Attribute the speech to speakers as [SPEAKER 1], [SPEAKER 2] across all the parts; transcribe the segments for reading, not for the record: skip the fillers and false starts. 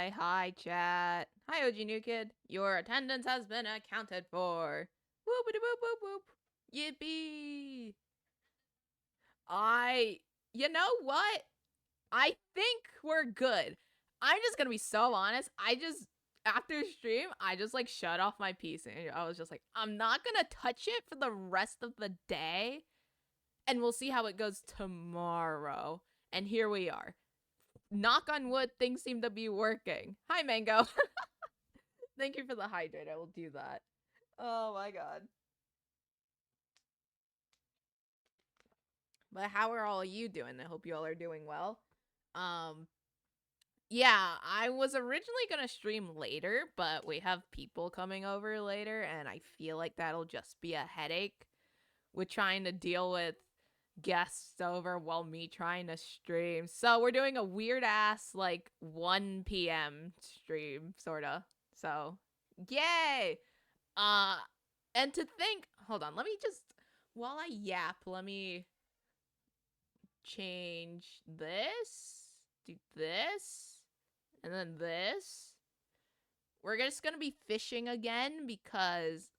[SPEAKER 1] Hi, chat. Hi, OG New Kid. Your attendance has been accounted for. Whoop, whoop, whoop, whoop. Yippee. You know what? I think we're good. I'm just gonna be so honest. After stream, I just like shut off my PC. I was just like, I'm not gonna touch it for the rest of the day, and we'll see how it goes tomorrow. And here we are. Knock on wood, things seem to be working. Hi, Mango. Thank you for the hydrate. I will do that. Oh my god. But how are all of you doing? I hope you all are doing well. Um, yeah, I was originally gonna stream later, but we have people coming over later, and I feel like that'll just be a headache with trying to deal with guests over while me trying to stream. So we're doing a weird ass like 1 p.m. stream, sorta. So, yay! Uh, and to think, hold on, let me just, while I yap, let me change this, do this, and then this. We're just gonna be fishing again because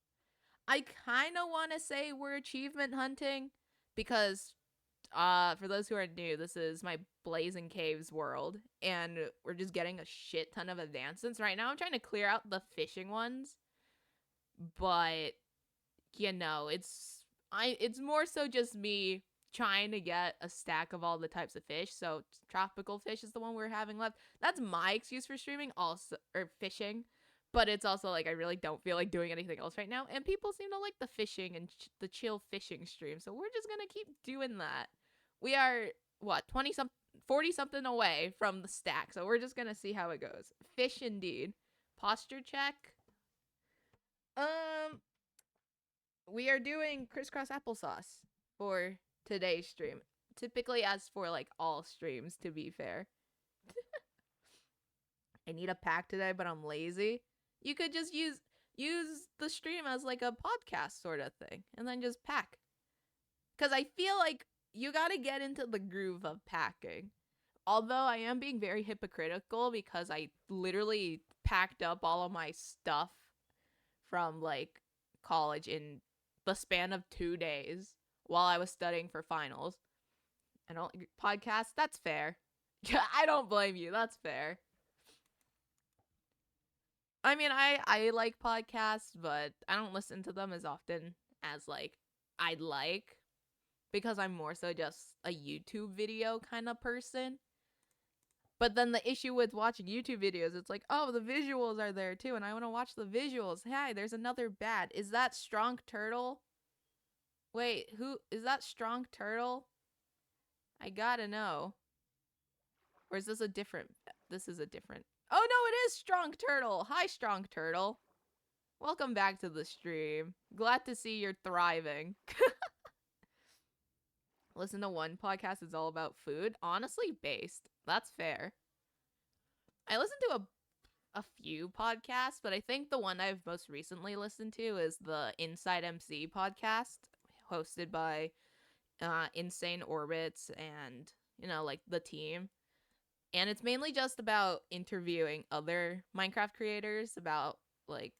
[SPEAKER 1] I kind of want to say we're achievement hunting because for those who are new, this is my Blazing Caves world, and we're just getting a shit ton of advancements. Right now I'm trying to clear out the fishing ones, but it's more so just me trying to get a stack of all the types of fish. So tropical fish is the one we're having left. That's my excuse for streaming also, or fishing. But it's also like I really don't feel like doing anything else right now, and people seem to like the fishing and the chill fishing stream. So we're just gonna keep doing that. We are what 40 something away from the stack, so we're just gonna see how it goes. Fish indeed. Posture check. Um, we are doing crisscross applesauce for today's stream. Typically, as for like all streams, to be fair. I need a pack today, but I'm lazy. You could just use the stream as like a podcast sort of thing, and then just pack. Because I feel like you got to get into the groove of packing. Although I am being very hypocritical because I literally packed up all of my stuff from like college in the span of 2 days while I was studying for finals. I don't podcast. That's fair. I don't blame you. That's fair. I mean, I like podcasts, but I don't listen to them as often as like I'd like because I'm more so just a YouTube video kind of person. But then the issue with watching YouTube videos, it's like, oh, the visuals are there too, and I want to watch the visuals. Hey, there's another bad. Is that Strong Turtle? Wait, who is that Strong Turtle? I gotta know. Or is this a different? This is a different. Oh no, it is Strong Turtle. Hi, Strong Turtle. Welcome back to the stream. Glad to see you're thriving. Listen to one podcast is all about food. Honestly, based. That's fair. I listen to a few podcasts, but I think the one I've most recently listened to is the Inside MC podcast, hosted by Insane Orbits and like the team. And it's mainly just about interviewing other Minecraft creators about like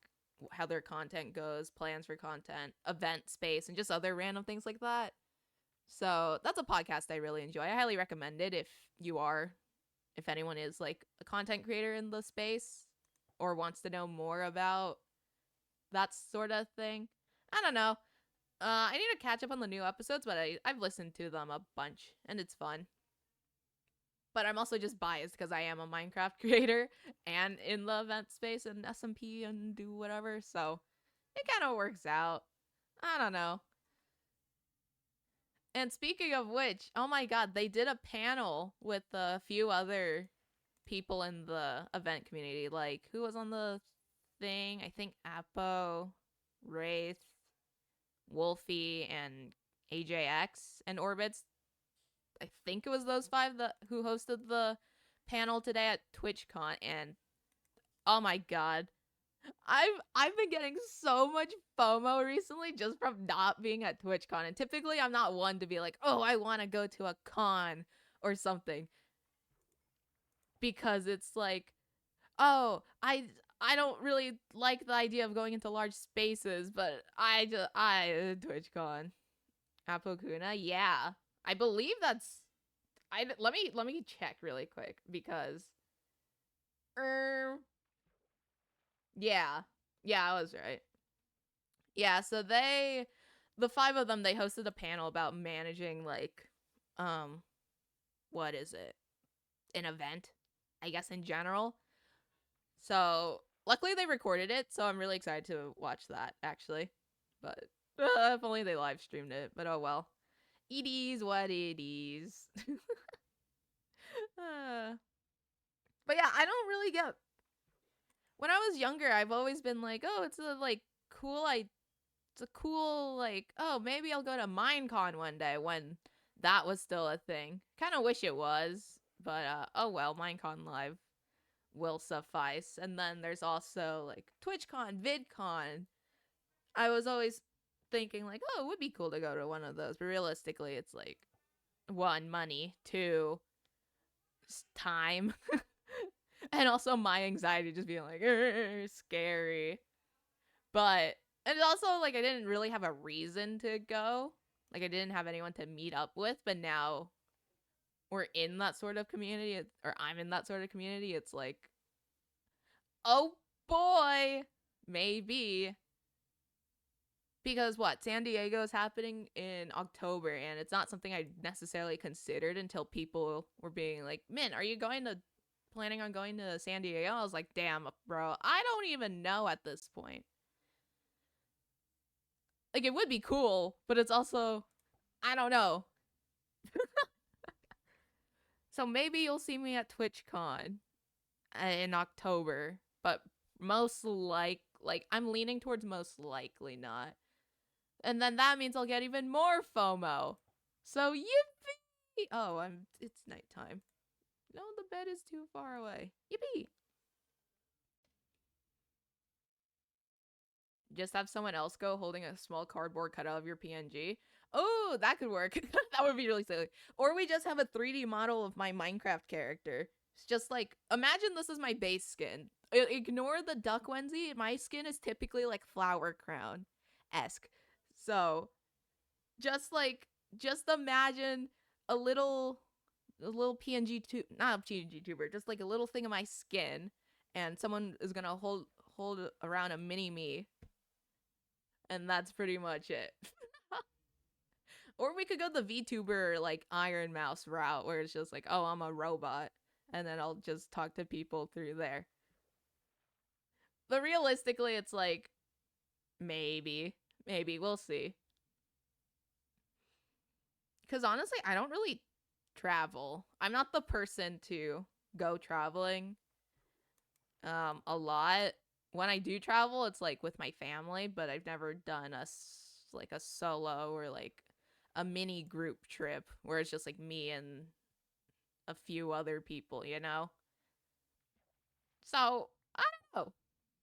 [SPEAKER 1] how their content goes, plans for content, event space, and just other random things like that. So that's a podcast I really enjoy. I highly recommend it if anyone is like a content creator in the space or wants to know more about that sort of thing. I don't know. I need to catch up on the new episodes, but I've listened to them a bunch and it's fun. But I'm also just biased because I am a Minecraft creator and in the event space and SMP and do whatever. So it kind of works out. I don't know. And speaking of which, oh my god, they did a panel with a few other people in the event community. Like, who was on the thing? I think Apo, Wraith, Wolfie, and AJX and Orbits. I think it was those five who hosted the panel today at TwitchCon, and oh my god, I've been getting so much FOMO recently just from not being at TwitchCon. And typically I'm not one to be like, oh, I want to go to a con or something, because it's like, Oh, I don't really like the idea of going into large spaces, but I TwitchCon Apokuna, yeah, I believe that's. Let me check really quick because um yeah, yeah, I was right. Yeah, so the five of them, they hosted a panel about managing like um what is it, an event, I guess, in general. So luckily they recorded it, so I'm really excited to watch that actually. But if only they live streamed it. But oh well. It is what it is. uh, but yeah, I don't really get. When I was younger, I've always been like, oh, it's a like cool. It's a cool like. Oh, maybe I'll go to Minecon one day when that was still a thing. Kind of wish it was, but oh well. Minecon Live will suffice. And then there's also like TwitchCon, VidCon. I was always thinking like, oh, it would be cool to go to one of those, but realistically, it's like one, money, two, time, and also my anxiety just being like scary. But and also like I didn't really have a reason to go. Like I didn't have anyone to meet up with, but now we're in that sort of community, or I'm in that sort of community. It's like, oh boy, maybe. Because what, San Diego is happening in October, and it's not something I necessarily considered until people were being like, Mint, are you planning on going to San Diego? I was like, damn, bro, I don't even know at this point. Like, it would be cool, but it's also, I don't know. So maybe you'll see me at TwitchCon in October, but like I'm leaning towards most likely not. And then that means I'll get even more FOMO. So yippee! Oh, it's nighttime. No, the bed is too far away. Yippee! Just have someone else go holding a small cardboard cutout of your PNG. Oh, that could work. That would be really silly. Or we just have a 3D model of my Minecraft character. It's just like, imagine this is my base skin. Ignore the duck onesie. My skin is typically like flower crown esque. So just like, just imagine a little PNG tube, not a PNG tuber, just like a little thing of my skin, and someone is gonna hold around a mini me, and that's pretty much it. Or we could go the VTuber like Iron Mouse route, where it's just like, oh, I'm a robot, and then I'll just talk to people through there. But realistically, it's like maybe we'll see. Because honestly, I don't really travel. I'm not the person to go traveling a lot. When I do travel, it's like with my family, but I've never done like a solo or like a mini group trip where it's just like me and a few other people, you know? So, I don't know.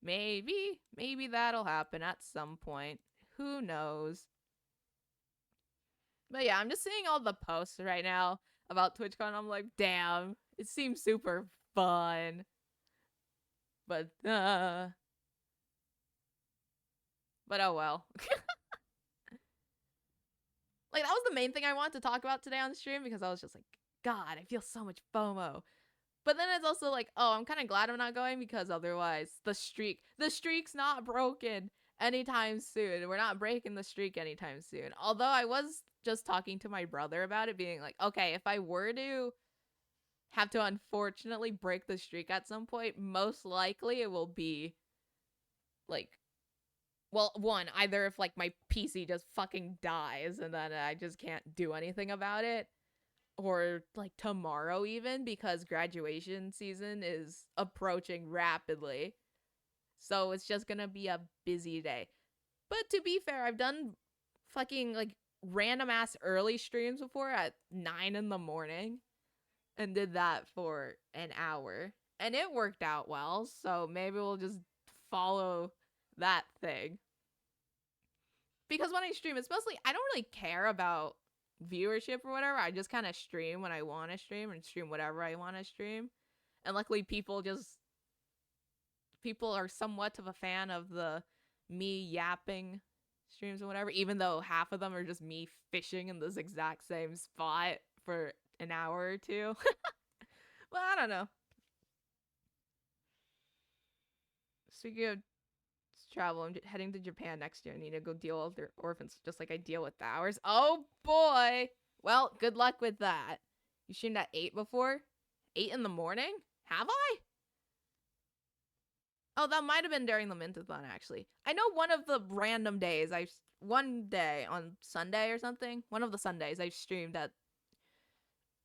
[SPEAKER 1] Maybe that'll happen at some point. Who knows? But yeah, I'm just seeing all the posts right now about TwitchCon. I'm like, damn, it seems super fun. But but oh well. Like that was the main thing I wanted to talk about today on the stream because I was just like, God, I feel so much FOMO. But then it's also like, oh, I'm kind of glad I'm not going because otherwise the streak's not broken anytime soon. We're not breaking the streak anytime soon. Although I was just talking to my brother about it, being like, okay, if I were to have to unfortunately break the streak at some point, most likely it will be like, well, one, either if like my PC just fucking dies and then I just can't do anything about it, or like tomorrow even, because graduation season is approaching rapidly. So it's just gonna be a busy day. But to be fair, I've done fucking like random ass early streams before at 9 in the morning and did that for an hour. And it worked out well, so maybe we'll just follow that thing. Because when I stream, it's mostly, I don't really care about viewership or whatever. I just kind of stream when I want to stream and stream whatever I want to stream. And luckily, people just people are somewhat of a fan of the me yapping streams or whatever, even though half of them are just me fishing in this exact same spot for an hour or two. Well, I don't know. Speaking of travel, I'm heading to Japan next year. I need to go deal with their orphans just like I deal with ours. Oh boy. Well, good luck with that. You streamed at 8 before? 8 in the morning? Have I? Oh, that might have been during the Mint-A-Thon, actually. I know one of the random days, one day on Sunday or something, one of the Sundays, I streamed at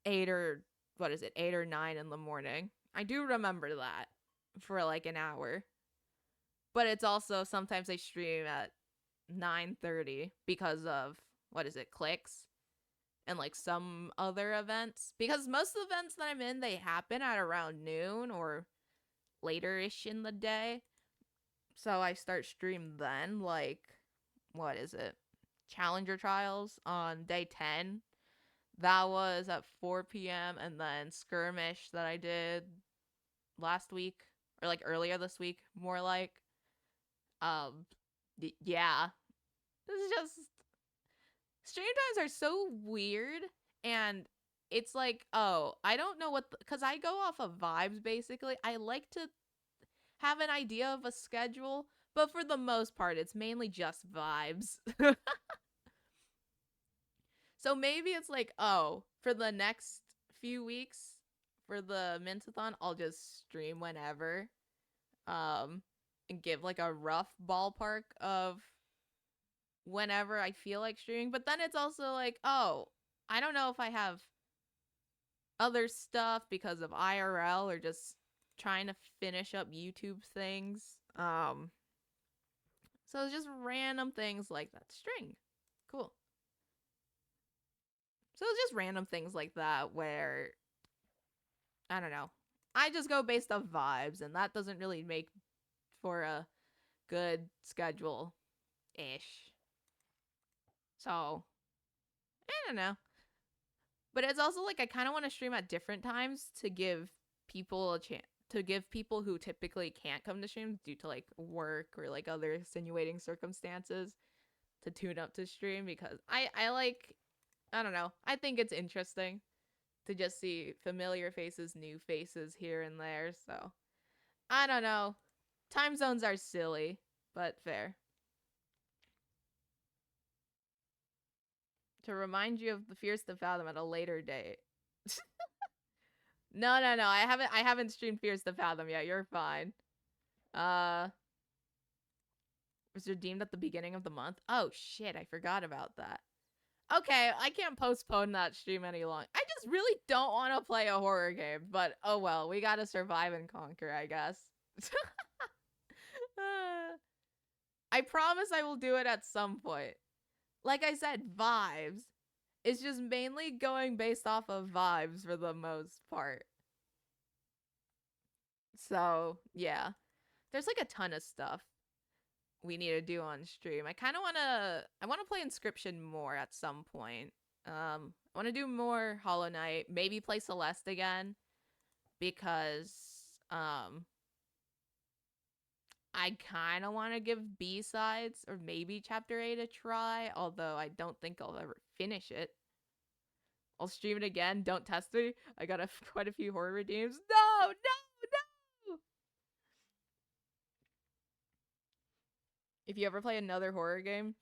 [SPEAKER 1] 8 or, 8 or 9 in the morning. I do remember that for like an hour. But it's also sometimes I stream at 9:30 because of, clicks and like some other events. Because most of the events that I'm in, they happen at around noon or later-ish in the day. So I start stream then, like, Challenger Trials on day 10. That was at 4 p.m. And then Skirmish that I did last week, or like earlier this week, more like. Yeah. This is just, stream times are so weird, and it's like, oh, I don't know because I go off of vibes, basically. I like to have an idea of a schedule, but for the most part, it's mainly just vibes. So maybe it's like, oh, for the next few weeks, for the Mint-A-Thon, I'll just stream whenever, and give like a rough ballpark of whenever I feel like streaming. But then it's also like, oh, I don't know if I have other stuff because of IRL or just trying to finish up YouTube things. So it's just random things like that. String. Cool. So it's just random things like that where, I don't know, I just go based off vibes, and that doesn't really make for a good schedule ish. So I don't know. But it's also like I kind of want to stream at different times to give people a chance, to give people who typically can't come to stream due to like work or like other extenuating circumstances to tune up to stream, because I like, I don't know, I think it's interesting to just see familiar faces, new faces here and there. So I don't know. Time zones are silly, but fair. To remind you of the Fears to Fathom at a later date. No. I haven't streamed Fears to Fathom yet. You're fine. Was redeemed at the beginning of the month. Oh shit, I forgot about that. Okay, I can't postpone that stream any longer. I just really don't want to play a horror game, but oh well, we gotta survive and conquer, I guess. I promise I will do it at some point. Like I said, vibes. It's just mainly going based off of vibes for the most part. So, yeah. There's like a ton of stuff we need to do on stream. I want to play Inscription more at some point. I want to do more Hollow Knight, maybe play Celeste again, because I kind of want to give B-sides or maybe Chapter 8 a try, although I don't think I'll ever finish it. I'll stream it again. Don't test me. I got quite a few horror redeems. No. If you ever play another horror game,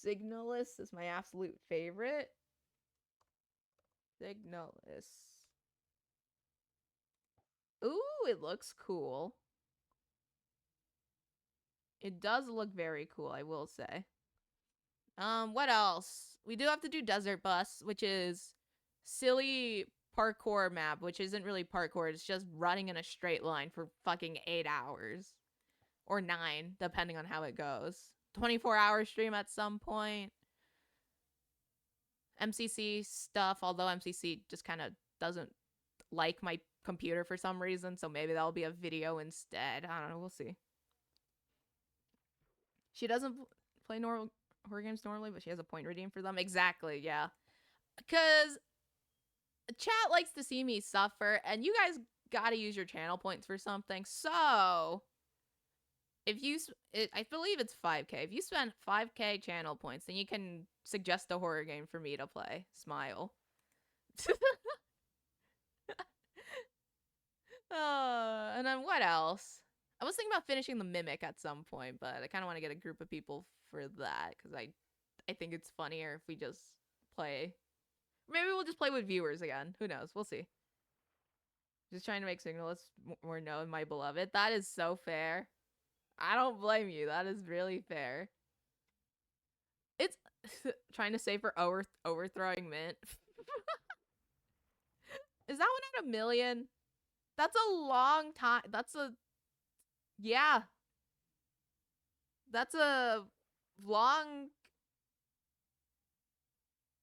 [SPEAKER 1] Signalis is my absolute favorite. Signalis. Ooh, it looks cool. It does look very cool, I will say. What else? We do have to do Desert Bus, which is silly parkour map, which isn't really parkour. It's just running in a straight line for fucking 8 hours. Or 9, depending on how it goes. 24-hour stream at some point. MCC stuff, although MCC just kind of doesn't like my computer for some reason, so maybe that'll be a video instead. I don't know, we'll see. She doesn't play normal horror games normally, but she has a point redeem for them. Exactly, yeah. Because chat likes to see me suffer, and you guys gotta use your channel points for something. So If you, I believe it's 5K. If you spend 5K channel points, then you can suggest a horror game for me to play. Smile. And then what else? I was thinking about finishing the Mimic at some point, but I kind of want to get a group of people for that because I think it's funnier if we just play. Maybe we'll just play with viewers again. Who knows? We'll see. Just trying to make Signalists more known, my beloved. That is so fair. I don't blame you. That is really fair. It's trying to save for overthrowing Mint. Is that one at 1,000,000? That's a long time. Yeah. That's a long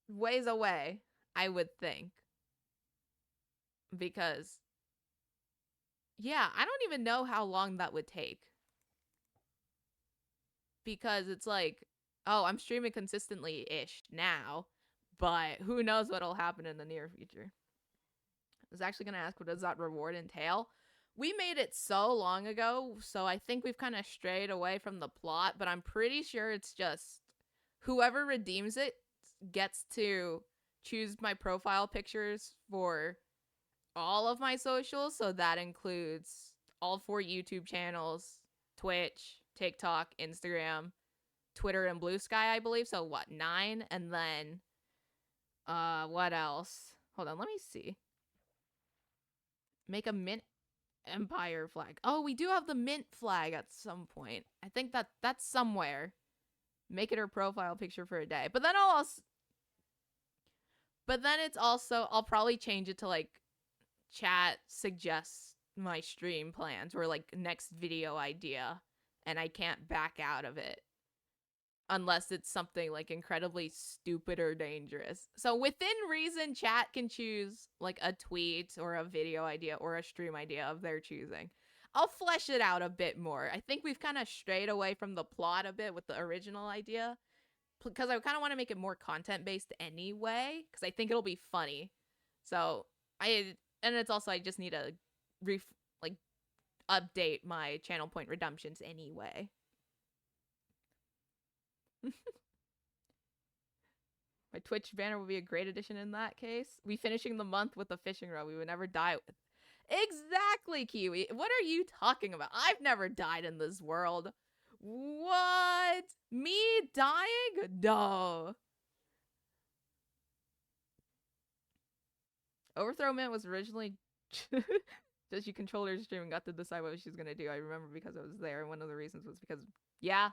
[SPEAKER 1] ways away, I would think. Because, yeah, I don't even know how long that would take. Because it's like, oh, I'm streaming consistently-ish now, but who knows what'll happen in the near future. I was actually going to ask, what does that reward entail? We made it so long ago, so I think we've kind of strayed away from the plot, but I'm pretty sure it's just whoever redeems it gets to choose my profile pictures for all of my socials. So that includes all 4 YouTube channels, Twitch, TikTok, Instagram, Twitter, and Blue Sky, I believe. So what, 9? And then, what else? Hold on, let me see. Make a Mint Empire flag. Oh, we do have the Mint flag at some point. I think that's somewhere. Make it her profile picture for a day. But then it's also, I'll probably change it to like chat suggests my stream plans or like next video idea, and I can't back out of it unless it's something like incredibly stupid or dangerous. So within reason, chat can choose like a tweet or a video idea or a stream idea of their choosing. I'll flesh it out a bit more. I think we've kind of strayed away from the plot a bit with the original idea because I kind of want to make it more content based anyway because I think it'll be funny. So and it's also I just need to like update my channel point redemptions anyway. My Twitch banner would be a great addition in that case. We finishing the month with a fishing rod we would never die with. Exactly, Kiwi. What are you talking about? I've never died in this world. What? Me dying? No. Overthrow Mint was originally just you controlled her stream and got to decide what she was gonna do. I remember because I was there, and one of the reasons was because yeah,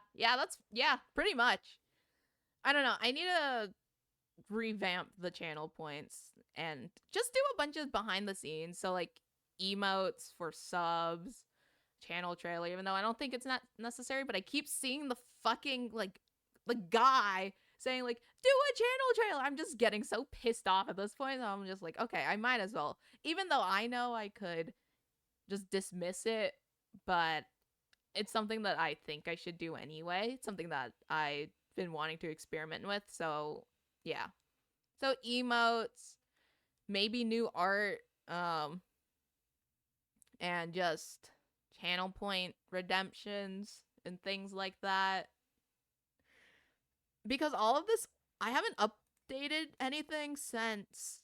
[SPEAKER 1] pretty much. I don't know. I need to revamp the channel points and just do a bunch of behind the scenes. So like emotes for subs, channel trailer, even though I don't think it's not necessary, but I keep seeing the fucking like the guy saying like do a channel trailer. I'm just getting so pissed off at this point. I'm just like, okay, I might as well. Even though I know I could just dismiss it, but it's something that I think I should do anyway. It's something that I've been wanting to experiment with. So yeah. So emotes, maybe new art, and just channel point redemptions and things like that. Because all of this, I haven't updated anything since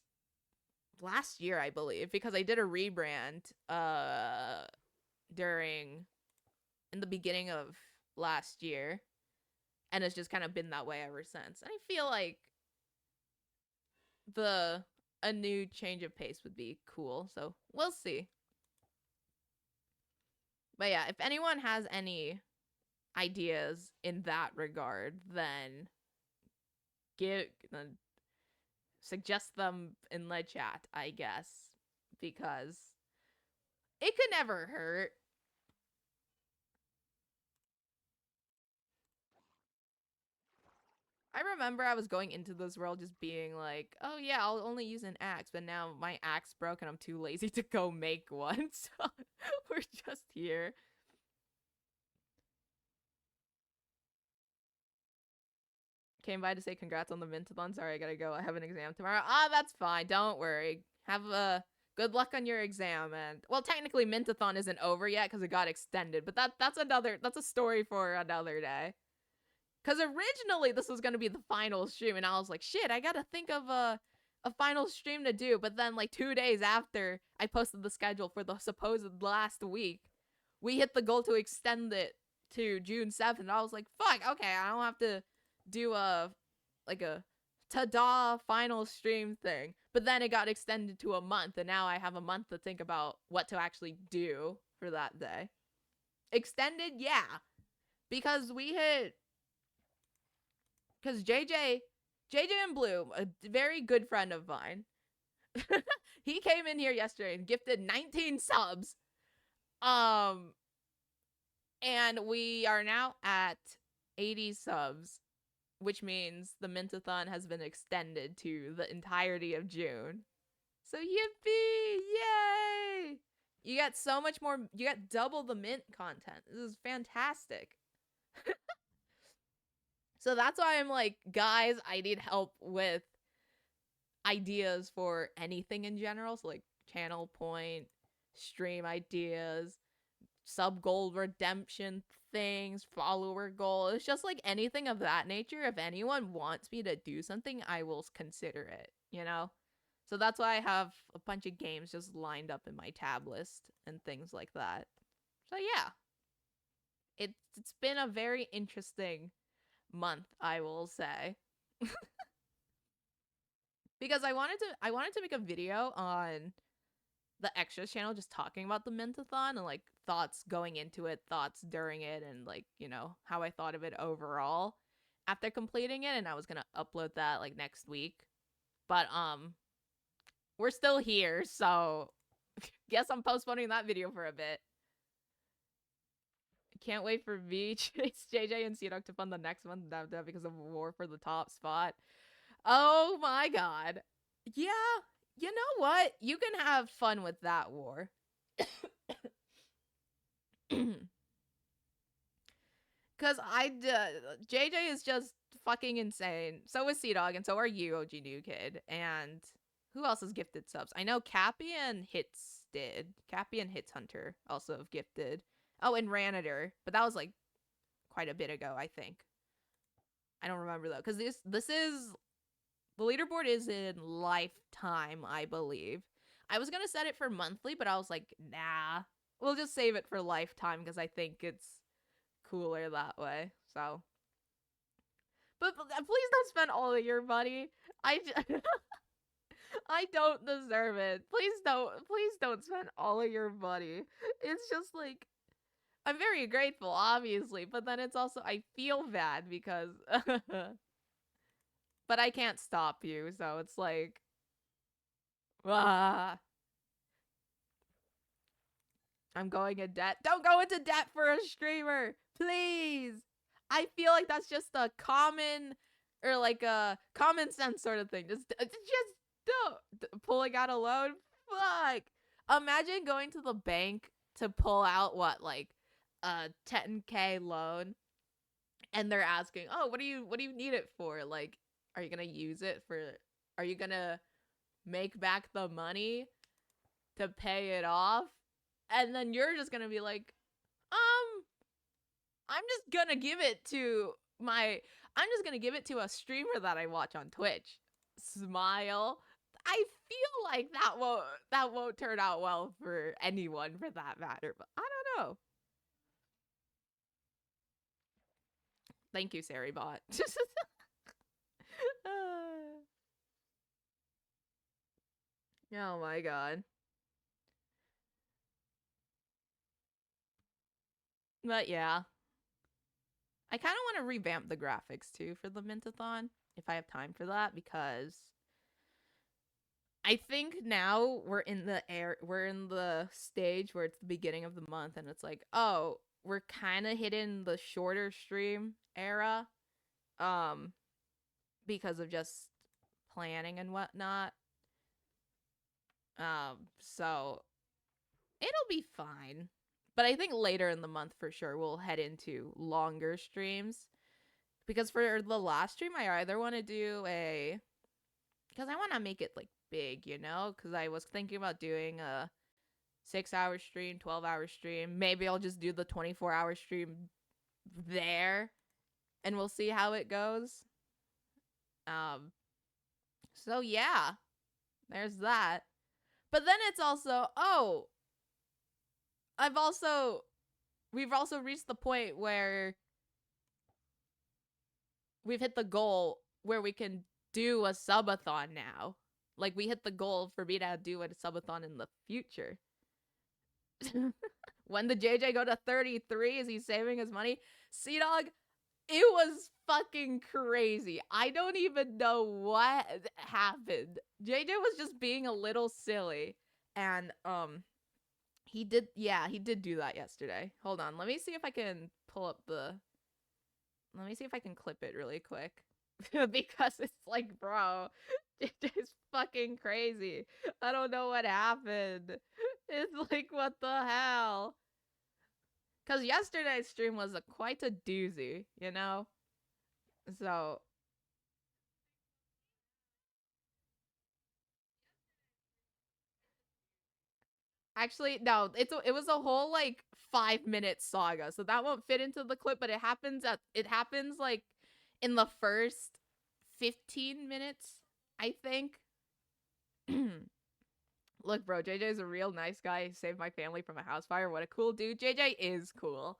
[SPEAKER 1] last year, I believe, because I did a rebrand in the beginning of last year, and it's just kind of been that way ever since. And I feel like a new change of pace would be cool, so we'll see. But yeah, if anyone has any ideas in that regard, then suggest them in the chat, I guess, because it could never hurt. I remember I was going into this world just being like, oh yeah, I'll only use an axe, but now my axe broke and I'm too lazy to go make one, so we're just here. Came by to say congrats on the Mint-A-Thon. Sorry, I gotta go. I have an exam tomorrow. Ah, that's fine. Don't worry. Good luck on your exam. And well, technically Mint-A-Thon isn't over yet because it got extended, but that's a story for another day. Because originally this was gonna be the final stream, and I was like, shit, I gotta think of a final stream to do. But then like 2 days after I posted the schedule for the supposed last week, we hit the goal to extend it to June 7th. I was like, fuck, okay, I don't have to do a ta-da final stream thing. But then it got extended to a month, and now I have a month to think about what to actually do for that day. Extended, yeah. Because JJ and Blue, a very good friend of mine, he came in here yesterday and gifted 19 subs. And we are now at 80 subs, which means the Mint-A-Thon has been extended to the entirety of June. So yippee! Yay! You got so much more, you got double the mint content. This is fantastic. So that's why I'm like, guys, I need help with ideas for anything in general. So like channel point, stream ideas, sub goal redemption things, follower goal. It's just like anything of that nature. If anyone wants me to do something, I will consider it, you know? So that's why I have a bunch of games just lined up in my tab list and things like that. So yeah. It's been a very interesting month, I will say. Because I wanted to make a video on the extras channel just talking about the Mint-A-Thon and like thoughts going into it, thoughts during it, and like, you know, how I thought of it overall after completing it. And I was gonna upload that like next week. But we're still here, so guess I'm postponing that video for a bit. Can't wait for V, JJ, and C-Dog to fund the next one because of war for the top spot. Oh my god. Yeah, you know what? You can have fun with that war. Because JJ is just fucking insane. So is C-Dog, and so are you, OG New Kid. And who else has gifted subs? I know Cappy and Hits did. Cappy and Hits Hunter also have gifted. Oh, and Ranader. But that was like quite a bit ago, I think. I don't remember though. Because this is... The leaderboard is in lifetime, I believe. I was going to set it for monthly, but I was like, nah. We'll just save it for lifetime because I think it's cooler that way. So... But please don't spend all of your money. I don't deserve it. Please don't spend all of your money. It's just like... I'm very grateful, obviously, but then it's also, I feel bad because, but I can't stop you, so it's like, ah. I'm going in debt. Don't go into debt for a streamer, please. I feel like that's just a common, or like a common sense sort of thing. Just don't. Pulling out a loan, fuck. Imagine going to the bank to pull out what, like, a 10K loan, and they're asking, oh, what do you need it for? Like, are you gonna use it for, are you gonna make back the money to pay it off? And then you're just gonna be like, I'm just gonna give it to a streamer that I watch on Twitch. Smile. I feel like that won't turn out well for anyone for that matter, but I don't know. Thank you, Saribot. Oh my god. But yeah. I kind of want to revamp the graphics too for the Mint-A-Thon if I have time for that, because I think now we're in the stage where it's the beginning of the month and it's like, oh, we're kind of hitting the shorter stream era because of just planning and whatnot. So it'll be fine. But I think later in the month for sure we'll head into longer streams. Because for the last stream I either want to do because I want to make it like big, you know? Because I was thinking about doing a 6-hour stream, 12-hour stream. Maybe I'll just do the 24-hour stream there, and we'll see how it goes. Um, so yeah, there's that. But then it's also, oh, we've also reached the point where we've hit the goal where we can do a subathon now. Like, we hit the goal for me to do a subathon in the future. When did JJ go to 33? Is he saving his money? Sea Dog, it was fucking crazy. I don't even know what happened. JJ was just being a little silly. And, he did do that yesterday. Hold on. Let me see if I can clip it really quick. Because it's like, bro, JJ's fucking crazy. I don't know what happened. It's like, what the hell? Because yesterday's stream was quite a doozy, you know? So, actually, no, it was a whole, like, 5-minute saga. So that won't fit into the clip, but it happens, like, in the first 15 minutes, I think. Look, bro, JJ's a real nice guy. He saved my family from a house fire. What a cool dude. JJ is cool.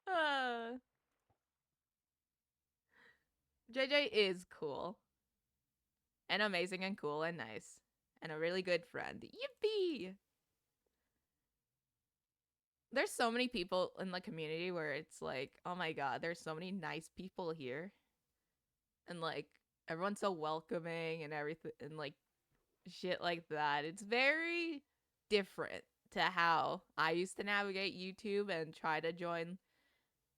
[SPEAKER 1] uh, JJ is cool. And amazing and cool and nice. And a really good friend. Yippee! There's so many people in the community where it's like, oh my god, there's so many nice people here. And like, everyone's so welcoming and everything, and like, shit like that. It's very different to how I used to navigate YouTube and try to join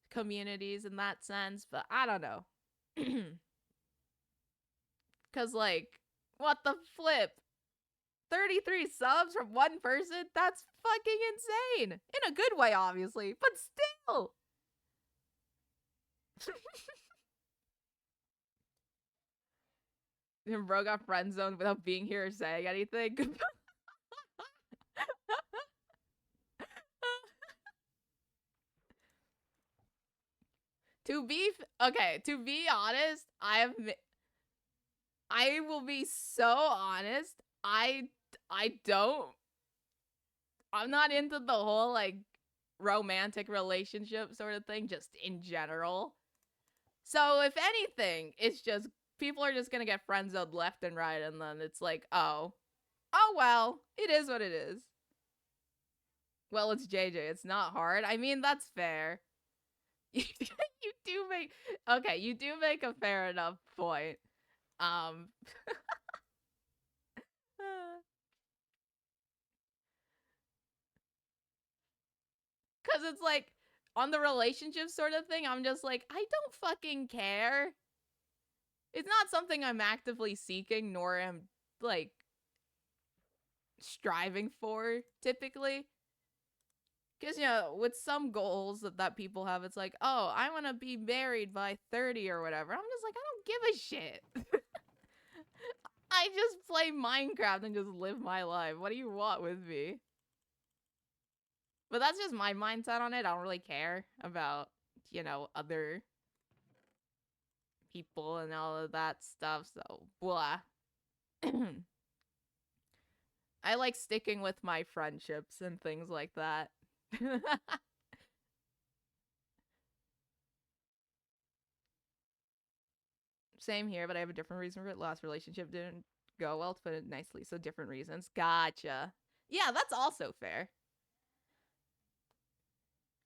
[SPEAKER 1] communities in that sense, but I don't know. Because, like, what the flip? 33 subs from one person? That's fucking insane. In a good way, obviously, but still. Bro got friend zoned without being here or saying anything. To be honest, I will be so honest. I'm not into the whole, like, romantic relationship sort of thing, just in general. So if anything, it's just people are just gonna get friend zoned left and right, and then it's like, oh well, it is what it is. Well, it's JJ. It's not hard. I mean, that's fair. You do make a fair enough point. Cause it's like, on the relationship sort of thing, I'm just like, I don't fucking care. It's not something I'm actively seeking, nor am, like, striving for, typically. Because, you know, with some goals that people have, it's like, oh, I want to be married by 30 or whatever. I'm just like, I don't give a shit. I just play Minecraft and just live my life. What do you want with me? But that's just my mindset on it. I don't really care about, you know, other people and all of that stuff. So, blah. I like sticking with my friendships and things like that. Same here, but I have a different reason for it. Last relationship didn't go well, to put it nicely. So different reasons. Gotcha. Yeah, that's also fair.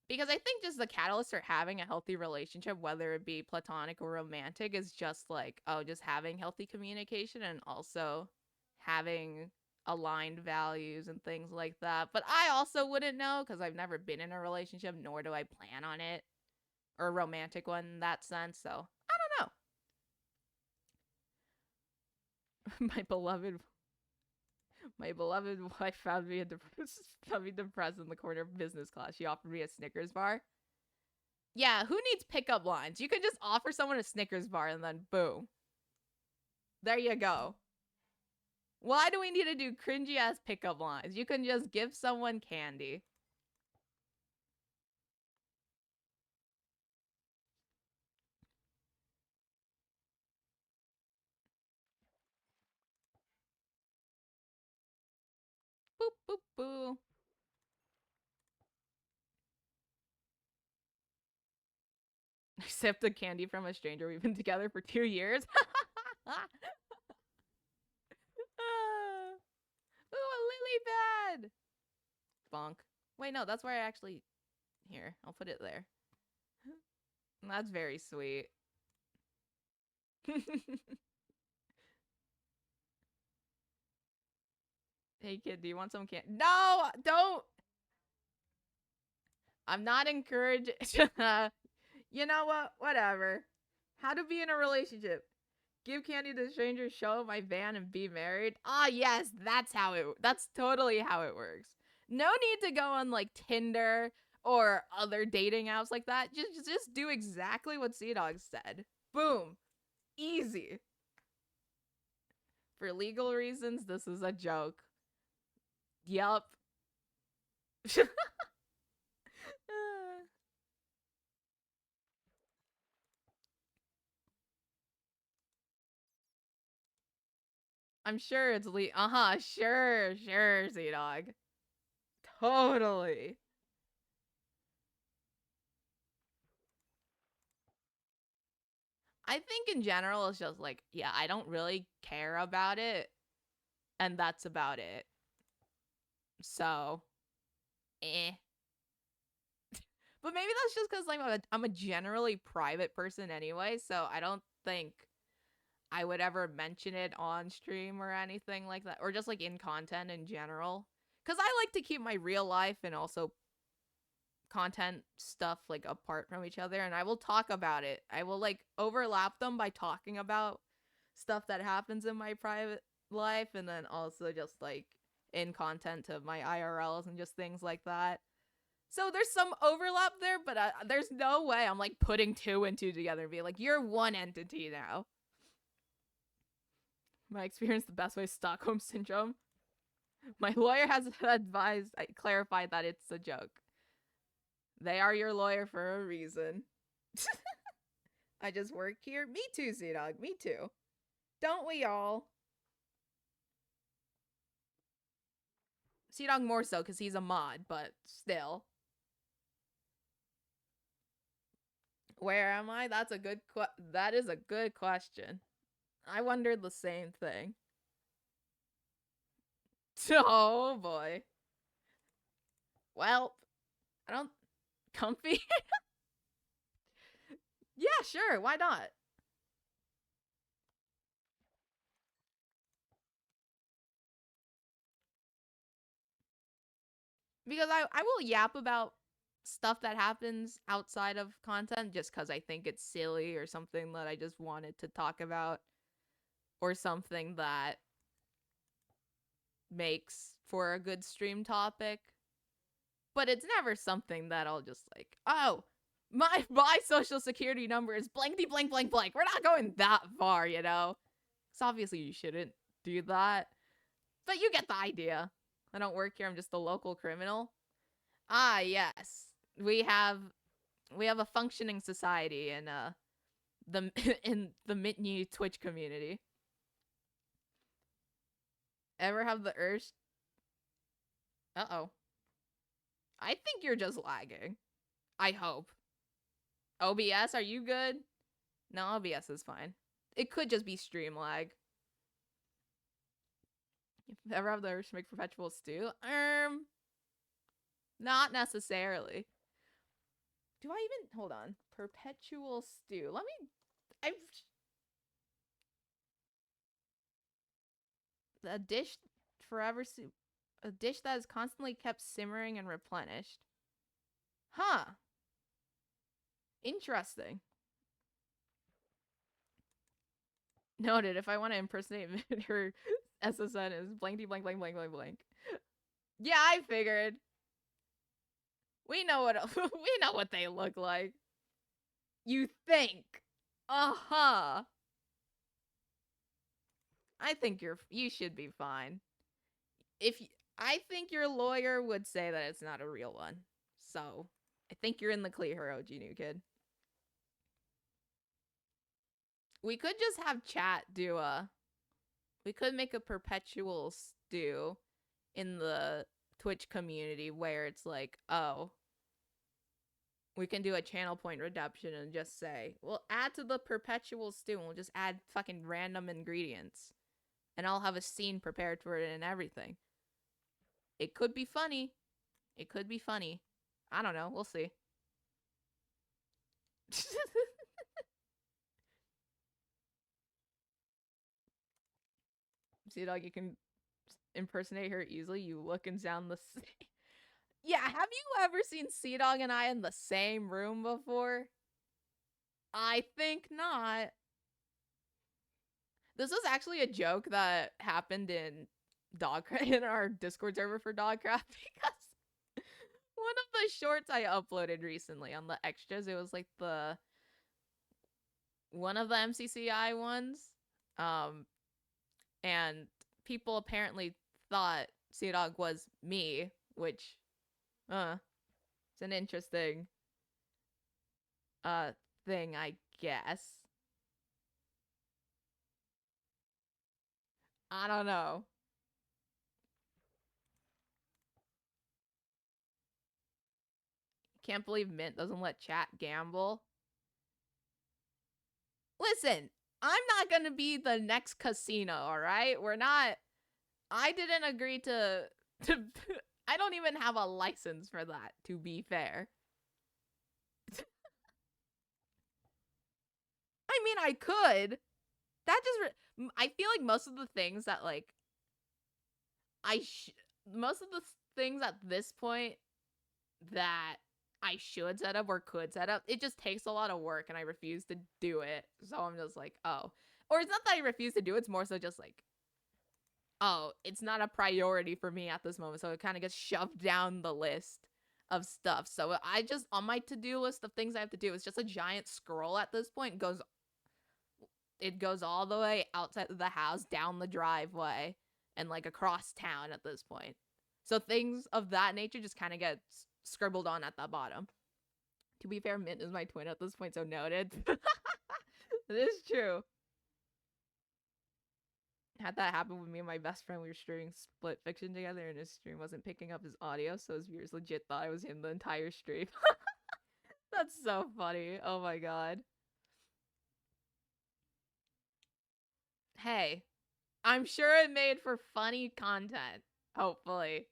[SPEAKER 1] Because I think just the catalyst for having a healthy relationship, whether it be platonic or romantic, is just like, oh, just having healthy communication and also having aligned values and things like that. But I also wouldn't know because I've never been in a relationship, nor do I plan on it, or a romantic one in that sense. So I don't know. My beloved wife found me depressed in the corner of business class. She offered me a Snickers bar. Yeah, who needs pickup lines? You could just offer someone a Snickers bar and then boom. There you go. Why do we need to do cringy ass pickup lines? You can just give someone candy. Boop, boop, boo. Accept the candy from a stranger. We've been together for 2 years. Ooh, a lily pad. Bonk. Wait, no, that's where I actually. Here, I'll put it there. That's very sweet. Hey, kid, do you want some candy? No, don't. I'm not encouraged. You know what? Whatever. How to be in a relationship. Give candy to strangers, show my van, and be married. Ah, yes, that's totally how it works. No need to go on like Tinder or other dating apps like that. Just do exactly what Sea Dog said. Boom. Easy. For legal reasons, this is a joke. Yup. I'm sure it's sure, Sea Dog. Totally. I think in general it's just like, yeah, I don't really care about it, and that's about it. So, eh. But maybe that's just because I'm a generally private person anyway, so I don't think I would ever mention it on stream or anything like that, or just like in content in general. Because I like to keep my real life and also content stuff like apart from each other, and I will talk about it. I will like overlap them by talking about stuff that happens in my private life, and then also just like in content of my IRLs and just things like that. So there's some overlap there, but there's no way I'm like putting two and two together and being like, you're one entity now. My experience, the best way is Stockholm syndrome. My lawyer has clarified that it's a joke. They are your lawyer for a reason. I just work here. Me too, Sea Dog. Me too. Don't we all? Sea Dog more so because he's a mod, but still. Where am I? That is a good question. I wondered the same thing. Oh boy. Well, I don't comfy. Yeah, sure. Why not? Because I will yap about stuff that happens outside of content just because I think it's silly or something that I just wanted to talk about or something that makes for a good stream topic. But it's never something that I'll just like, oh, my social security number is blankety blank blank blank. We're not going that far, you know? So obviously you shouldn't do that. But you get the idea. I don't work here, I'm just a local criminal. Ah, yes. We have a functioning society in the in the Mint Twitch community. Ever have the urge? Uh-oh. I think you're just lagging. I hope. OBS, are you good? No, OBS is fine. It could just be stream lag. Ever have the urge to make perpetual stew? Not necessarily. Do I even hold on? Perpetual stew. Let me. I've a dish forever. A dish that is constantly kept simmering and replenished. Huh. Interesting. Noted. If I want to impersonate her SSN is blanky blank blank blank blank blank. Yeah, I figured. We know what they look like. You think? Uh huh. I think you should be fine. If y- I think your lawyer would say that it's not a real one. So, I think you're in the clear, OG new kid. We could just have chat do a we could make a perpetual stew in the Twitch community where it's like, oh, we can do a channel point redemption and just say, we'll add to the perpetual stew and we'll just add fucking random ingredients. And I'll have a scene prepared for it and everything. It could be funny. It could be funny. I don't know. We'll see. See, dog, you can impersonate her easily. You look and sound the same. Yeah, have you ever seen Sea Dog and I in the same room before? I think not. This was actually a joke that happened in Dogcraft in our Discord server for Dogcraft because one of the shorts I uploaded recently on the extras, it was like the one of the MCCI ones, um, and people apparently thought Sea Dog was me, which, it's an interesting uh thing, I guess. I don't know. Can't believe Mint doesn't let chat gamble. Listen, I'm not gonna be the next casino, all right? We're not. I didn't agree to. I don't even have a license for that. To be fair, I mean, I could. That just. I feel like most of the things that like I most of the things at this point that I should set up or could set up, it just takes a lot of work and I refuse to do it. So I'm just like, oh. Or it's not that I refuse to do it, it's more so just like, oh, it's not a priority for me at this moment. So it kind of gets shoved down the list of stuff. So I just, on my to-do list of things I have to do, it's just a giant scroll at this point. It goes all the way outside of the house, down the driveway, and like across town at this point. So things of that nature just kind of get scribbled on at the bottom. To be fair, Mint is my twin at this point, so noted. It is true. Had that happen with me and my best friend. We were streaming Split Fiction together, and his stream wasn't picking up his audio, so his viewers legit thought I was him the entire stream. That's so funny. Oh my god. Hey, I'm sure it made for funny content. Hopefully.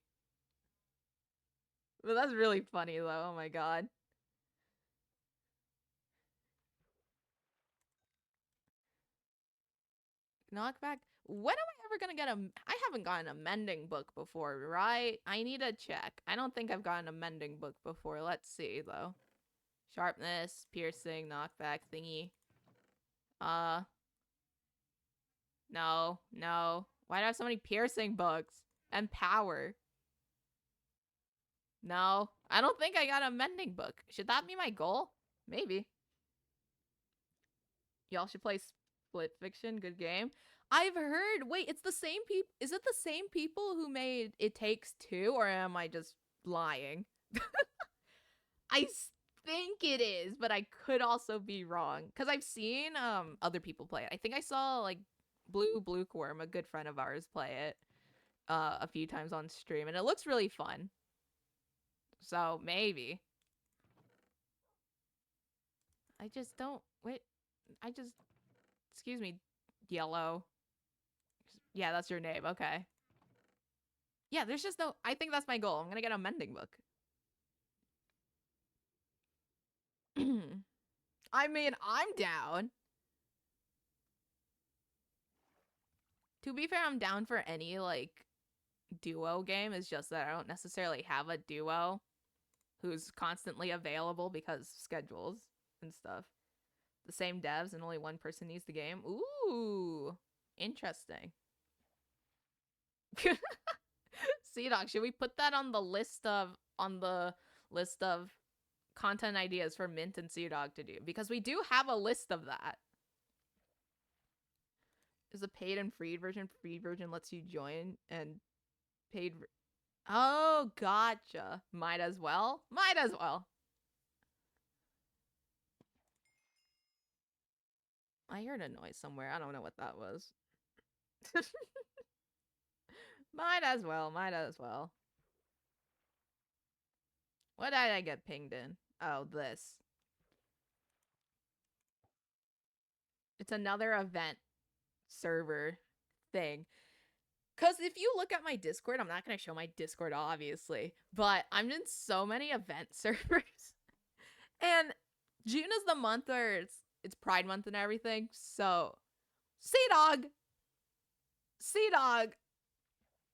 [SPEAKER 1] But that's really funny, though. Oh my god. Knockback? When am I ever gonna get a. I haven't gotten a mending book before, right? I need to check. I don't think I've gotten a mending book before. Let's see, though. Sharpness, piercing, knockback, thingy. Uh, no, no. Why do I have so many piercing books? And power. No, I don't think I got a mending book. Should that be my goal? Maybe. Y'all should play Split Fiction. Good game. I've heard. Wait, it's the same people. Is it the same people who made It Takes Two, or am I just lying? I think it is, but I could also be wrong because I've seen other people play it. I think I saw like Blue Blueworm, a good friend of ours, play it a few times on stream, and it looks really fun. So maybe. I just don't wait. I just excuse me, Yellow. Yeah, that's your name. Okay. Yeah, there's just no. I think that's my goal. I'm gonna get a mending book. I mean, I'm down. To be fair, I'm down for any like duo game. It's just that I don't necessarily have a duo who's constantly available because schedules and stuff. The same devs and only one person needs the game. Ooh, interesting. Sea Dog, should we put that on the list of content ideas for Mint and Sea Dog to do? Because we do have a list of that. There's a paid and free version. Free version lets you join, and paid. Oh, gotcha. Might as well. Might as well. I heard a noise somewhere. I don't know what that was. Might as well. Might as well. What did I get pinged in? Oh, this. It's another event server thing. Because if you look at my Discord, I'm not going to show my Discord, obviously, but I'm in so many event servers. And June is the month where it's Pride Month and everything. So, Sea Dog.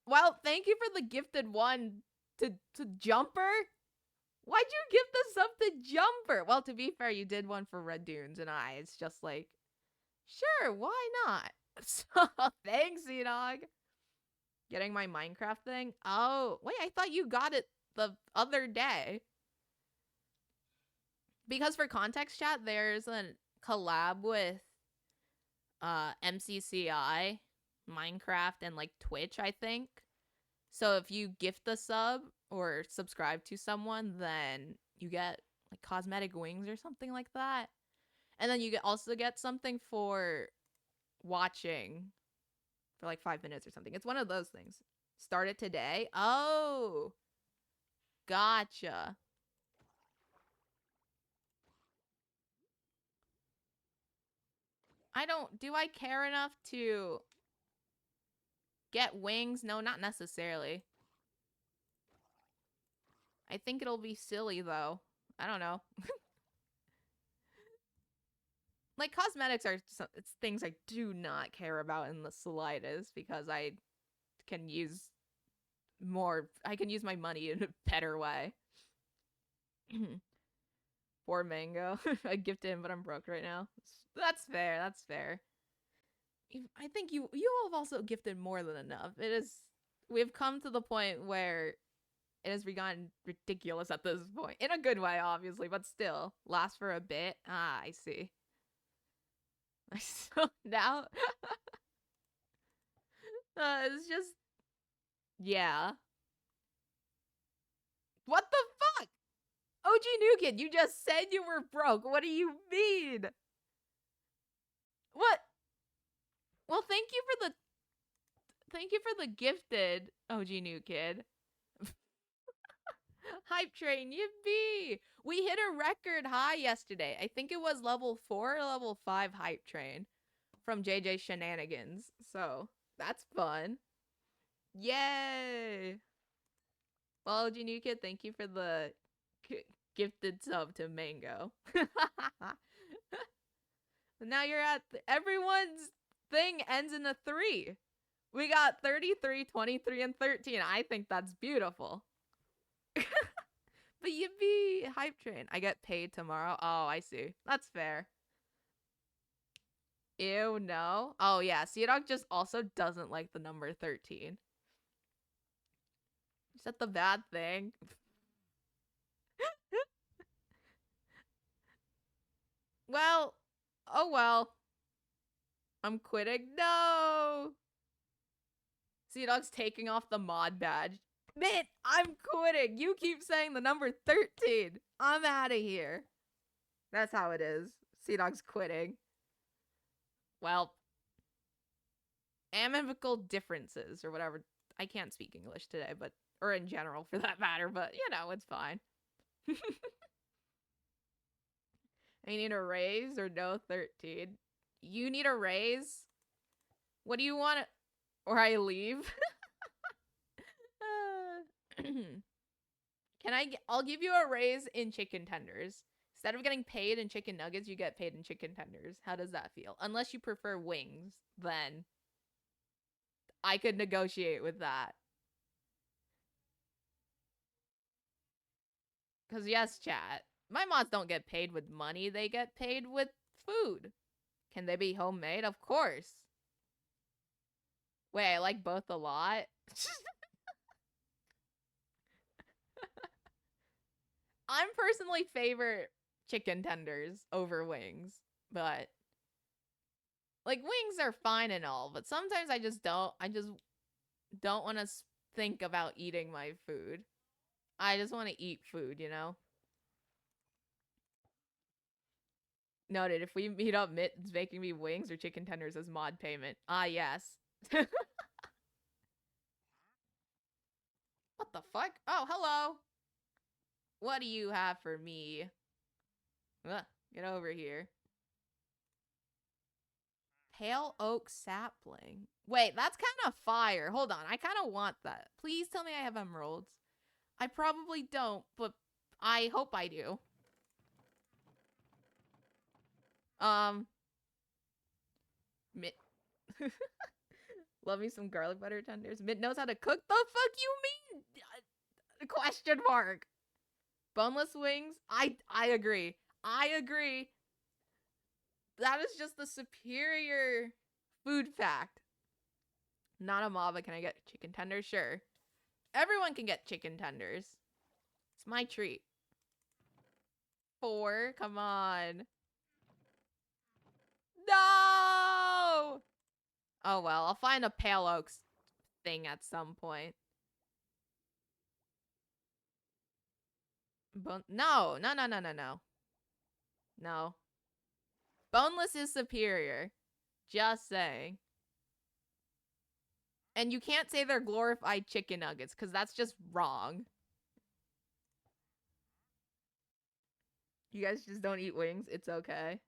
[SPEAKER 1] Well, thank you for the gifted one to Jumper. Why'd you gift us up to Jumper? Well, to be fair, you did one for Red Dunes and it's just like, sure, why not? So, thanks, Sea Dog. Getting my Minecraft thing? Oh, wait, I thought you got it the other day. Because for context chat, there's a collab with MCCI, Minecraft, and like Twitch, I think. So if you gift a sub or subscribe to someone, then you get like cosmetic wings or something like that. And then you also get something for watching for like 5 minutes or something. It's one of those things. Start it today. Oh, gotcha. Do I care enough to get wings? No, not necessarily. I think it'll be silly though. I don't know. Like cosmetics are it's things I do not care about in the slightest because I can use I can use my money in a better way. Poor Mango. I gifted him, but I'm broke right now. That's fair. That's fair. I think you all have also gifted more than enough. We've come to the point where it has begun ridiculous at this point. In a good way, obviously, but still. Last for a bit. Ah, I see. So now it's just yeah. What the fuck? OG New Kid, you just said you were broke. What do you mean? What? Well, thank you for the gifted OG New Kid. Hype train, yippee! We hit a record high yesterday. I think it was level 4 or level 5 hype train from JJ Shenanigans. So, that's fun. Yay! Well, OG New Kid, thank you for the gifted sub to Mango. Now you're at everyone's thing ends in a 3. We got 33, 23, and 13. I think that's beautiful. But yippee, hype train. I get paid tomorrow. Oh, I see. That's fair. Ew, no. Oh, yeah. Sea Dog just also doesn't like the number 13. Is that the bad thing? Well, oh well. I'm quitting. No! Sea Dog's taking off the mod badge. Man, I'm quitting. You keep saying the number 13. I'm out of here. That's how it is. Sea Dog's quitting. Well, amicable differences or whatever. I can't speak English today, or in general for that matter, but it's fine. I need a raise or no 13. You need a raise? What do you want? Or I leave? I'll give you a raise in chicken tenders. Instead of getting paid in chicken nuggets, you get paid in chicken tenders. How does that feel? Unless you prefer wings, then I could negotiate with that. Because yes, chat, my mods don't get paid with money. They get paid with food. Can they be homemade? Of course. Wait, I like both a lot. I'm personally favor chicken tenders over wings, but Like wings are fine and all, but sometimes I just don't want to think about eating my food. I just want to eat food, you know? Noted, if we meet up, Mitt's making me wings or chicken tenders as mod payment. Ah, yes. What the fuck? Oh, hello. What do you have for me? Ugh, get over here. Pale oak sapling. Wait, that's kind of fire. Hold on, I kind of want that. Please tell me I have emeralds. I probably don't, but I hope I do. Um, Mitt. Love me some garlic butter tenders. Mitt knows how to cook. The fuck you mean? Question mark. Boneless wings. I agree. I agree. That is just the superior food fact. Not a mob, but can I get chicken tenders? Sure. Everyone can get chicken tenders. It's my treat. 4. Come on. No! Oh well, I'll find a pale oaks thing at some point. No, no, no, no, no, no. No. Boneless is superior. Just saying. And you can't say they're glorified chicken nuggets, because that's just wrong. You guys just don't eat wings. It's okay.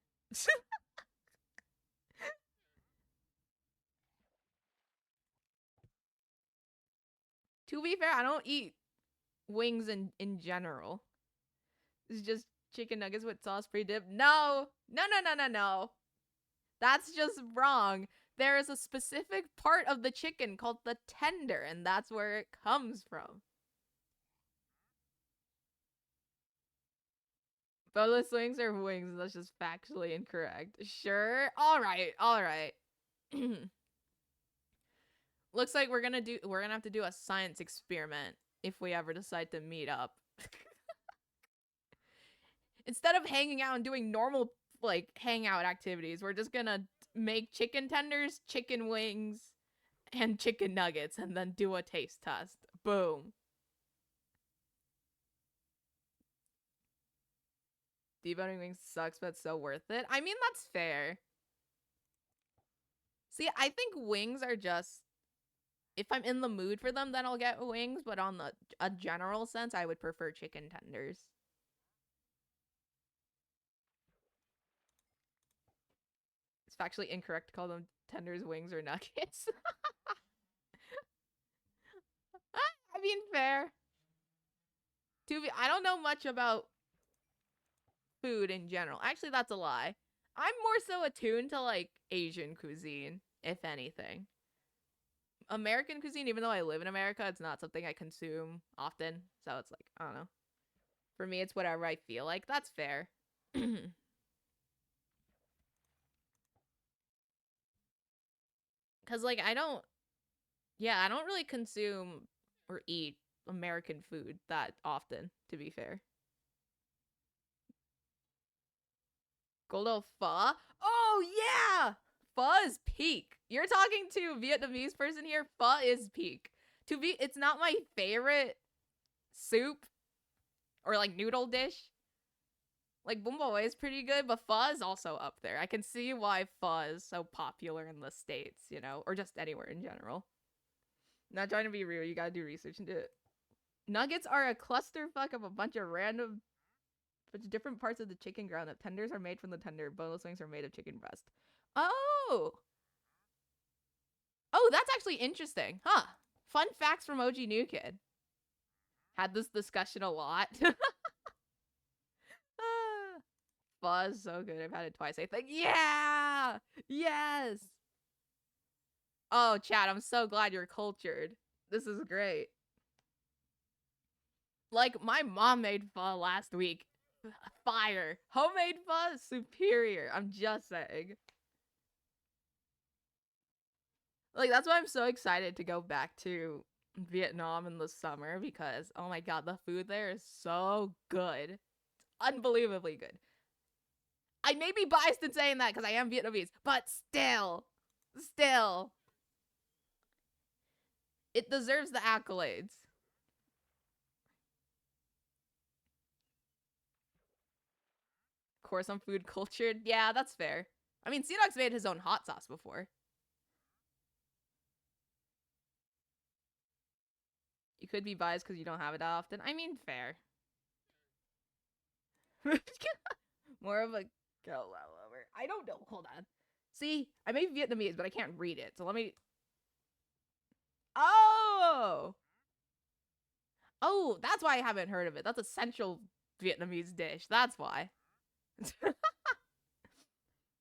[SPEAKER 1] To be fair, I don't eat wings in general. It's just chicken nuggets with sauce pre-dip. No! No, no, no, no, no. That's just wrong. There is a specific part of the chicken called the tender, and that's where it comes from. Boneless wings are wings. That's just factually incorrect. Sure. All right. All right. Looks like we're gonna have to do a science experiment if we ever decide to meet up. Instead of hanging out and doing normal like hangout activities, we're just gonna make chicken tenders, chicken wings, and chicken nuggets, and then do a taste test. Boom. Deboning wings sucks, but so worth it. I mean, that's fair. See, I think wings are just if I'm in the mood for them, then I'll get wings. But on a general sense, I would prefer chicken tenders. It's factually incorrect to call them tenders, wings, or nuggets. I mean, fair. I don't know much about food in general. Actually, that's a lie. I'm more so attuned to like Asian cuisine, if anything. American cuisine, even though I live in America, it's not something I consume often. So it's like, I don't know. For me, it's whatever I feel like. That's fair. Cause like I don't really consume or eat American food that often, to be fair. Goldo pho? Oh yeah! Pho is peak. You're talking to a Vietnamese person here. Pho is peak. It's not my favorite soup or like noodle dish. Like bún bò is pretty good, but pho is also up there. I can see why pho is so popular in the States, you know, or just anywhere in general. Not trying to be real, you gotta do research into it. Nuggets are a clusterfuck of a bunch of random, bunch of different parts of the chicken ground. That tenders are made from the tender. Boneless wings are made of chicken breast. Oh, oh, that's actually interesting, huh? Fun facts from OG New Kid. Had this discussion a lot. Fuzz, so good. I've had it twice. I think, yeah, yes. Oh, Chad, I'm so glad you're cultured. This is great. Like, my mom made pho last week. Fire. Homemade pho, superior. I'm just saying. Like, that's why I'm so excited to go back to Vietnam in the summer because, oh my god, the food there is so good. It's unbelievably good. I may be biased in saying that because I am Vietnamese, but still, it deserves the accolades. Of course, I'm food cultured. Yeah, that's fair. I mean, Cedox made his own hot sauce before. You could be biased because you don't have it often. I mean, fair. More of a go lover. I don't know. Hold on. See, I may be Vietnamese, but I can't read it. So let me. Oh! Oh, that's why I haven't heard of it. That's a central Vietnamese dish. That's why.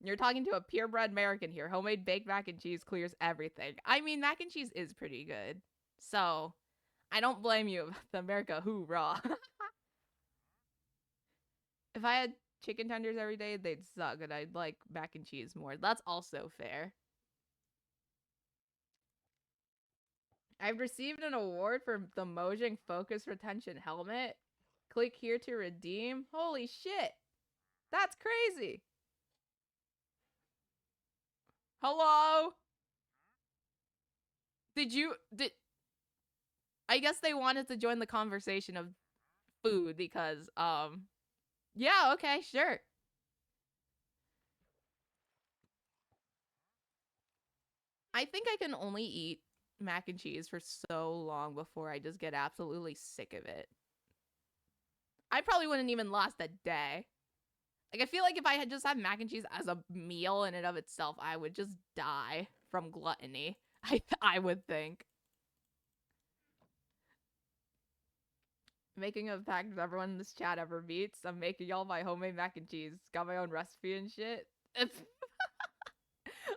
[SPEAKER 1] You're talking to a purebred American here. Homemade baked mac and cheese clears everything. I mean, mac and cheese is pretty good. So, I don't blame you. The America hoorah. If I had chicken tenders every day, they'd suck, and I'd like mac and cheese more. That's also fair. I've received an award for the Mojang Focus Retention Helmet. Click here to redeem. Holy shit. That's crazy. Hello? Did I guess they wanted to join the conversation of food because yeah, okay, sure. I think I can only eat mac and cheese for so long before I just get absolutely sick of it. I probably wouldn't even last a day. Like, I feel like if I had just had mac and cheese as a meal in and of itself, I would just die from gluttony. I would think. Making a pact with everyone in this chat ever meets. I'm making y'all my homemade mac and cheese. Got my own recipe and shit.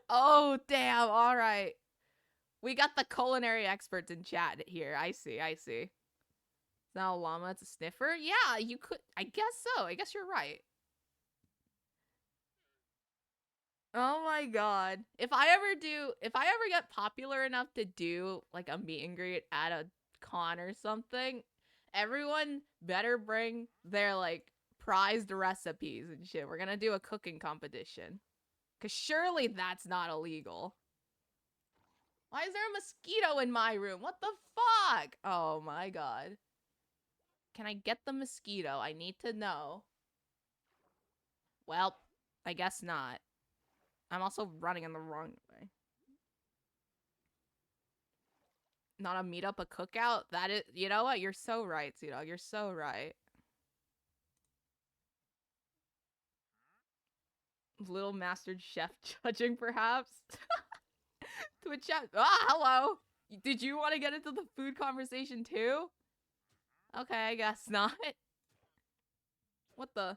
[SPEAKER 1] Oh, damn. All right. We got the culinary experts in chat here. I see. It's not a llama, it's a sniffer. Yeah, you could. I guess so. I guess you're right. Oh my god. If I ever get popular enough to do like a meet and greet at a con or something, everyone better bring their like prized recipes and shit. We're gonna do a cooking competition. Cause surely that's not illegal. Why is there a mosquito in my room? What the fuck? Oh my god. Can I get the mosquito? I need to know. Well, I guess not. I'm also running in the wrong way. Not a meetup, a cookout? That is, you know what? You're so right, Dog. You're so right. Little mastered chef judging, perhaps? Twitch chat. Ah, hello. Did you want to get into the food conversation too? Okay, I guess not. What the?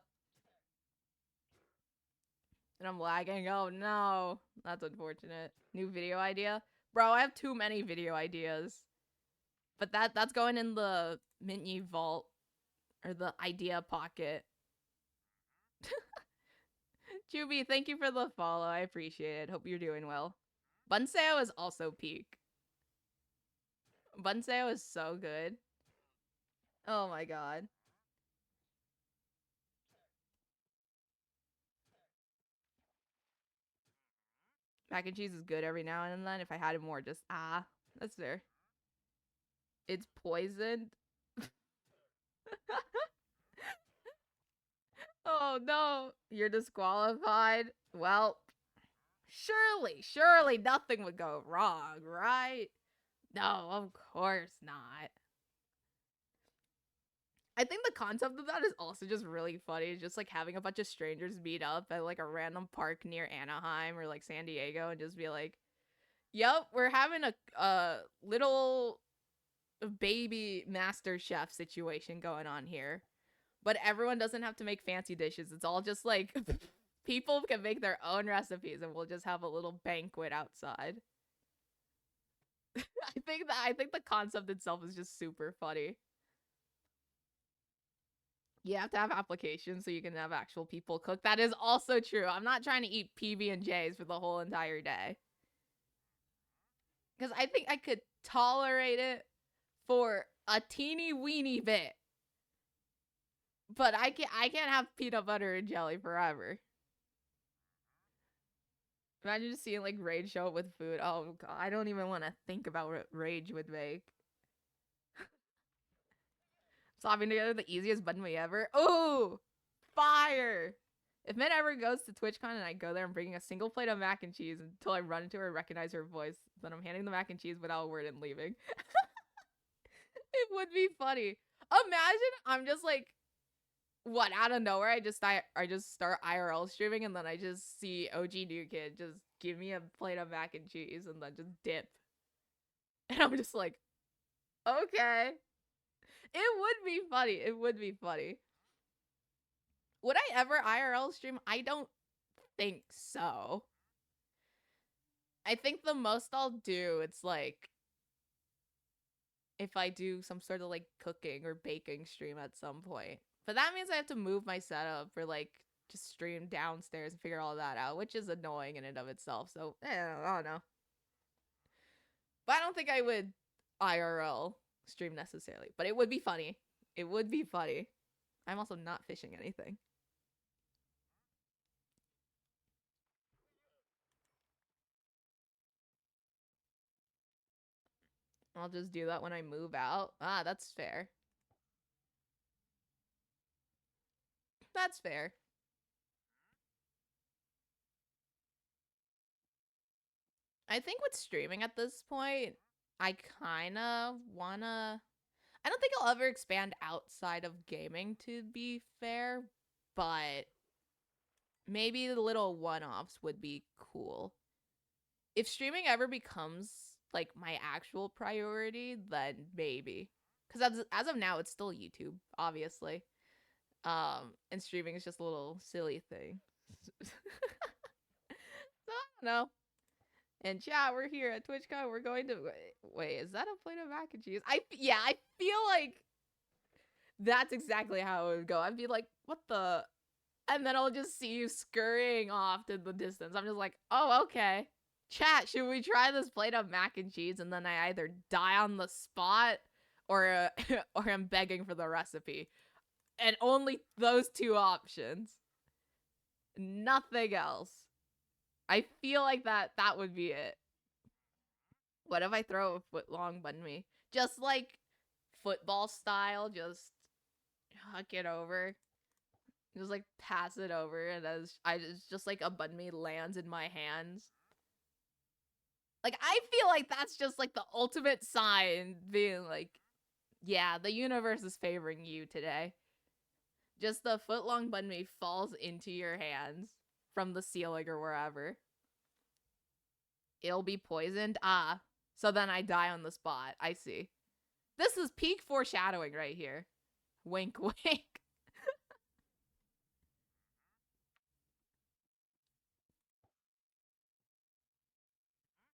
[SPEAKER 1] And I'm lagging. Oh no. That's unfortunate. New video idea? Bro, I have too many video ideas. But that's going in the Mint-A vault. Or the idea pocket. Juby, thank you for the follow. I appreciate it. Hope you're doing well. Bunseo is also peak. Bunseo is so good. Oh my god. Mac and cheese is good every now and then. If I had it more, just that's fair. It's poisoned. Oh no, you're disqualified. Well, surely nothing would go wrong, right? No, of course not. I think the concept of that is also just really funny. Just like having a bunch of strangers meet up at like a random park near Anaheim or like San Diego and just be like, "Yep, we're having a little baby master chef situation going on here." But everyone doesn't have to make fancy dishes. It's all just like people can make their own recipes and we'll just have a little banquet outside. I think the concept itself is just super funny. You have to have applications so you can have actual people cook. That is also true. I'm not trying to eat PB&Js for the whole entire day. Because I think I could tolerate it for a teeny weeny bit. But I can't have peanut butter and jelly forever. Imagine just seeing like Rage show up with food. Oh god, I don't even want to think about what Rage would make. Slapping together the easiest button we ever. Oh, fire! If Mint ever goes to TwitchCon and I go there, I'm bringing a single plate of mac and cheese until I run into her and recognize her voice. Then I'm handing the mac and cheese without a word and leaving. It would be funny. Imagine I'm just like, what, out of nowhere I just start IRL streaming and then I just see OG New Kid just give me a plate of mac and cheese and then just dip. And I'm just like, okay. It would be funny. It would be funny. Would I ever IRL stream? I don't think so. I think the most I'll do, it's like if I do some sort of like cooking or baking stream at some point. But that means I have to move my setup or like just stream downstairs and figure all that out, which is annoying in and of itself. So I don't know. But I don't think I would IRL stream necessarily. But it would be funny. It would be funny. I'm also not fishing anything. I'll just do that when I move out. Ah, that's fair. That's fair. I think with streaming at this point, I kind of wanna. I don't think I'll ever expand outside of gaming, to be fair, but maybe the little one offs would be cool. If streaming ever becomes like my actual priority, then maybe. Because as of now, it's still YouTube, obviously. And streaming is just a little silly thing. So I don't know. And chat, we're here at TwitchCon. We're going to wait. Is that a plate of mac and cheese? I feel like that's exactly how it would go. I'd be like, what the? And then I'll just see you scurrying off to the distance. I'm just like, oh, okay. Chat, should we try this plate of mac and cheese? And then I either die on the spot or or I'm begging for the recipe. And only those two options. Nothing else. I feel like that would be it. What if I throw a foot long bun me? Just like football style, just huck it over. Just like pass it over, and as I just like a bun me lands in my hands. Like I feel like that's just like the ultimate sign, being like, yeah, the universe is favoring you today. Just the foot long bun me falls into your hands from the ceiling or wherever. It'll be poisoned. Ah, so then I die on the spot. I see. This is peak foreshadowing right here. Wink, wink.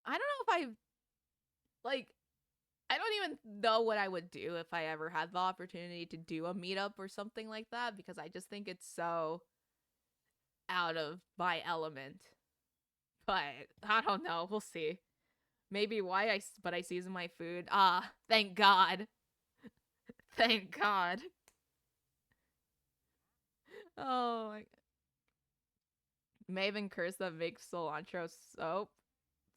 [SPEAKER 1] I don't know if I like I don't even know what I would do if I ever had the opportunity to do a meetup or something like that, because I just think it's so out of my element. But I don't know. We'll see. Maybe why I season my food. Ah, thank God. Thank God. Oh my. May have been cursed that makes cilantro soap.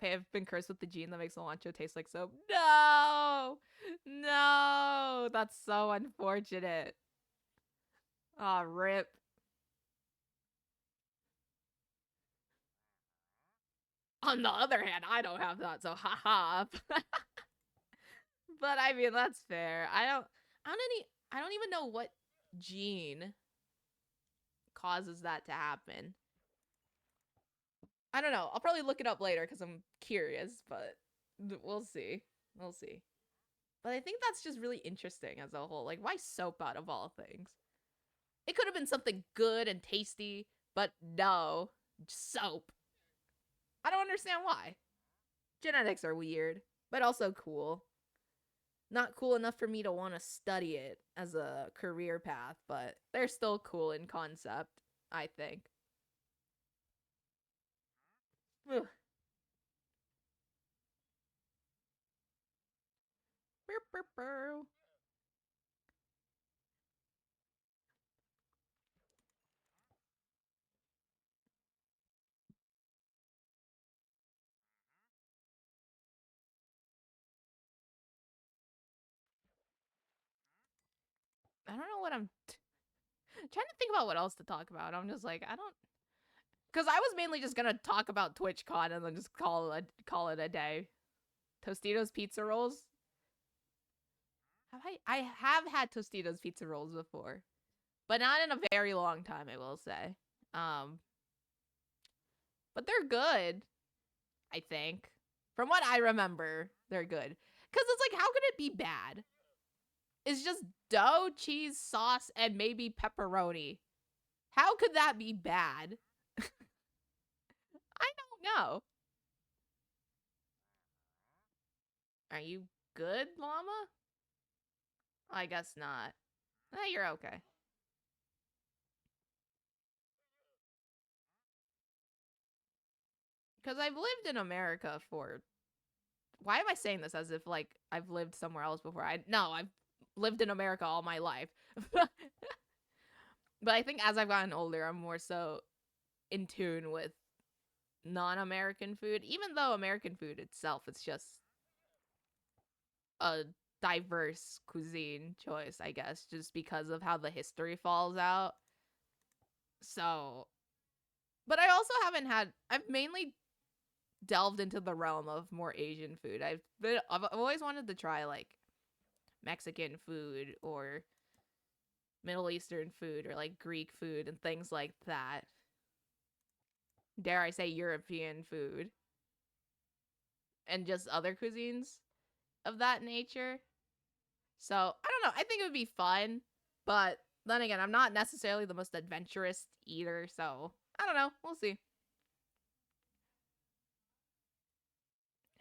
[SPEAKER 1] May have been cursed with the gene that makes cilantro taste like soap. No, no, that's so unfortunate. Ah, rip. On the other hand, I don't have that, so haha. But I mean, that's fair. I don't even know what gene causes that to happen. I don't know. I'll probably look it up later because I'm curious, but we'll see. We'll see. But I think that's just really interesting as a whole. Like, why soap out of all things? It could have been something good and tasty, but no, soap. I don't understand why. Genetics are weird, but also cool. Not cool enough for me to want to study it as a career path, but they're still cool in concept, I think. Ugh. Burr, burr, burr. I don't know what I'm trying to think about what else to talk about. I'm just like, I don't, because I was mainly just gonna talk about TwitchCon and then just call it a day. Tostitos pizza rolls. I have had Tostitos pizza rolls before, but not in a very long time. I will say, um, but they're good. I think, from what I remember, they're good. Because it's like, how could it be bad? It's just dough, cheese, sauce, and maybe pepperoni. How could that be bad? I don't know. Are you good, llama? I guess not. You're okay. Because I've lived in America for. Why am I saying this as if like I've lived somewhere else before? I've lived in America all my life. But I think as I've gotten older, I'm more so in tune with non-American food. Even though American food itself, it's just a diverse cuisine choice, I guess, just because of how the history falls out. So, but I also haven't had. I've mainly delved into the realm of more Asian food. I've always wanted to try like Mexican food or Middle Eastern food or like Greek food and things like that. Dare I say European food and just other cuisines of that nature. So, I don't know. I think it would be fun, but then again, I'm not necessarily the most adventurous eater, so I don't know. We'll see.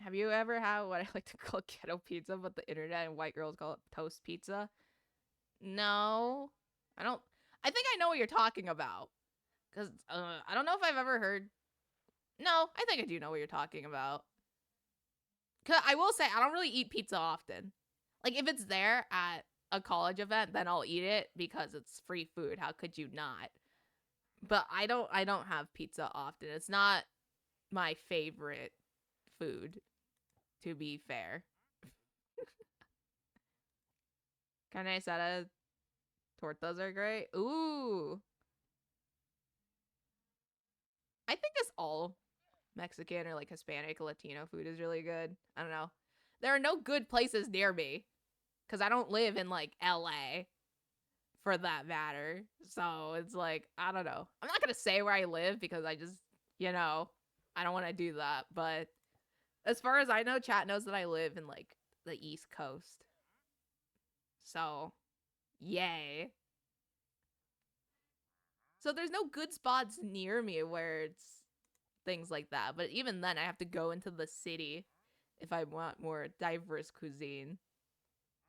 [SPEAKER 1] Have you ever had what I like to call ghetto pizza, but the internet and white girls call it toast pizza? No. I don't. I think I know what you're talking about. Because I don't know if I've ever heard. No, I think I do know what you're talking about. Cause I will say, I don't really eat pizza often. Like, if it's there at a college event, then I'll eat it because it's free food. How could you not? But I don't have pizza often. It's not my favorite food, to be fair. Carne asada tortas are great. Ooh. I think it's all Mexican or like Hispanic, Latino food is really good. I don't know. There are no good places near me because I don't live in like LA for that matter. So it's like, I don't know. I'm not going to say where I live because I just, you know, I don't want to do that. But as far as I know, chat knows that I live in like the East Coast. So, yay. So there's no good spots near me where it's things like that. But even then, I have to go into the city if I want more diverse cuisine.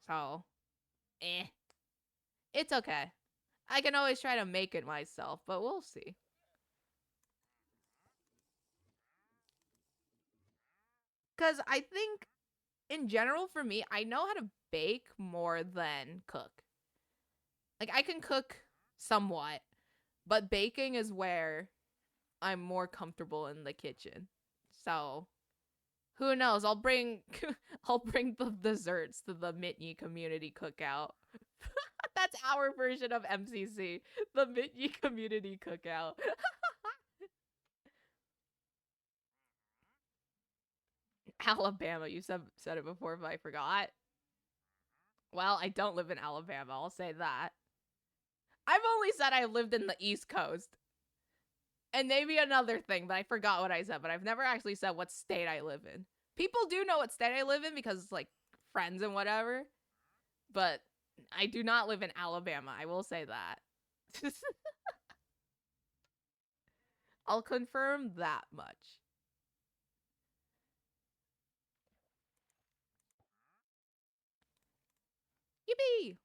[SPEAKER 1] So, eh. It's okay. I can always try to make it myself, but we'll see. Because I think, in general, for me, I know how to bake more than cook. Like, I can cook somewhat, but baking is where I'm more comfortable in the kitchen. So, who knows? I'll bring I'll bring the desserts to the Mitney community cookout. That's our version of MCC, the Mitney community cookout. Alabama, you said it before, but I forgot. Well, I don't live in Alabama. I'll say that. I've only said I lived in the East Coast. And maybe another thing, but I forgot what I said. But I've never actually said what state I live in. People do know what state I live in because it's like friends and whatever. But I do not live in Alabama. I will say that. I'll confirm that much. Yippee!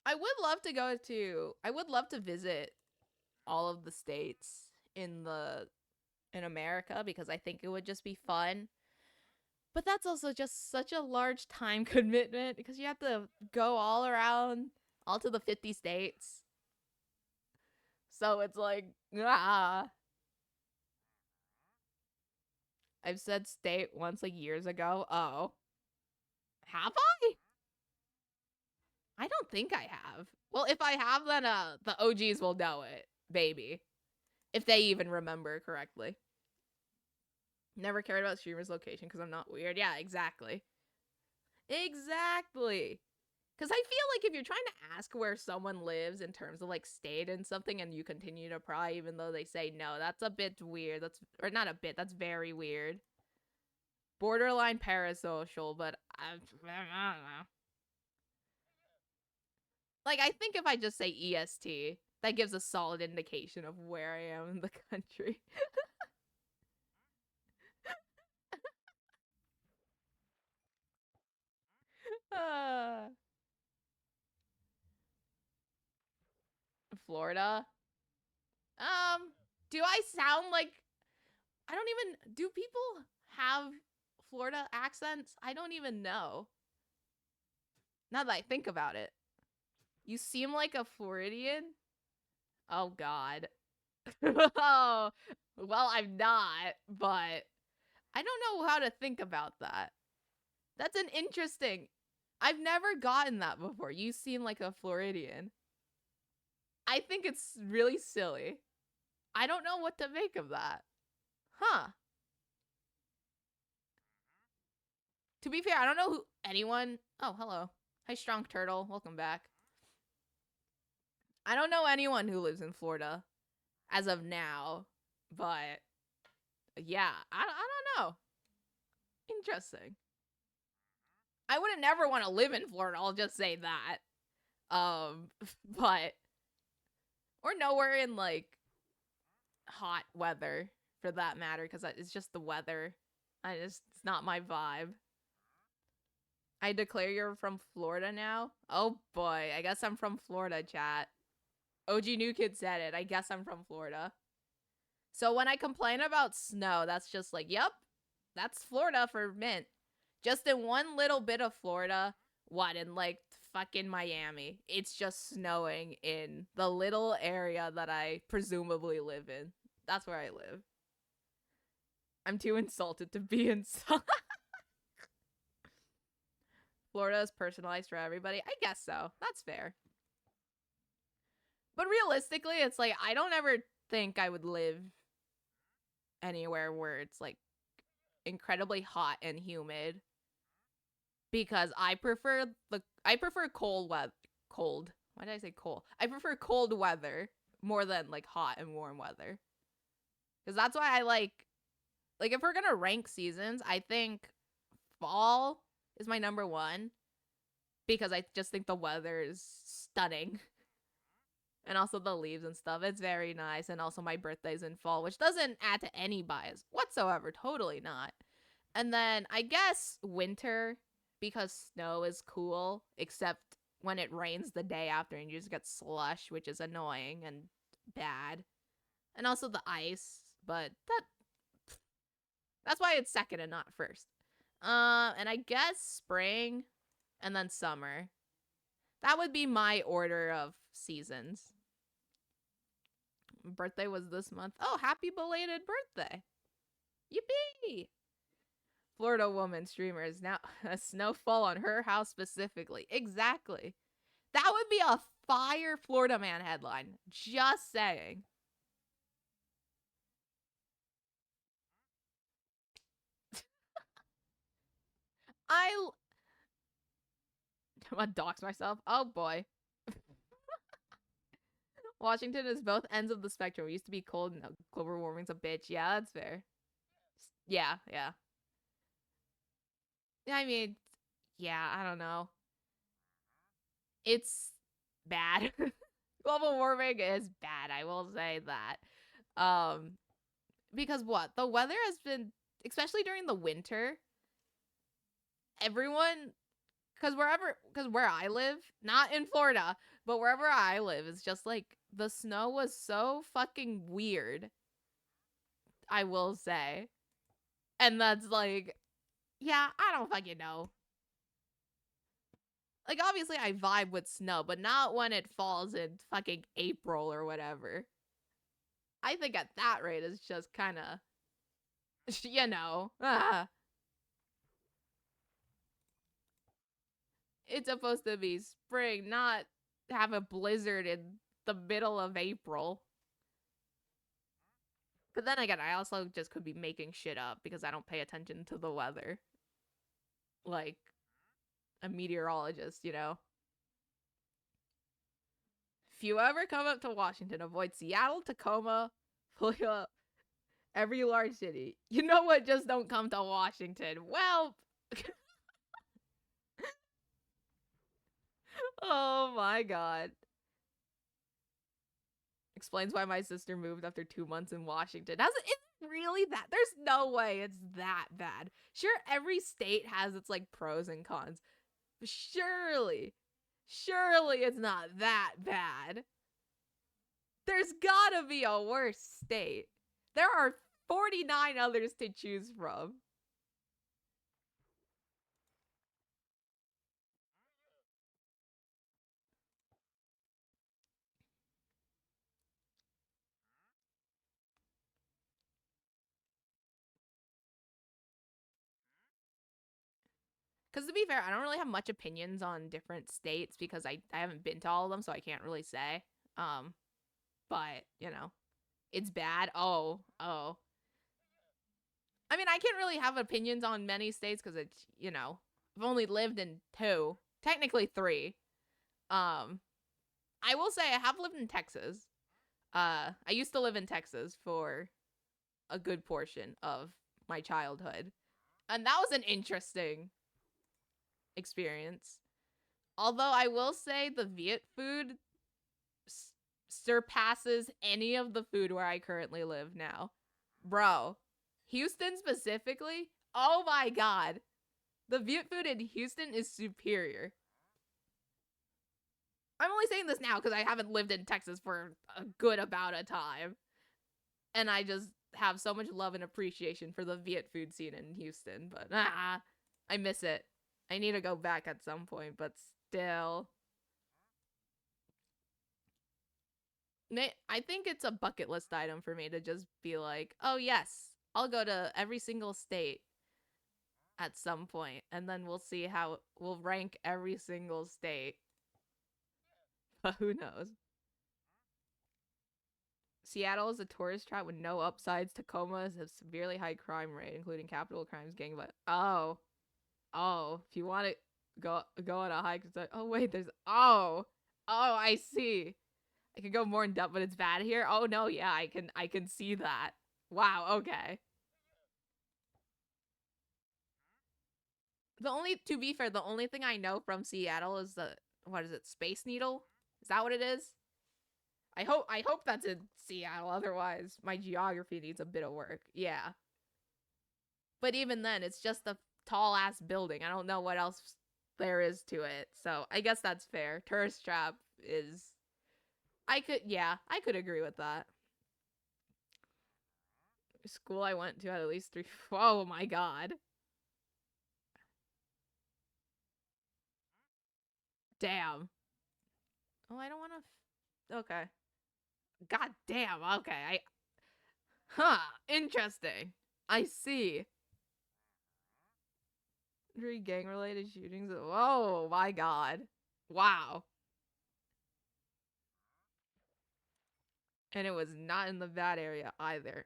[SPEAKER 1] I would love to visit all of the states in America because I think it would just be fun. But that's also just such a large time commitment because you have to go all around all to the 50 states. So it's like, ah. I've said state once like years ago. Oh. Have I? don't think I have. Well, if I have, then the OGs will know it, baby. If they even remember correctly. Never cared about streamer's location because I'm not weird. Yeah, exactly. Exactly. Because I feel like if you're trying to ask where someone lives in terms of like state and something and you continue to pry even though they say no, that's a bit weird. That's, or not a bit, that's very weird. Borderline parasocial, but I don't know. Like, I think if I just say EST, that gives a solid indication of where I am in the country. uh, Florida. Do I sound like, I don't even, do people have Florida accents? I don't even know. Now that I think about it. You seem like a Floridian? Oh, God. Oh, well, I'm not, but I don't know how to think about that. That's an interesting. I've never gotten that before. You seem like a Floridian. I think it's really silly. I don't know what to make of that. Huh. To be fair, I don't know who anyone. Oh, hello. Hi, Strong Turtle. Welcome back. I don't know anyone who lives in Florida as of now, but yeah, I don't know. Interesting. I wouldn't never want to live in Florida. I'll just say that. But or nowhere in like hot weather for that matter, because it's just the weather. It's not my vibe. I declare you're from Florida now. Oh boy, I guess I'm from Florida, chat. OG New Kid said it. I guess I'm from Florida. So when I complain about snow, that's just like, yep, that's Florida for Mint. Just in one little bit of Florida, what, in like fucking Miami, it's just snowing in the little area that I presumably live in. That's where I live. I'm too insulted to be insulted. Florida is personalized for everybody. I guess so. That's fair. But realistically, it's like I don't ever think I would live anywhere where it's like incredibly hot and humid because I prefer cold weather. Cold. Why did I say cold? I prefer cold weather more than like hot and warm weather. Cuz that's why I like if we're going to rank seasons, I think fall is my number 1 because I just think the weather is stunning. And also the leaves and stuff. It's very nice. And also my birthday's in fall, which doesn't add to any bias whatsoever. Totally not. And then I guess winter because snow is cool, except when it rains the day after and you just get slush, which is annoying and bad. And also the ice, but that's why it's second and not first. And I guess spring and then summer. That would be my order of seasons. Birthday was this month. Oh, happy belated birthday. Yippee! Florida woman streamer is now a snowfall on her house specifically. Exactly. That would be a fire Florida man headline. Just saying. I'm gonna dox myself. Oh boy. Washington is both ends of the spectrum. It used to be cold and global warming's a bitch. Yeah, that's fair. Yeah, yeah. I mean, yeah, I don't know. It's bad. Global warming is bad, I will say that. Because what? The weather has been, especially during the winter, everyone, because where I live, not in Florida, but wherever I live, is just like the snow was so fucking weird, I will say. And that's like, yeah, I don't fucking know. Like, obviously, I vibe with snow, but not when it falls in fucking April or whatever. I think at that rate, it's just kind of, you know, It's supposed to be spring, not have a blizzard in the middle of April. But then again, I also just could be making shit up because I don't pay attention to the weather. Like a meteorologist, you know? If you ever come up to Washington, avoid Seattle, Tacoma, Puyallup, every large city. You know what? Just don't come to Washington. Well, oh my god. Explains why my sister moved after 2 months in Washington. It's really that? There's no way it's that bad. Sure, every state has its like pros and cons. But surely it's not that bad. There's gotta be a worse state. There are 49 others to choose from. Because to be fair, I don't really have much opinions on different states because I haven't been to all of them, so I can't really say. Um, but you know, it's bad. Oh. I mean, I can't really have opinions on many states because it's I've only lived in two, technically three. Um, I will say I have lived in Texas. I used to live in Texas for a good portion of my childhood, and that was an interesting experience. Although I will say the Viet food surpasses any of the food where I currently live now. Bro, Houston specifically, oh my god. The Viet food in Houston is superior. I'm only saying this now because I haven't lived in Texas for a good amount of time. And I just have so much love and appreciation for the Viet food scene in Houston. But I miss it. I need to go back at some point, but still. I think it's a bucket list item for me to just be like, oh yes, I'll go to every single state at some point, and then we'll see how we'll rank every single state. But who knows? Seattle is a tourist trap with no upsides. Tacoma is a severely high crime rate, including capital crimes, gang. But if you want to go on a hike, it's like, oh wait, there's I see. I could go more in depth, but it's bad here. Oh no, yeah, I can see that. Wow, okay. To be fair, the only thing I know from Seattle is what is it, Space Needle? Is that what it is? I hope that's in Seattle. Otherwise, my geography needs a bit of work. Yeah, but even then, it's just a tall ass building. I don't know what else there is to it. So I guess that's fair. Tourist trap is. I could agree with that. School I went to had at least three. Oh my god. Damn. Oh, I don't want to. Okay. God damn. Okay. Interesting. I see. Three gang related shootings. Oh my god. Wow. And it was not in the bad area either.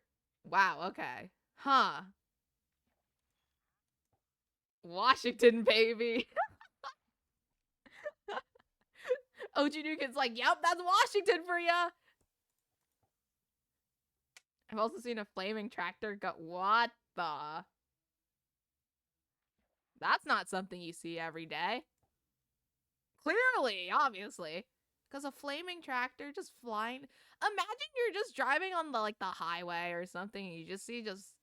[SPEAKER 1] Wow. Okay. Huh. Washington, baby. OG Nuke's like, yep, that's Washington for ya. I've also seen a flaming tractor go. What the? That's not something you see every day. Clearly, obviously. Because a flaming tractor just flying. Imagine you're just driving on the highway or something and you just see just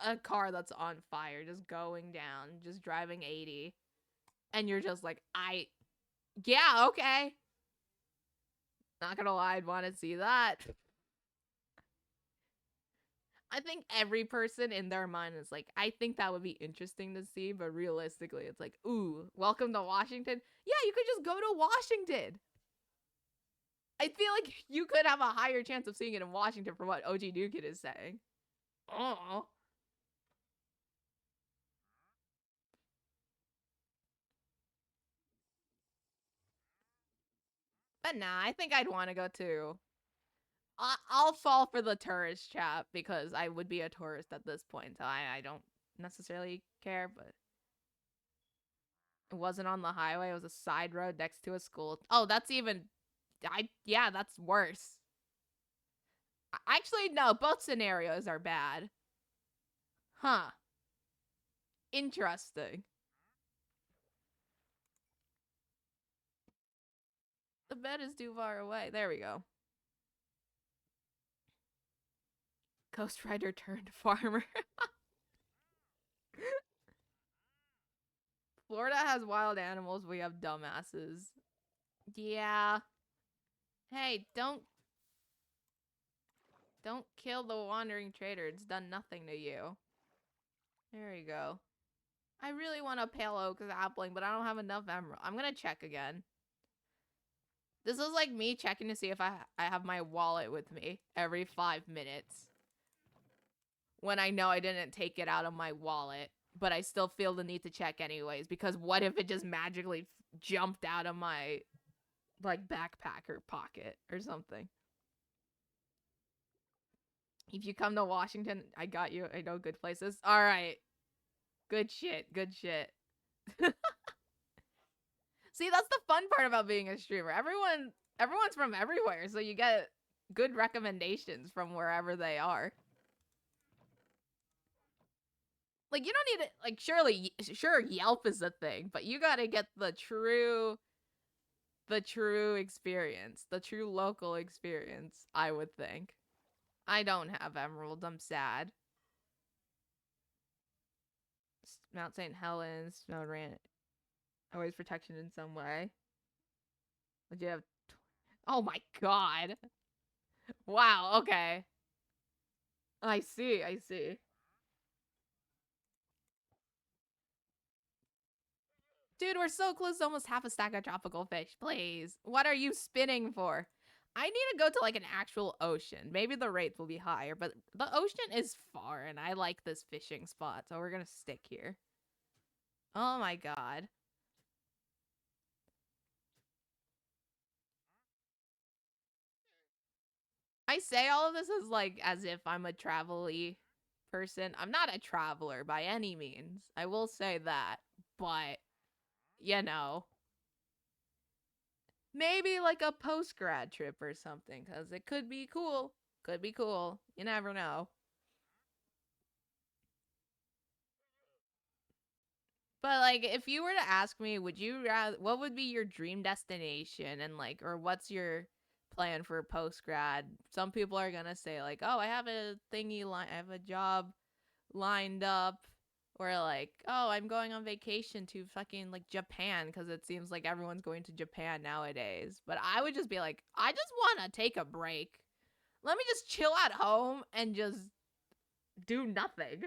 [SPEAKER 1] a car that's on fire just going down, just driving 80. And you're just like, yeah, okay. Not gonna lie, I'd want to see that. I think every person in their mind is like, I think that would be interesting to see, but realistically, it's like, ooh, welcome to Washington. Yeah, you could just go to Washington. I feel like you could have a higher chance of seeing it in Washington from what OG Newkid is saying. Oh. But nah, I think I'd want to go too. I'll fall for the tourist trap because I would be a tourist at this point. So I don't necessarily care, but it wasn't on the highway. It was a side road next to a school. Oh, that's even. Yeah, that's worse. Actually, no. Both scenarios are bad. Huh. Interesting. The bed is too far away. There we go. Ghost Rider turned farmer. Florida has wild animals. We have dumbasses. Yeah. Hey, don't kill the wandering trader. It's done nothing to you. There you go. I really want a pale oak sapling, but I don't have enough emerald. I'm gonna check again. This is like me checking to see if I have my wallet with me every 5 minutes. When I know I didn't take it out of my wallet, but I still feel the need to check anyways, because what if it just magically jumped out of my like backpack or pocket or something? If you come to Washington, I got you. I know good places. All right. Good shit. Good shit. See, that's the fun part about being a streamer. Everyone's from everywhere, so you get good recommendations from wherever they are. Like you don't need it. Like sure, Yelp is a thing, but you gotta get the true experience, the true local experience. I would think. I don't have emeralds. I'm sad. Mount St. Helens, Mount Ran. Always protection in some way. Would you have? Oh my god! Wow. Okay. I see. I see. Dude, we're so close to almost half a stack of tropical fish. Please. What are you spinning for? I need to go to like an actual ocean. Maybe the rates will be higher, but the ocean is far and I like this fishing spot, so we're gonna stick here. Oh my god. I say all of this as if I'm a travel-y person. I'm not a traveler by any means. I will say that. But, you know, maybe like a post grad trip or something, because it could be cool. Could be cool. You never know. But like, if you were to ask me, would you rather, what would be your dream destination, and like, or what's your plan for post grad? Some people are gonna say like, oh, I have a I have a job lined up, or like, oh, I'm going on vacation to fucking like Japan because it seems like everyone's going to Japan nowadays. But I would just be like, I just want to take a break. Let me just chill at home and just do nothing.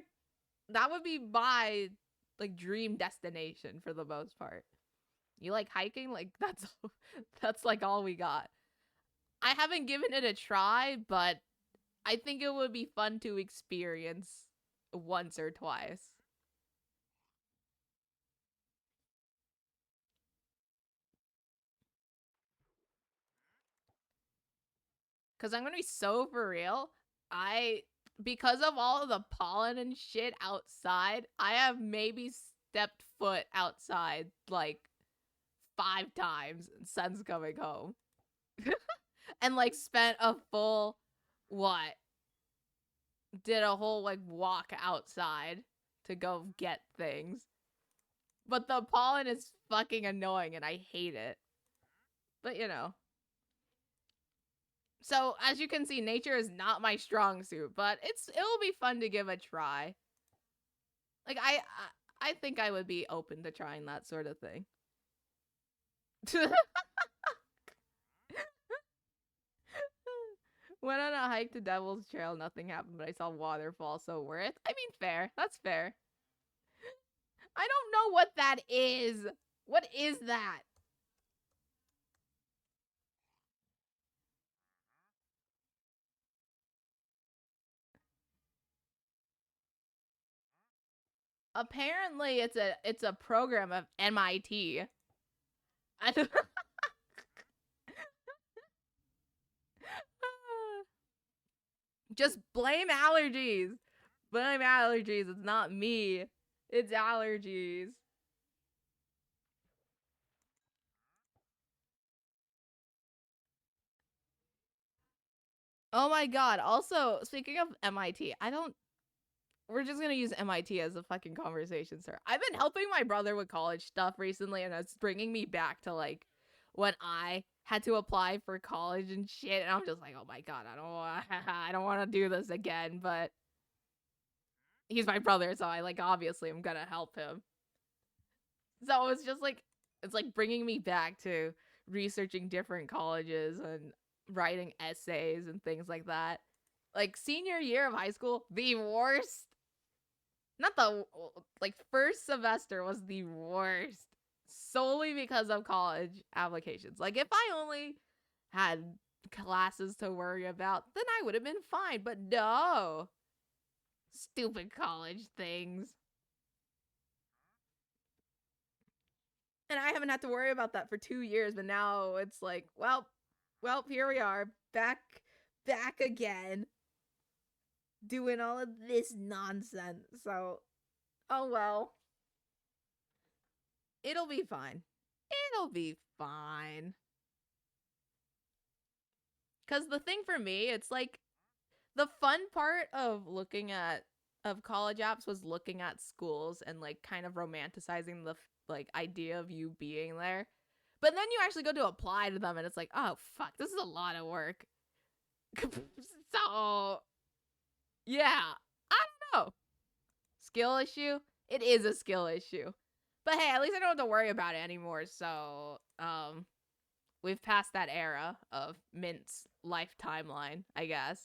[SPEAKER 1] That would be my like dream destination for the most part. You like hiking? Like that's like all we got. I haven't given it a try, but I think it would be fun to experience once or twice. Cause I'm gonna be so for real. I because of all of the pollen and shit outside, I have maybe stepped foot outside like 5 times since coming home. And like spent a full what? Did a whole like walk outside to go get things. But the pollen is fucking annoying and I hate it. But you know. So as you can see, nature is not my strong suit, but it'll be fun to give a try. Like I think I would be open to trying that sort of thing. Went on a hike to Devil's Trail, nothing happened, but I saw waterfall, so worth. I mean, fair. That's fair. I don't know what that is. What is that? Apparently, it's a program of MIT. I don't, Just blame allergies. Blame allergies. It's not me. It's allergies. Oh my god. Also, speaking of MIT, I don't we're just gonna use MIT as a fucking conversation, sir. I've been helping my brother with college stuff recently, and it's bringing me back to like when I had to apply for college and shit. And I'm just like, oh my god, I don't want to do this again. But he's my brother, so I like obviously I'm gonna help him. So it's like bringing me back to researching different colleges and writing essays and things like that. Like senior year of high school, the worst. Not the like first semester was the worst solely because of college applications. Like if I only had classes to worry about, then I would have been fine. But no. Stupid college things. And I haven't had to worry about that for 2 years, but now it's like, well, here we are, back again, doing all of this nonsense. So, oh well, it'll be fine. It'll be fine. Cause the thing for me, it's like the fun part of looking at of college apps was looking at schools and like kind of romanticizing the like idea of you being there. But then you actually go to apply to them and it's like, oh fuck, this is a lot of work. So yeah, I don't know. Skill issue? It is a skill issue. But hey, at least I don't have to worry about it anymore. So we've passed that era of Mint's life timeline, I guess.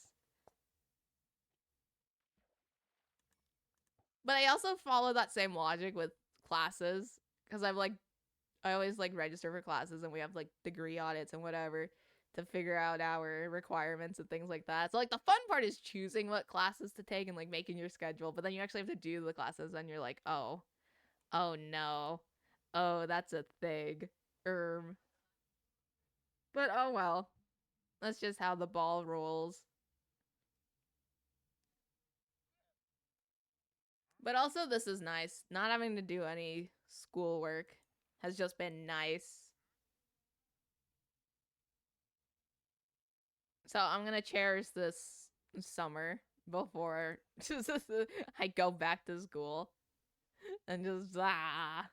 [SPEAKER 1] But I also follow that same logic with classes because I always like register for classes and we have like degree audits and whatever to figure out our requirements and things like that. So like the fun part is choosing what classes to take and like making your schedule, but then you actually have to do the classes and you're like, oh no. Oh, that's a thing. Um but oh well. That's just how the ball rolls. But also this is nice. Not having to do any schoolwork has just been nice. So I'm gonna cherish this summer before I go back to school and just I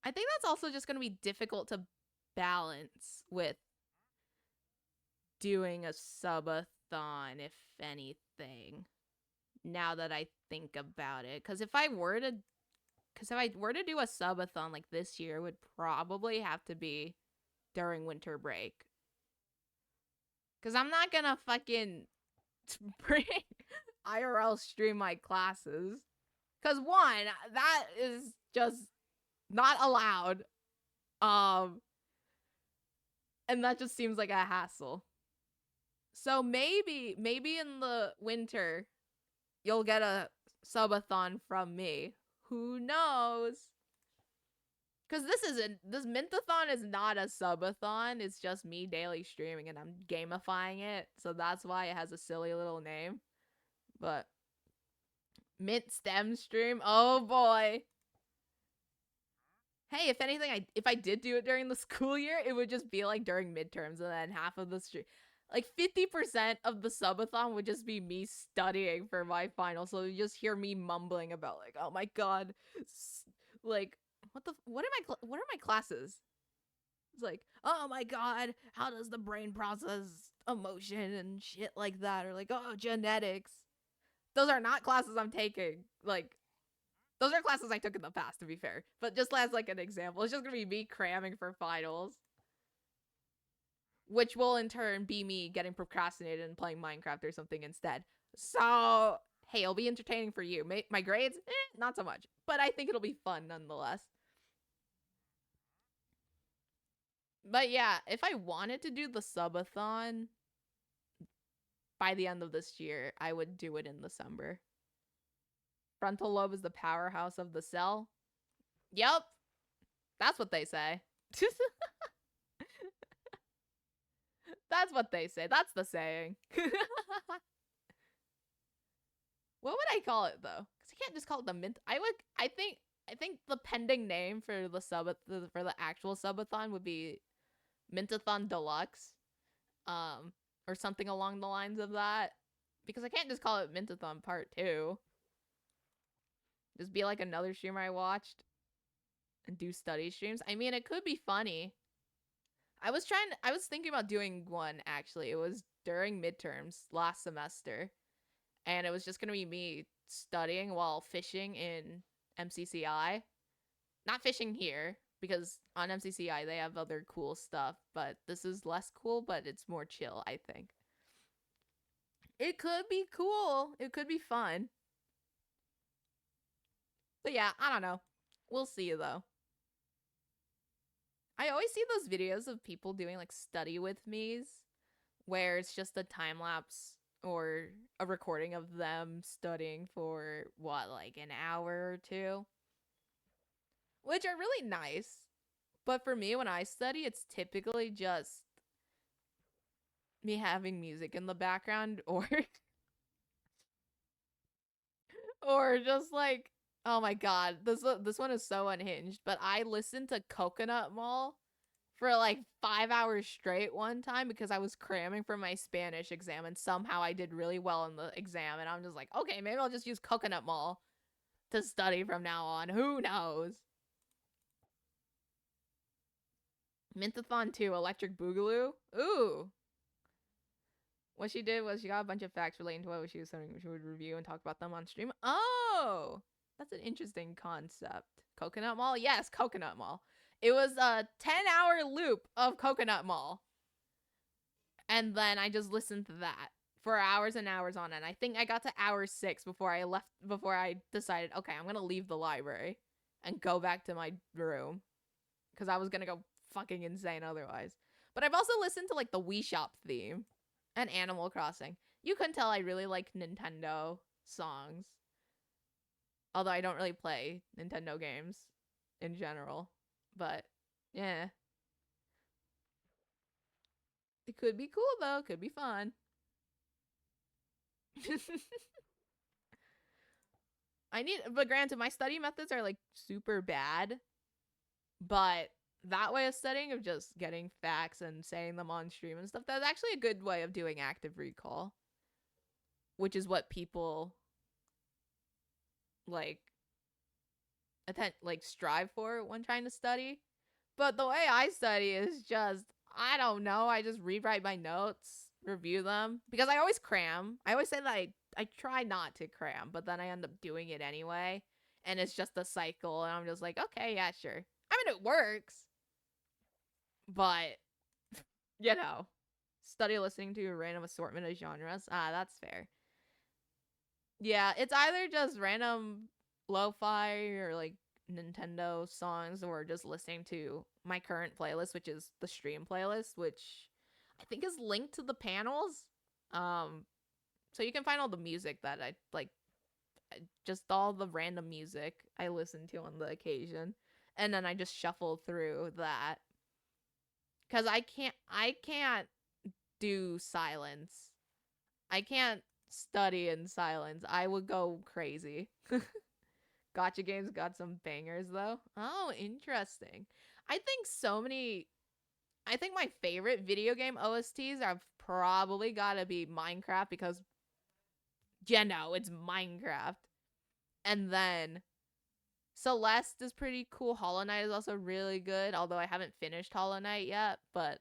[SPEAKER 1] think that's also just gonna be difficult to balance with doing a subathon, if anything. Now that I think about it, because if I were to do a subathon like this year, it would probably have to be during winter break. Because I'm not gonna fucking bring IRL stream my classes. Because one, that is just not allowed. Um, and that just seems like a hassle. So maybe in the winter, you'll get a subathon from me. Who knows? Because this Mint-A-Thon is not a subathon. It's just me daily streaming and I'm gamifying it. So that's why it has a silly little name. But Mint STEM stream, oh boy. Hey, if anything, if I did do it during the school year, it would just be like during midterms and then half of the stream. Like 50% of the subathon would just be me studying for my final. So you just hear me mumbling about like, oh my god, like what are my classes? It's like, oh my god, how does the brain process emotion and shit like that? Or like, oh, genetics. Those are not classes I'm taking. Like, those are classes I took in the past, to be fair. But just as like an example, it's just gonna be me cramming for finals. Which will in turn be me getting procrastinated and playing Minecraft or something instead. So, hey, it'll be entertaining for you. My grades, not so much. But I think it'll be fun nonetheless. But yeah, if I wanted to do the subathon by the end of this year, I would do it in December. Frontal lobe is the powerhouse of the cell. Yep. That's what they say. That's what they say. That's the saying. What would I call it though? Because I can't just call it the mint. I would. I think the pending name for the actual subathon would be Mint-A-Thon Deluxe, um, or something along the lines of that. Because I can't just call it Mint-A-Thon Part Two. Just be like another streamer I watched and do study streams. I mean, it could be funny. I was thinking about doing one actually. It was during midterms last semester, and it was just gonna be me studying while fishing in MCCI. Not fishing here because on MCCI they have other cool stuff, but this is less cool, but it's more chill, I think. It could be cool. It could be fun. But yeah, I don't know. We'll see though. I always see those videos of people doing like study with me's where it's just a time lapse or a recording of them studying for what, like an hour or two, which are really nice. But for me, when I study, it's typically just me having music in the background or or just like, oh my god, this one is so unhinged, but I listened to Coconut Mall for like 5 hours straight one time because I was cramming for my Spanish exam and somehow I did really well in the exam and I'm just like, okay, maybe I'll just use Coconut Mall to study from now on. Who knows? Mint-A-Thon 2 Electric Boogaloo. Ooh. What she did was she got a bunch of facts relating to what she was studying, which she would review and talk about them on stream. Oh, that's an interesting concept. Coconut Mall? Yes, Coconut Mall. It was a 10-hour loop of Coconut Mall. And then I just listened to that for hours and hours on end. I think I got to hour 6 before I decided, okay, I'm going to leave the library and go back to my room because I was going to go fucking insane otherwise. But I've also listened to like the Wii Shop theme and Animal Crossing. You can tell I really like Nintendo songs. Although I don't really play Nintendo games in general. But yeah. It could be cool though. Could be fun. But granted, my study methods are like super bad. But that way of studying, of just getting facts and saying them on stream and stuff, that's actually a good way of doing active recall. Which is what people like strive for when trying to study. But the way I study is just, I don't know, I just rewrite my notes, review them, because I always cram. I always say that I try not to cram, but then I end up doing it anyway, and it's just a cycle, and I'm just like, okay, yeah, sure. I mean, it works, but study listening to a random assortment of genres. That's fair. Yeah, it's either just random lo-fi or like Nintendo songs or just listening to my current playlist, which is the stream playlist, which I think is linked to the panels. Um so you can find all the music that I like, just all the random music I listen to on the occasion. And then I just shuffle through that cuz I can't do silence. I can't study in silence. I would go crazy. Gotcha games got some bangers though. Oh, interesting. I think so many. I think my favorite video game OSTs have probably gotta be Minecraft because, it's Minecraft. And then Celeste is pretty cool. Hollow Knight is also really good, although I haven't finished Hollow Knight yet. But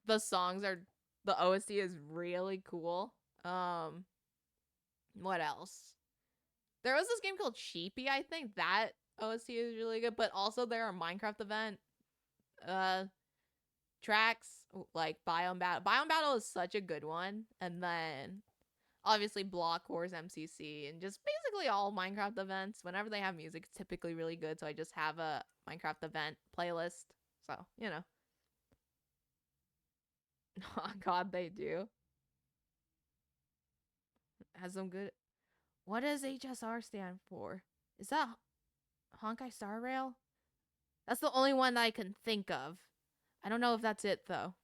[SPEAKER 1] the songs are, the OST is really cool. What else? There was this game called Sheepy, I think. That OST is really good. But also there are Minecraft event tracks like Biome Battle. Biome Battle is such a good one. And then obviously Block Wars MCC and just basically all Minecraft events. Whenever they have music, it's typically really good. So I just have a Minecraft event playlist. So, Oh god, they do. Has some good. What does HSR stand for? Is that Honkai Star Rail? That's the only one that I can think of. I don't know if that's it though.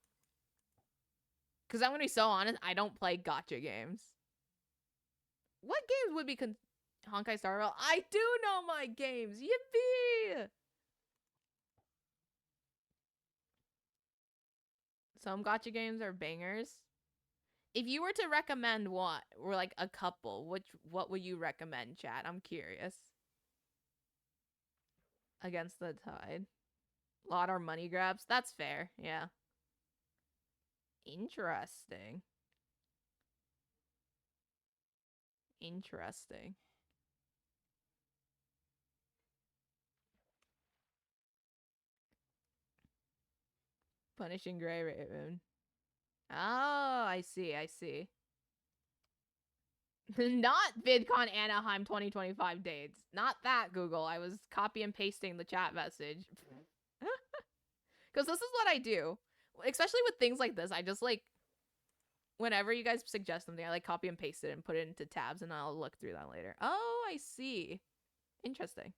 [SPEAKER 1] Because I'm gonna be so honest, I don't play gotcha games. What games would be Honkai Star Rail? I do know my games. Yippee! Some gotcha games are bangers. If you were to recommend one, or like a couple, what would you recommend, chat? I'm curious. Against the Tide. A lot are money grabs. That's fair. Yeah. Interesting. Interesting. Punishing Grey Raven. Oh, I see. I see. Not VidCon Anaheim 2025 dates. Not that, Google. I was copy and pasting the chat message. Because this is what I do. Especially with things like this. I just like, whenever you guys suggest something, I like copy and paste it and put it into tabs and I'll look through that later. Oh, I see. Interesting.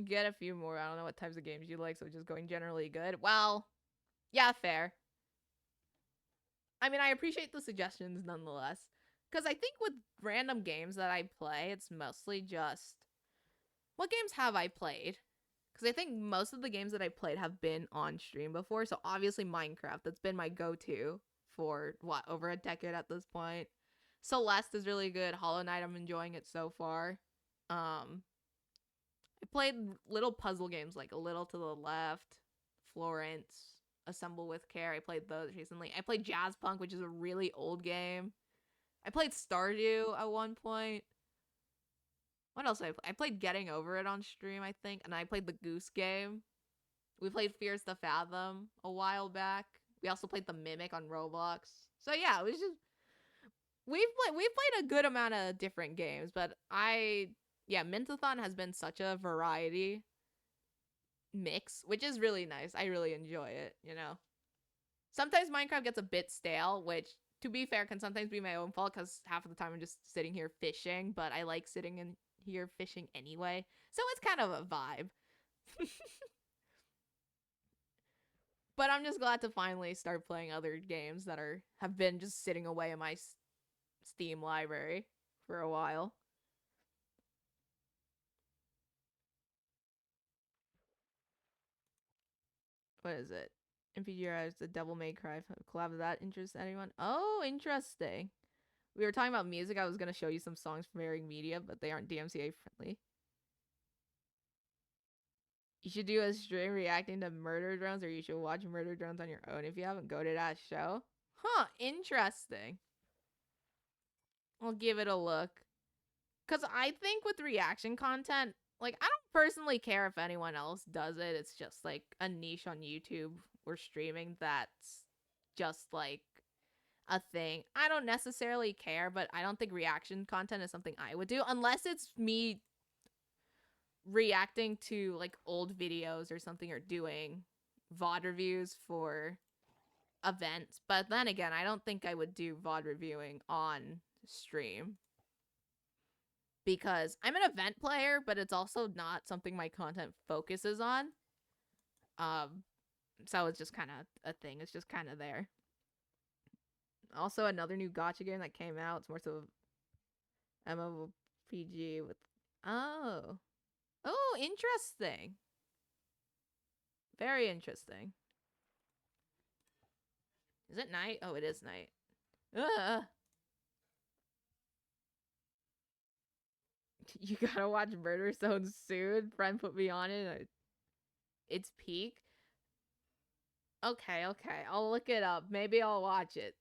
[SPEAKER 1] Get a few more. I don't know what types of games you like, so just going generally good. Well, yeah, fair. I mean, I appreciate the suggestions nonetheless. Because I think with random games that I play, it's mostly just, what games have I played? Because I think most of the games that I played have been on stream before. So obviously Minecraft, that's been my go-to for, what, over a decade at this point. Celeste is really good. Hollow Knight, I'm enjoying it so far. I played little puzzle games like A Little to the Left, Florence, Assemble with Care. I played those recently. I played Jazz Punk, which is a really old game. I played Stardew at one point. What else did I play? I played Getting Over It on stream, I think, and I played the Goose Game. We played Fears to Fathom a while back. We also played the Mimic on Roblox. So yeah, it was just we've played a good amount of different games, but Mint-A-Thon has been such a variety mix, which is really nice. I really enjoy it, you know. Sometimes Minecraft gets a bit stale, which, to be fair, can sometimes be my own fault because half of the time I'm just sitting here fishing, but I like sitting in here fishing anyway. So it's kind of a vibe. But I'm just glad to finally start playing other games that have been just sitting away in my Steam library for a while. What is it? MPGR the Devil May Cry collab. Does that interest anyone? Oh, interesting. We were talking about music. I was going to show you some songs from Varying Media, but they aren't DMCA friendly. You should do a stream reacting to Murder Drones, or you should watch Murder Drones on your own if you haven't. Go to that show. Huh, interesting. I'll give it a look. Because I think with reaction content, like, I don't personally care if anyone else does it. It's just, like, a niche on YouTube or streaming that's just, like, a thing. I don't necessarily care, but I don't think reaction content is something I would do unless it's me reacting to like old videos or something, or doing VOD reviews for events. But then again, I don't think I would do VOD reviewing on stream because I'm an event player, but it's also not something my content focuses on. So it's just kind of a thing. It's just kind of there. Also, another new gacha game that came out. It's more so MMORPG with. Oh, interesting. Very interesting. Is it night? Oh, it is night. Ugh. You gotta watch Murder Zone soon. Friend put me on it. It's peak. Okay. I'll look it up. Maybe I'll watch it.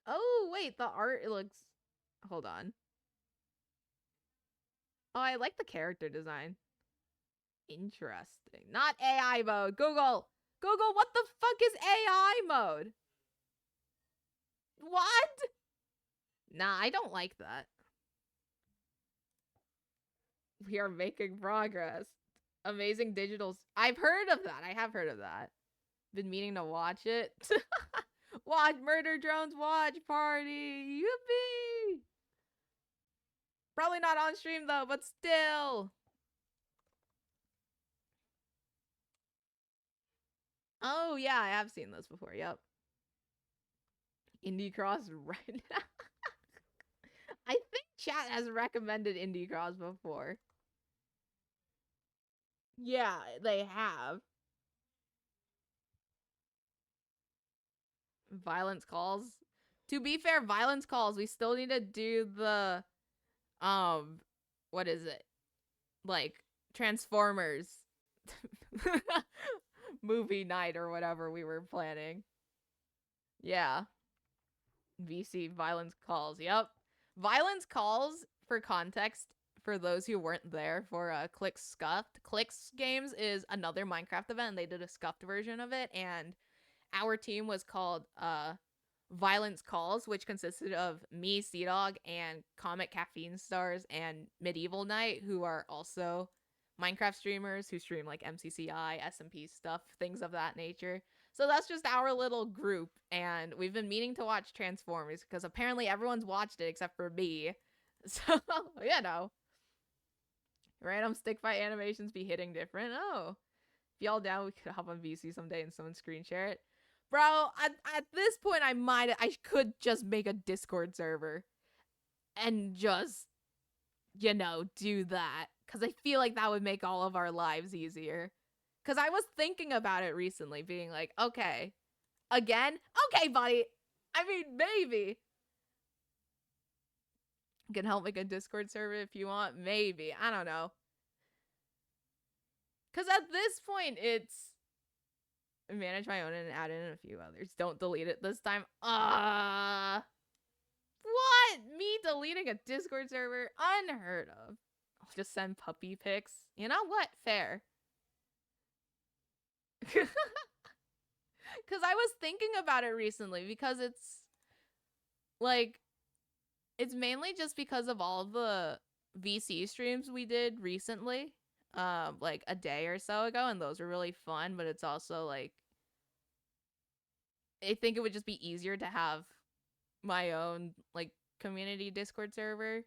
[SPEAKER 1] Oh, wait. The art looks... Hold on. Oh, I like the character design. Interesting. Not AI mode. Google, what the fuck is AI mode? What? Nah, I don't like that. We are making progress. Amazing digitals. I've heard of that. I have heard of that. Been meaning to watch it. Watch Murder Drones watch party. Yippee! Probably not on stream though, but still. Oh yeah, I have seen those before. Yep. Indie Cross right now. I think chat has recommended Indie Cross before. Yeah, they have. Violence Calls. To be fair, Violence Calls, we still need to do the um what is it? Like Transformers movie night or whatever we were planning. Yeah. VC Violence Calls. Yep. Violence Calls, for context, for those who weren't there for Click Scuffed. Clicks Games is another Minecraft event. They did a scuffed version of it, and our team was called Violence Calls, which consisted of me, Sea Dog, and Comet Caffeine Stars and Medieval Knight, who are also Minecraft streamers who stream like MCCI, SMP stuff, things of that nature. So that's just our little group, and we've been meaning to watch Transformers because apparently everyone's watched it except for me. So, you know, random stick fight animations be hitting different. Oh, if y'all down, we could hop on VC someday and someone screen share it. Bro, at this point, I could just make a Discord server and just, do that. Because I feel like that would make all of our lives easier. Because I was thinking about it recently, being like, okay, again? Okay, buddy. I mean, maybe. You can help make a Discord server if you want. Maybe. I don't know. Because at this point, it's manage my own and add in a few others. Don't delete it this time. What? Me deleting a Discord server? Unheard of. I'll just send puppy pics. You know what? Fair. Because I was thinking about it recently because like, it's mainly just because of all the VC streams we did recently, like a day or so ago, and those were really fun, but it's also like, I think it would just be easier to have my own, like, community Discord server.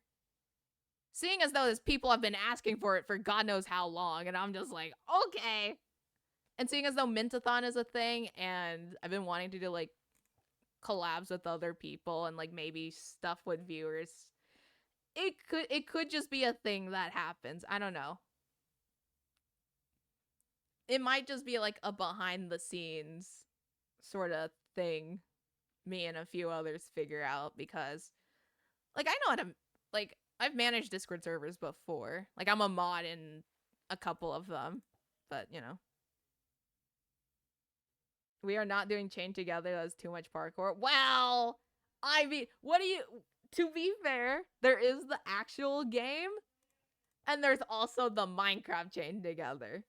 [SPEAKER 1] Seeing as though there's people have been asking for it for God knows how long, and I'm just like, okay. And seeing as though Mint-A-Thon is a thing, and I've been wanting to do like collabs with other people and like maybe stuff with viewers, it could just be a thing that happens. I don't know. It might just be like a behind the scenes sort of thing me and a few others figure out because like I know how to like I've managed Discord servers before. Like I'm a mod in a couple of them, but we are not doing chain together. That's too much parkour. Well, I mean, what do you? To be fair, there is the actual game, and there's also the Minecraft chain together.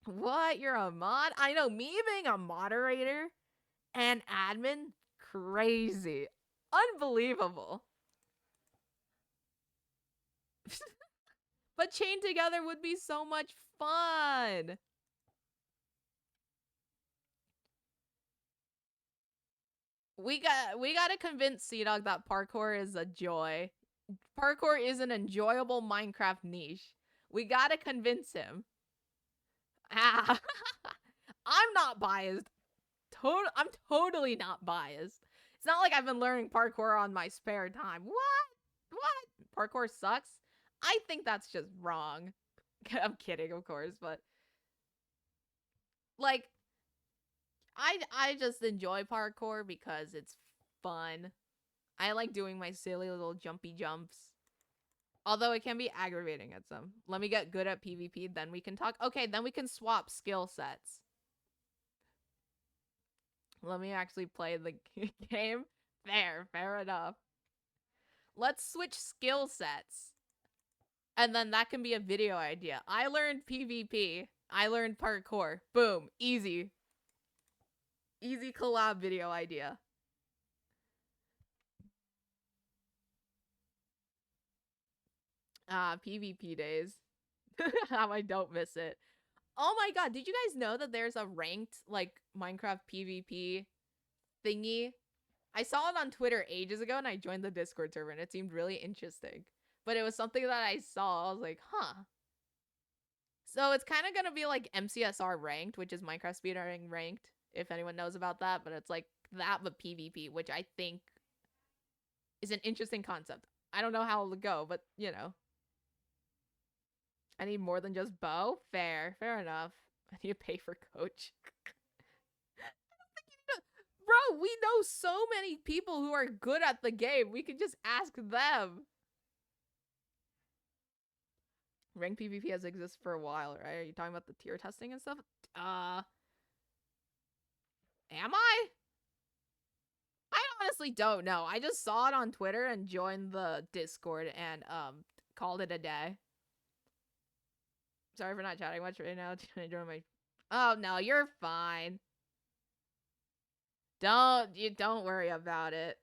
[SPEAKER 1] What? You're a mod? I know me being a moderator and admin, crazy, unbelievable. But chain together would be so much fun. We got to convince Sea Dog that parkour is a joy. Parkour is an enjoyable Minecraft niche. We got to convince him. Ah. I'm not biased. I'm totally not biased. It's not like I've been learning parkour on my spare time. What? Parkour sucks? I think that's just wrong. I'm kidding, of course, but like I just enjoy parkour because it's fun. I like doing my silly little jumpy jumps. Although it can be aggravating at some. Let me get good at PvP, then we can talk. Okay, then we can swap skill sets. Let me actually play the game. Fair enough. Let's switch skill sets. And then that can be a video idea. I learned PvP. I learned parkour. Boom. Easy. Easy collab video idea. PvP days. How I don't miss it. Oh my god, did you guys know that there's a ranked, like, Minecraft PvP thingy? I saw it on Twitter ages ago and I joined the Discord server and it seemed really interesting. But it was something that I saw. I was like, huh. So it's kind of gonna be like MCSR ranked, which is Minecraft speedrunning ranked, if anyone knows about that. But it's like that, but PvP, which I think is an interesting concept. I don't know how it'll go, but you know, I need more than just bow. Fair enough. I need to pay for coach. Bro, we know so many people who are good at the game. We could just ask them. Ranked PvP has existed for a while, right? Are you talking about the tier testing and stuff? Am I? I honestly don't know. I just saw it on Twitter and joined the Discord and called it a day. Sorry for not chatting much right now. Trying to join my. Oh no, you're fine. Don't worry about it.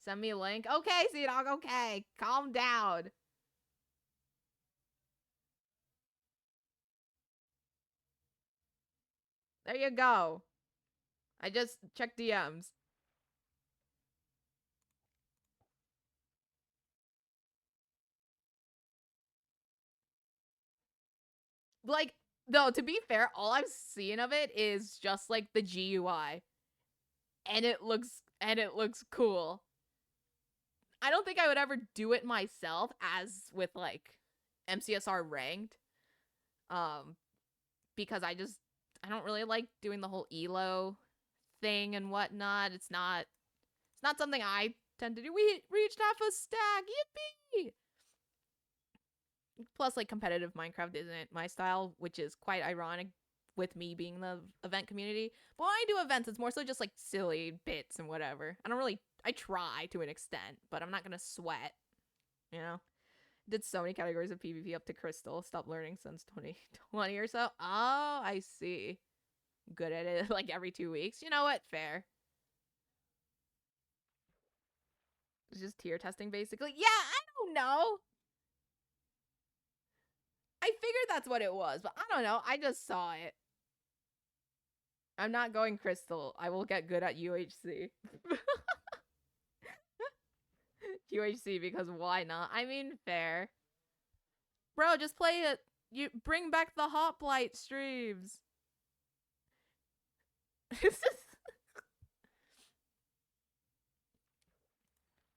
[SPEAKER 1] Send me a link. Okay, Sea-Dog, okay. Calm down. There you go. I just checked DMs. Like, no, to be fair, all I've seen of it is just like the GUI. And it looks cool. I don't think I would ever do it myself as with like MCSR ranked. Um because I don't really like doing the whole elo thing and whatnot. It's not something I tend to do. We reached half a stack. Yippee! Plus, like, competitive Minecraft isn't my style, which is quite ironic with me being the event community. But when I do events, it's more so just like silly bits and whatever. I try to an extent, but I'm not gonna sweat, you know? Did so many categories of PvP up to Crystal. Stopped learning since 2020 or so. Oh, I see. Good at it like every 2 weeks. You know what? Fair. It's just tier testing basically. Yeah, I don't know. I figured that's what it was, but I don't know. I just saw it. I'm not going Crystal. I will get good at UHC. UHC because why not? I mean, fair. Bro, just play it. You bring back the Hoplite streams.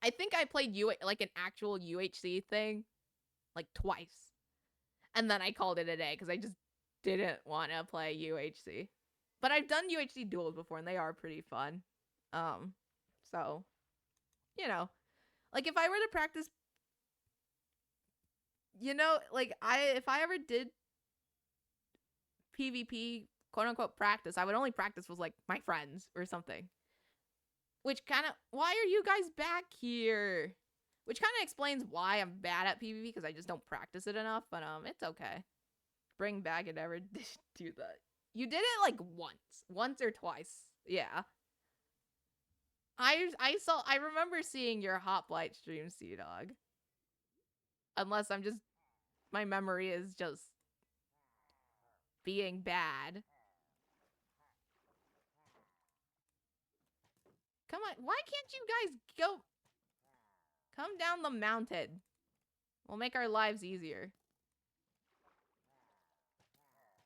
[SPEAKER 1] I think I played like an actual UHC thing like twice. And then I called it a day because I just didn't want to play UHC. But I've done UHC duels before and they are pretty fun. Um so, you know, like if I were to practice, like if I ever did PvP quote unquote practice, I would only practice with like my friends or something. Which kind of, why are you guys back here? Which kind of explains why I'm bad at PvP because I just don't practice it enough. But it's okay. Bring back and never do that. You did it like once or twice. Yeah. I remember seeing your Hoplite stream, Sea-Dog. Unless my memory is just being bad. Come on, why can't you guys go? Come down the mountain. We'll make our lives easier.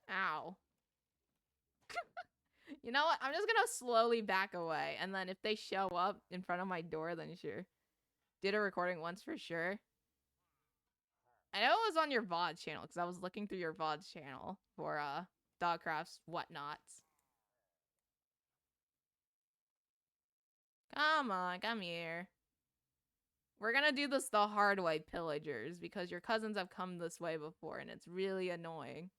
[SPEAKER 1] Ow. You know what? I'm just gonna slowly back away, and then if they show up in front of my door, then sure. Did a recording once for sure. I know it was on your VODs channel, because I was looking through your VODs channel for, Dogcraft's whatnots. Come on, come here. We're gonna do this the hard way, pillagers, because your cousins have come this way before, and it's really annoying.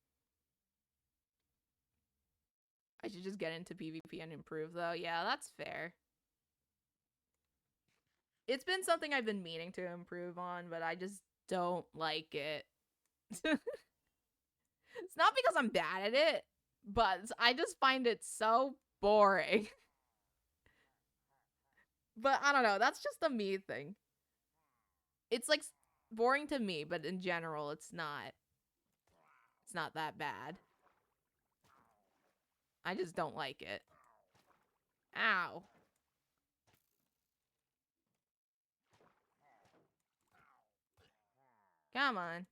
[SPEAKER 1] I should just get into PvP and improve, though. Yeah, that's fair. It's been something I've been meaning to improve on, but I just don't like it. It's not because I'm bad at it, but I just find it so boring. But I don't know, that's just a me thing. It's like boring to me, but in general, it's not that bad. I just don't like it. Ow. Come on.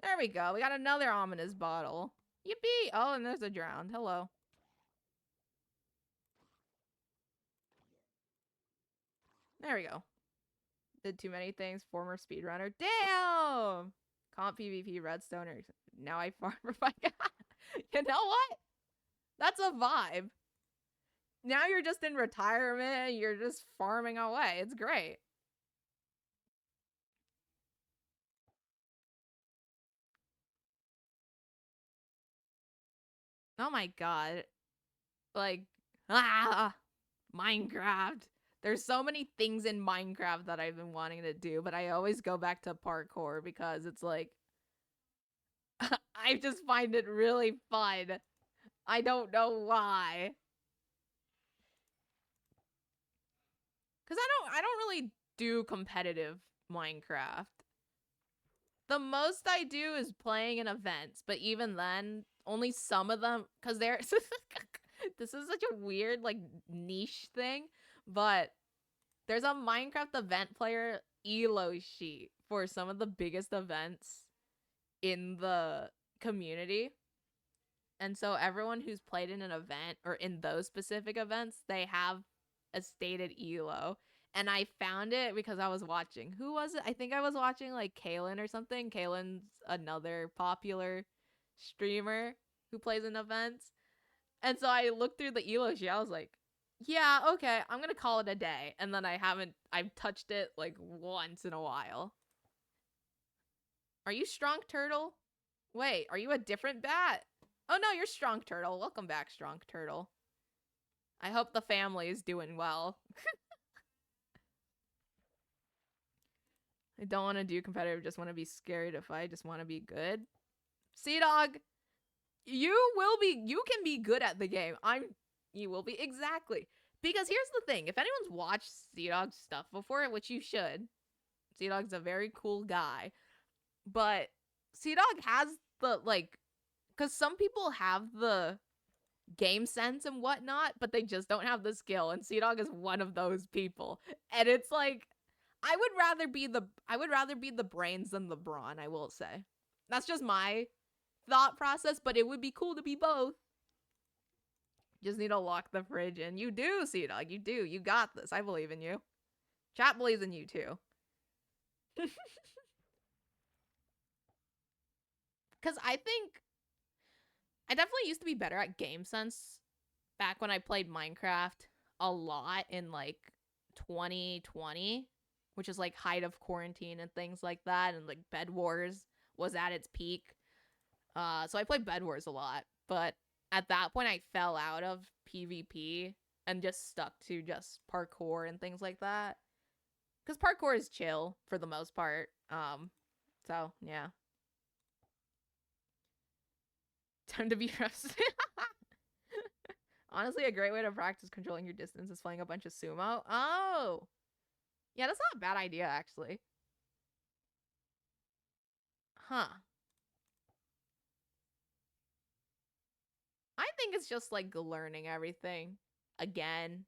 [SPEAKER 1] There we go. We got another ominous bottle. Yippee! Oh, and there's a drowned. Hello. There we go. Did too many things. Former speedrunner. Damn! Comp PvP redstoner. Now I farm for my god. You know what? That's a vibe. Now you're just in retirement. You're just farming away. It's great. Oh my god. Like, Minecraft. There's so many things in Minecraft that I've been wanting to do, but I always go back to parkour because it's like I just find it really fun. I don't know why. Cuz I don't really do competitive Minecraft. The most I do is playing in events, but even then, only some of them cuz they're this is such a weird like niche thing, but there's a Minecraft event player elo sheet for some of the biggest events in the community. And so everyone who's played in an event or in those specific events, they have a stated elo. And I found it because I was watching. Who was it? I think I was watching like Kaylin or something. Kaylin's another popular streamer who plays in events. And so I looked through the elo sheet. I was like, yeah, okay, I'm gonna call it a day. And then I've touched it like once in a while. Are you Strong Turtle? Wait, are you a different bat? Oh no, you're Strong Turtle. Welcome back, Strong Turtle. I hope the family is doing well. I don't want to do competitive, just want to be scared if I just want to be good. Sea Dog, you can be good at the game. You will be, exactly. Because here's the thing, if anyone's watched Sea Dog's stuff before, which you should, Sea Dog's a very cool guy, but Sea Dog has the, like, because some people have the game sense and whatnot, but they just don't have the skill, and Sea Dog is one of those people. And it's like, I would rather be the brains than the brawn, I will say. That's just my thought process, but it would be cool to be both. Just need to lock the fridge in. You do, Sea Dog. You do. You got this. I believe in you. Chat believes in you too. Because I think I definitely used to be better at game sense back when I played Minecraft a lot in like 2020, which is like height of quarantine and things like that, and like Bed Wars was at its peak. So I played Bed Wars a lot, but at that point I fell out of PvP and just stuck to just parkour and things like that. Because parkour is chill for the most part. So yeah. Time to be rested. Honestly, a great way to practice controlling your distance is playing a bunch of sumo. Oh! Yeah, that's not a bad idea, actually. Huh. I think it's just like learning everything again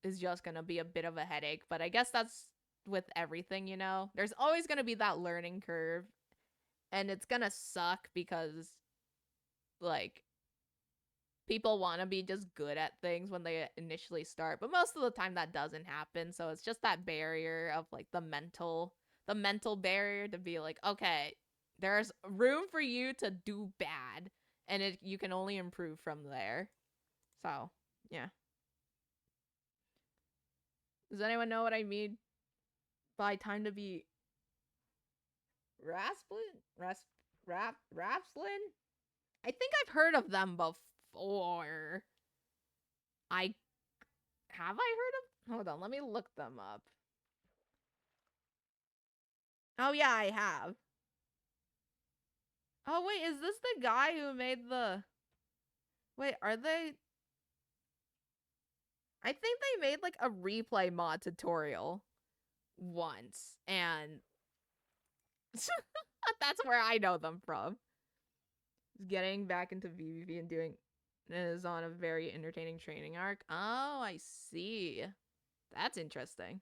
[SPEAKER 1] is just gonna be a bit of a headache, but I guess that's with everything, you know? There's always gonna be that learning curve, and it's gonna suck because, like, people want to be just good at things when they initially start, but most of the time that doesn't happen. So it's just that barrier of like the mental barrier to be like, okay, there's room for you to do bad, and you can only improve from there. So yeah. Does anyone know what I mean by time to be Rasplin? Rapslin? I think I've heard of them before. I have I heard of? Hold on, let me look them up. Oh yeah, I have. Oh wait, is this the guy who made the? Wait, are they? I think they made like a replay mod tutorial once, and that's where I know them from. Getting back into PvP and doing is on a very entertaining training arc. Oh, I see. That's interesting.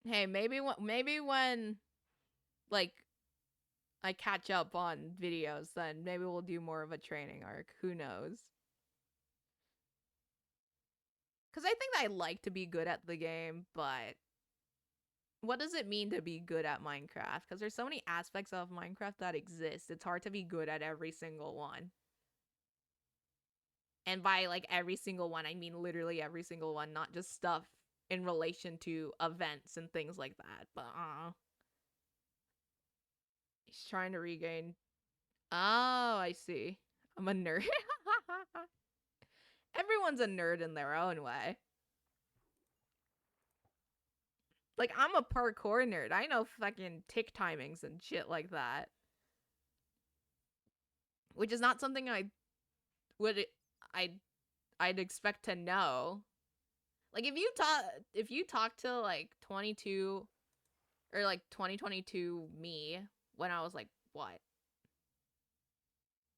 [SPEAKER 1] Hey, maybe when like I catch up on videos, then maybe we'll do more of a training arc. Who knows? Because I think I like to be good at the game, but what does it mean to be good at Minecraft? Because there's so many aspects of Minecraft that exist. It's hard to be good at every single one. And by like every single one, I mean literally every single one, not just stuff in relation to events and things like that. But he's trying to regain. Oh, I see. I'm a nerd. Everyone's a nerd in their own way. Like, I'm a parkour nerd. I know fucking tick timings and shit like that. Which is not something would I'd I'd expect to know. Like if you talk to like 22 or like 2022 me when I was like what?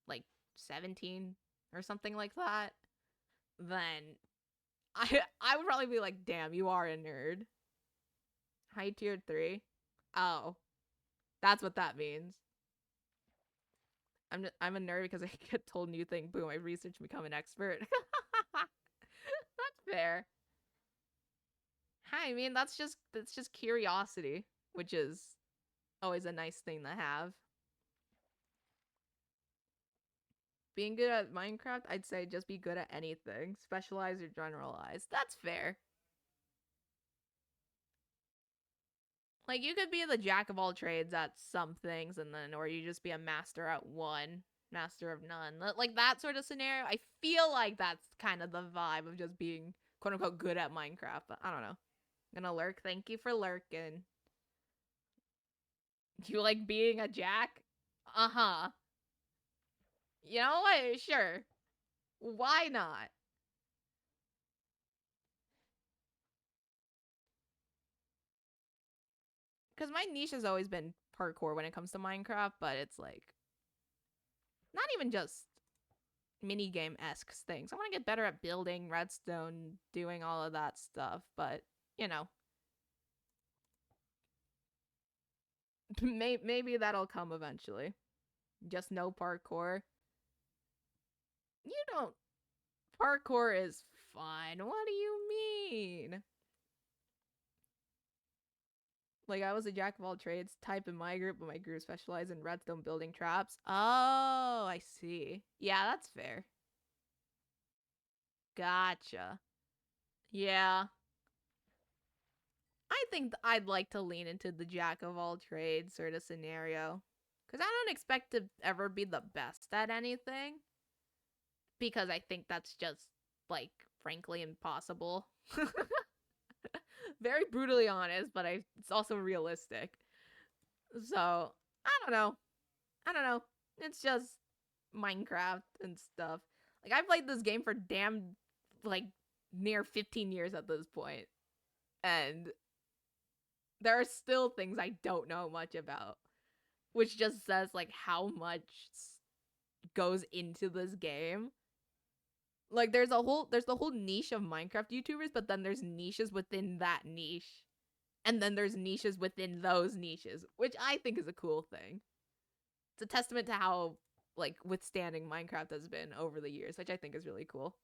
[SPEAKER 1] Like 17 or something like that, then I would probably be like, "Damn, you are a nerd." High tier 3. Oh, that's what that means. I'm a nerd because I get told new thing. Boom! I research and become an expert. That's fair. Hi, I mean that's just curiosity, which is always a nice thing to have. Being good at Minecraft, I'd say just be good at anything, specialize or generalize. That's fair. Like you could be the jack of all trades at some things, and then or you just be a master at one, master of none. Like that sort of scenario. I feel like that's kind of the vibe of just being quote unquote good at Minecraft. But I don't know. I'm gonna lurk. Thank you for lurking. You like being a jack? Uh huh. You know what? Sure. Why not? Because my niche has always been parkour when it comes to Minecraft, but it's like not even just mini game esque things. I want to get better at building, redstone, doing all of that stuff, but you know, maybe that'll come eventually. Just no parkour. You don't. Parkour is fun. What do you mean? Like I was a jack of all trades type in my group, but my group specialized in redstone building traps. Oh, I see. Yeah, that's fair. Gotcha. Yeah. I think I'd like to lean into the jack of all trades sort of scenario. Because I don't expect to ever be the best at anything. Because I think that's just, like, frankly impossible. Very brutally honest, but it's also realistic. So, I don't know. I don't know. It's just Minecraft and stuff. Like, I played this game for damn, like, near 15 years at this point. And there are still things I don't know much about, which just says like how much goes into this game. Like there's the whole niche of Minecraft YouTubers, but then there's niches within that niche. And then there's niches within those niches, which I think is a cool thing. It's a testament to how like withstanding Minecraft has been over the years, which I think is really cool.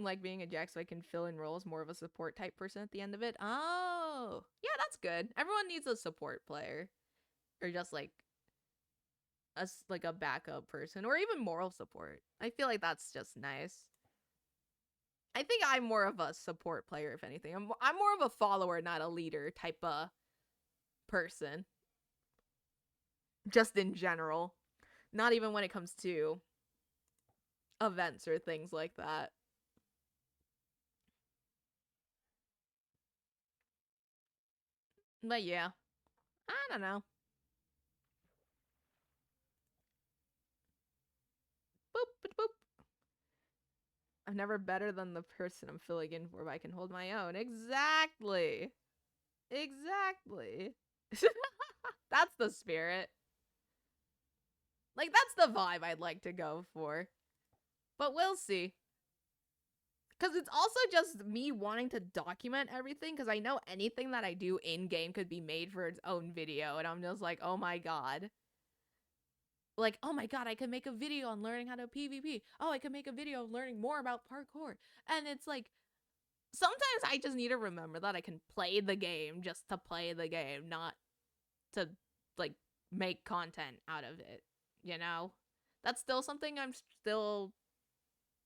[SPEAKER 1] Like being a jack so I can fill in roles, more of a support type person at the end of it. Oh, yeah, that's good. Everyone needs a support player, or just like like a backup person, or even moral support. I feel like that's just nice. I think I'm more of a support player, if anything. I'm more of a follower, not a leader type of person. Just in general, not even when it comes to events or things like that. But yeah, I don't know. Boop, boop, boop. I'm never better than the person I'm filling in for, but I can hold my own. Exactly. Exactly. That's the spirit. Like, that's the vibe I'd like to go for. But we'll see. Because it's also just me wanting to document everything, because I know anything that I do in-game could be made for its own video, and I'm just like, oh my god. Like, oh my god, I could make a video on learning how to PvP. Oh, I could make a video on learning more about parkour. And it's like, sometimes I just need to remember that I can play the game just to play the game, not to, like, make content out of it, you know? That's still something I'm still,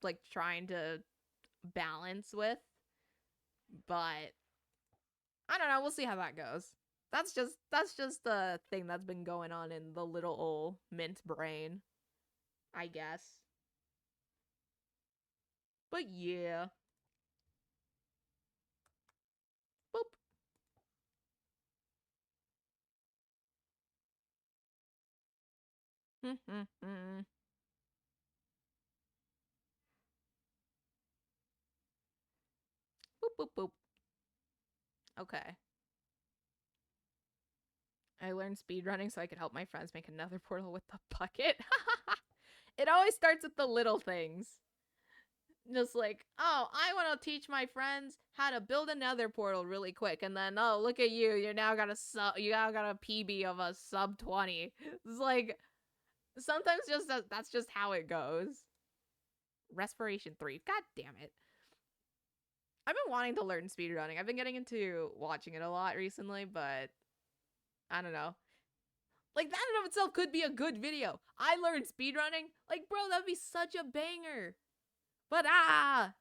[SPEAKER 1] like, trying to balance with, but I don't know, we'll see how that goes. That's just the thing that's been going on in the little old mint brain, I guess. But yeah. Boop. boop boop boop. Okay. I learned speedrunning so I could help my friends make another portal with the bucket. It always starts with the little things. Just like, oh, I want to teach my friends how to build another portal really quick, and then, oh, look at you, you now got a PB of a sub 20. It's like, sometimes just that's just how it goes. Respiration 3. God damn it. I've been wanting to learn speedrunning. I've been getting into watching it a lot recently, but I don't know. Like, that in of itself could be a good video. I learned speedrunning. Like, bro, that'd be such a banger. But I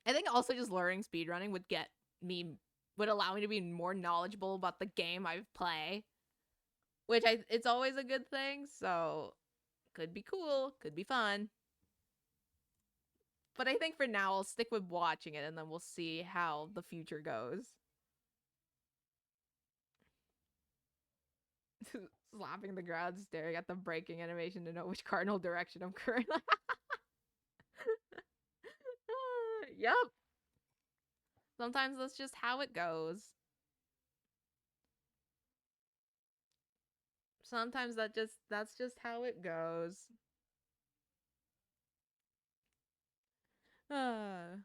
[SPEAKER 1] think also just learning speedrunning would allow me to be more knowledgeable about the game I play, which it's always a good thing. So could be cool, could be fun. But I think for now I'll stick with watching it, and then we'll see how the future goes. Slapping the ground, staring at the breaking animation to know which cardinal direction I'm currently. Yep. Sometimes that's just how it goes. Sometimes that's just how it goes. And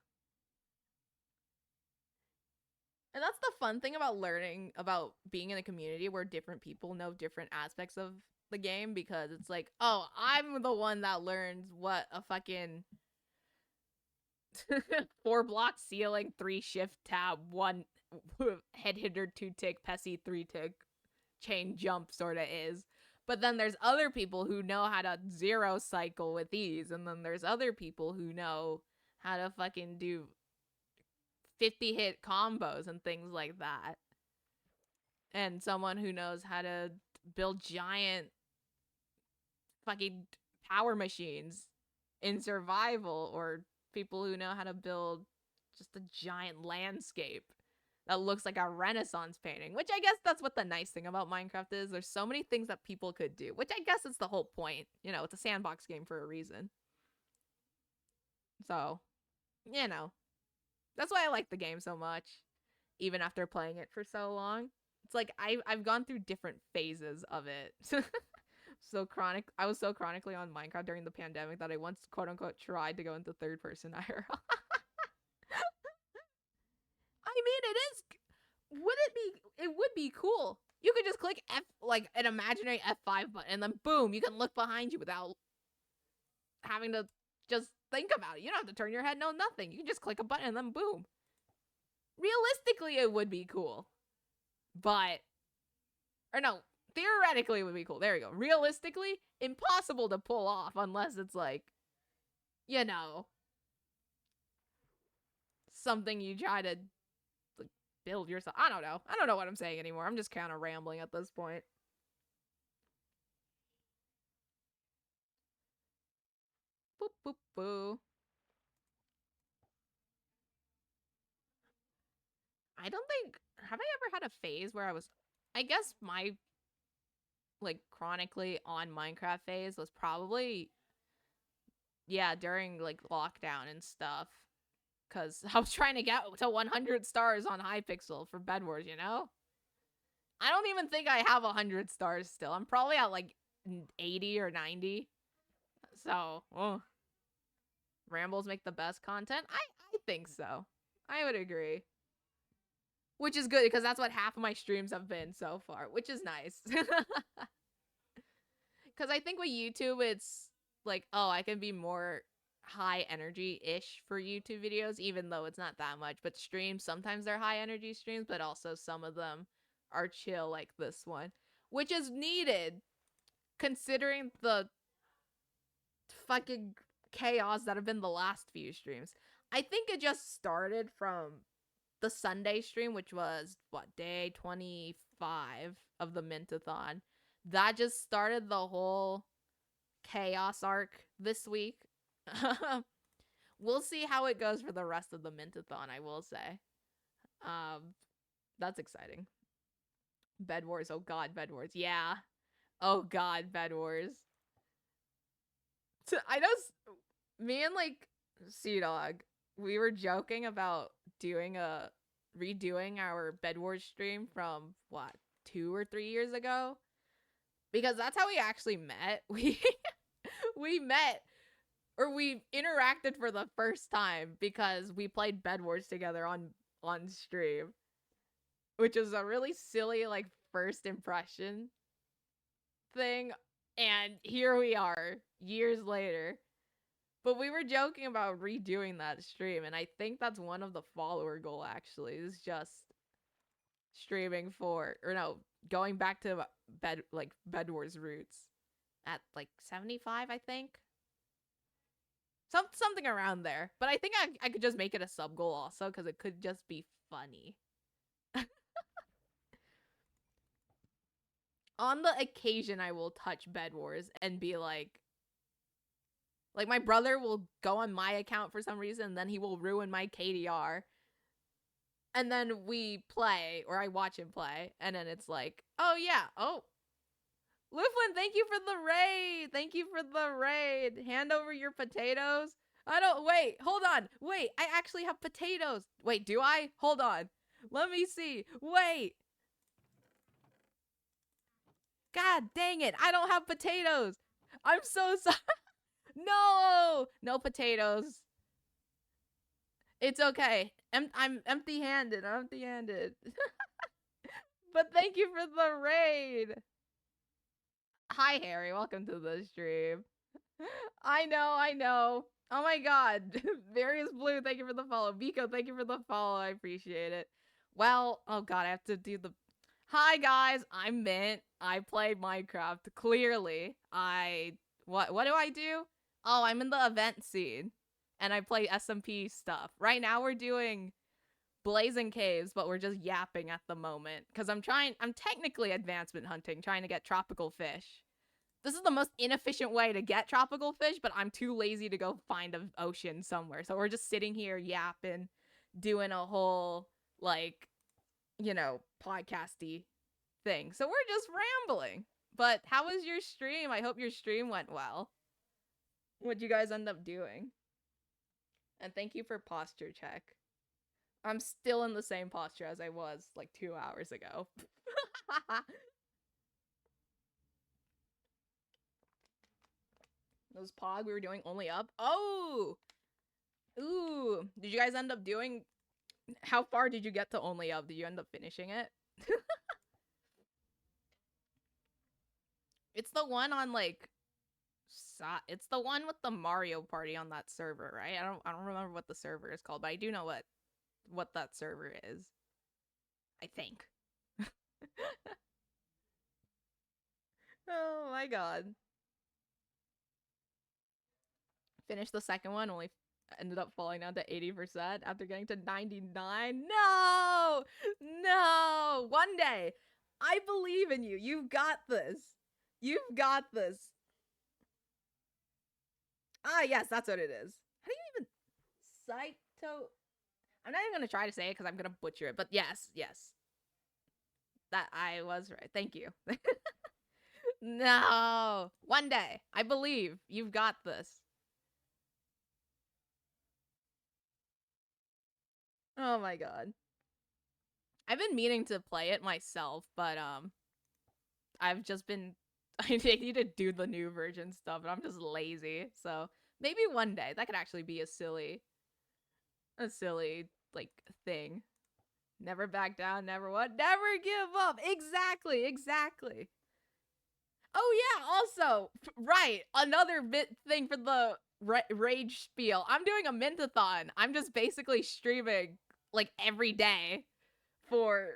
[SPEAKER 1] that's the fun thing about learning about being in a community where different people know different aspects of the game, because it's like, oh, I'm the one that learns what a fucking 4 block ceiling, 3 shift tab, 1 head hitter, 2 tick, Pessy, 3 tick, chain jump sorta is. But then there's other people who know how to 0 cycle with ease, and then there's other people who know how to fucking do 50 hit combos and things like that. And someone who knows how to build giant fucking power machines in survival, or people who know how to build just a giant landscape that looks like a Renaissance painting, which I guess that's what the nice thing about Minecraft is. There's so many things that people could do, which I guess is the whole point. You know, it's a sandbox game for a reason. So, you know, that's why I like the game so much, even after playing it for so long. It's like I've gone through different phases of it. I was so chronically on Minecraft during the pandemic that I once, quote unquote, tried to go into third person IRL. I mean, it would be cool. You could just click F, like an imaginary F5 button, and then boom, you can look behind you without having to just think about it. You don't have to turn your head, no nothing. You can just click a button and then boom. Realistically, it would be cool. But, or no, theoretically it would be cool. There you go. Realistically, impossible to pull off unless it's like, you know, something you try to like, build yourself. I don't know. I don't know what I'm saying anymore. I'm just kind of rambling at this point. Boop, boop, boo. I don't think, have I ever had a phase where I guess my, like, chronically on Minecraft phase was probably, yeah, during, like, lockdown and stuff. Because I was trying to get to 100 stars on Hypixel for Bed Wars, you know? I don't even think I have 100 stars still. I'm probably at, like, 80 or 90. So, rambles make the best content. I think so. I would agree. Which is good because that's what half of my streams have been so far, which is nice. Because I think with YouTube, it's like, oh, I can be more high energy ish for YouTube videos, even though it's not that much. But streams, sometimes they're high energy streams, but also some of them are chill, like this one, which is needed considering the fucking chaos that have been the last few streams. I think it just started from the Sunday stream, which was what, day 25 of the Mint-A-Thon. That just started the whole chaos arc this week. We'll see how it goes for the rest of the Mint-A-Thon, I will say. Um, that's exciting. Bed Wars, oh god, Bed Wars. Yeah. Oh god, Bed Wars. I know me and like Sea Dog, we were joking about redoing our Bed Wars stream from what, 2 or 3 years ago, because that's how we actually met. We met, or we interacted for the first time because we played Bed Wars together on stream, which is a really silly like first impression thing, and here we are years later. But we were joking about redoing that stream, and I think that's one of the follower goal actually, is just streaming for, or no, going back to Bed Wars roots at like 75, I think. Something around there. But I think I could just make it a sub goal also, because it could just be funny. On the occasion, I will touch Bed Wars and be like my brother will go on my account for some reason, and then he will ruin my KDR. And then we play, or I watch him play, and then it's like, oh yeah, oh, Luflin, thank you for the raid. Thank you for the raid. Hand over your potatoes. I don't, wait, hold on. Wait, I actually have potatoes. Wait, do I? Hold on. Let me see. Wait. God dang it. I don't have potatoes. I'm so sorry. No, no potatoes. It's okay. I'm empty-handed. I'm empty-handed. But thank you for the raid. Hi, Harry. Welcome to the stream. I know. Oh my god. Various Blue, thank you for the follow. Biko, thank you for the follow. I appreciate it. Well, oh god, I have to do the... Hi, guys. I'm Mint. I play Minecraft. Clearly. What do I do? Oh, I'm in the event scene. And I play SMP stuff. Right now we're doing Blazing Caves, but we're just yapping at the moment. Because I'm technically advancement hunting, trying to get tropical fish. This is the most inefficient way to get tropical fish, but I'm too lazy to go find an ocean somewhere. So we're just sitting here yapping, doing a whole, like, podcasty thing. So we're just rambling. But how was your stream? I hope your stream went well. What'd you guys end up doing? And thank you for posture check. I'm still in the same posture as I was like 2 hours ago. Those pog we were doing only up. Oh! Ooh. Did you guys end up doing... How far did you get to only up? Did you end up finishing it? It's the one on like... It's the one with the Mario Party on that server, right? I don't remember what the server is called, but I do know what that server is. I think. Oh my god. Finished the second one, only ended up falling down to 80% after getting to 99. No! No! One day. I believe in you. You've got this. You've got this. Ah, yes, that's what it is. How do you even... Saito... I'm not even going to try to say it because I'm going to butcher it, but yes. That I was right. Thank you. No. One day. I believe. You've got this. Oh my god. I've been meaning to play it myself, but I've just been I need to do the new version stuff, and I'm just lazy. So maybe one day that could actually be a silly like thing. Never back down, never what? Never give up. Exactly, exactly. Oh yeah, also, right, another bit thing for the rage spiel. I'm doing a Mint-A-Thon. I'm just basically streaming like every day for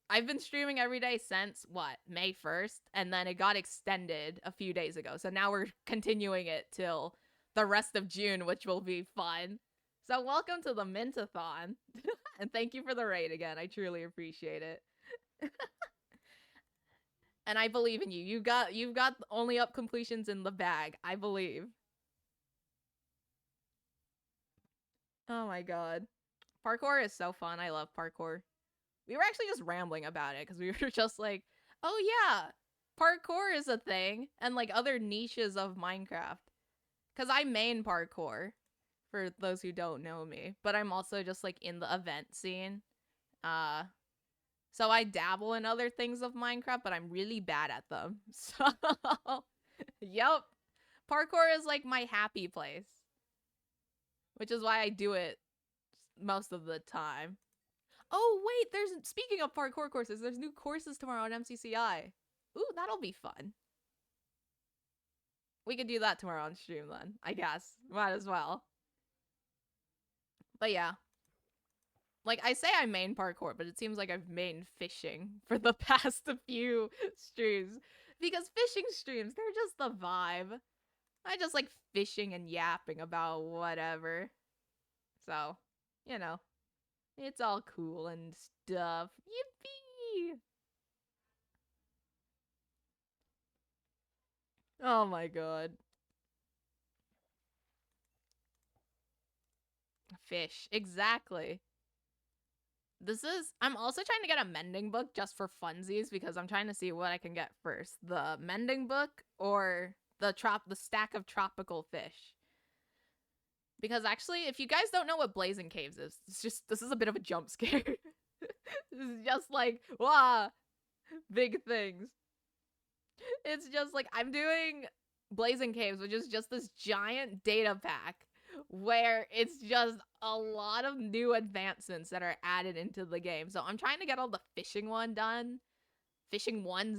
[SPEAKER 1] I've been streaming every day since what, May 1st, and then it got extended a few days ago. So now we're continuing it till the rest of June, which will be fun. So welcome to the Mint-A-Thon. And thank you for the raid again. I truly appreciate it. And I believe in you. You've got only up completions in the bag. I believe. Oh my god. Parkour is so fun. I love parkour. We were actually just rambling about it because we were just like, oh yeah, parkour is a thing and like other niches of Minecraft. Because I main parkour for those who don't know me, but I'm also just like in the event scene. Uh, so I dabble in other things of Minecraft, but I'm really bad at them. So, yep, parkour is like my happy place, which is why I do it most of the time. Oh wait, there's speaking of parkour courses, there's new courses tomorrow on MCCI. Ooh, that'll be fun. We could do that tomorrow on stream then, I guess. Might as well. But yeah. Like I say I main parkour, but it seems like I've main fishing for the past few streams. Because fishing streams, they're just the vibe. I just like fishing and yapping about whatever. So, you know, it's all cool and stuff. Yippee! Oh my god. Fish. Exactly. I'm also trying to get a mending book just for funsies because I'm trying to see what I can get first. The mending book or the stack of tropical fish. Because actually, if you guys don't know what Blazing Caves is, this is a bit of a jump scare. This is just like, wow, big things. It's just like I'm doing Blazing Caves, which is just this giant data pack where it's just a lot of new advancements that are added into the game. So I'm trying to get all the fishing ones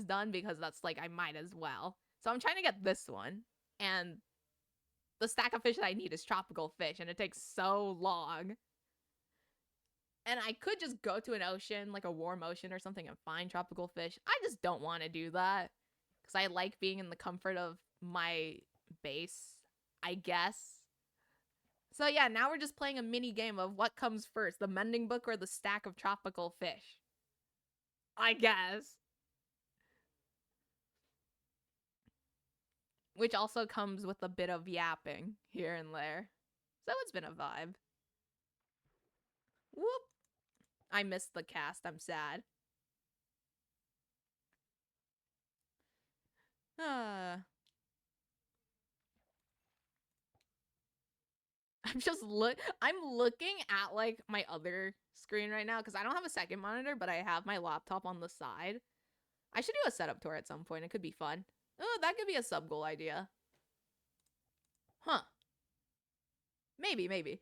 [SPEAKER 1] done because that's like I might as well. So I'm trying to get this one, and the stack of fish that I need is tropical fish, and it takes so long. And I could just go to an ocean, like a warm ocean or something, and find tropical fish. I just don't want to do that because I like being in the comfort of my base, I guess. So yeah, now we're just playing a mini game of what comes first, the mending book or the stack of tropical fish. I guess. Which also comes with a bit of yapping here and there. So it's been a vibe. Whoop. I missed the cast. I'm sad. I'm looking at like my other screen right now because I don't have a second monitor, but I have my laptop on the side. I should do a setup tour at some point. It could be fun. Oh, that could be a sub goal idea. Huh. Maybe.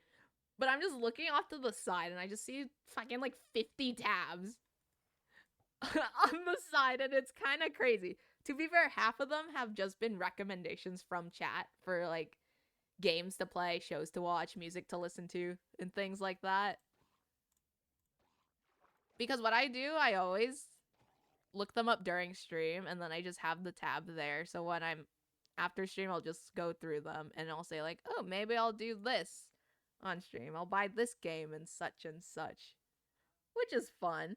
[SPEAKER 1] But I'm just looking off to the side and I just see fucking like 50 tabs on the side, and it's kind of crazy. To be fair, half of them have just been recommendations from chat for like games to play, shows to watch, music to listen to, and things like that. Because what I do, I always look them up during stream and then I just have the tab there. So when I'm after stream, I'll just go through them and I'll say like, oh, maybe I'll do this on stream. I'll buy this game and such, which is fun.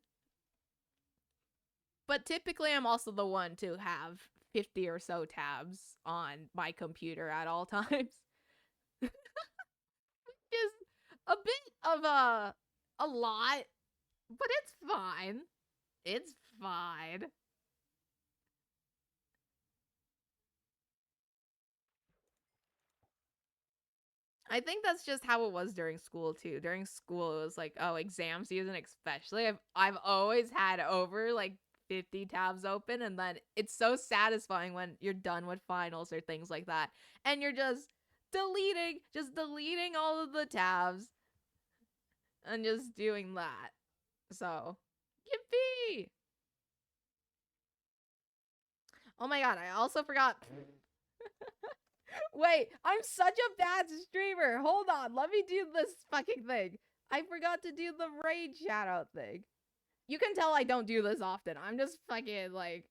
[SPEAKER 1] But typically, I'm also the one to have 50 or so tabs on my computer at all times. Just a bit of a lot, but it's fine. It's fine. I think that's just how it was during school too. During school, it was like, oh, exam season especially. I've always had over like 50 tabs open, and then it's so satisfying when you're done with finals or things like that. And you're just deleting all of the tabs and just doing that. So, yippee! Oh my god, I also forgot. Wait, I'm such a bad streamer. Hold on, let me do this fucking thing. I forgot to do the raid shoutout thing. You can tell I don't do this often. I'm just fucking like,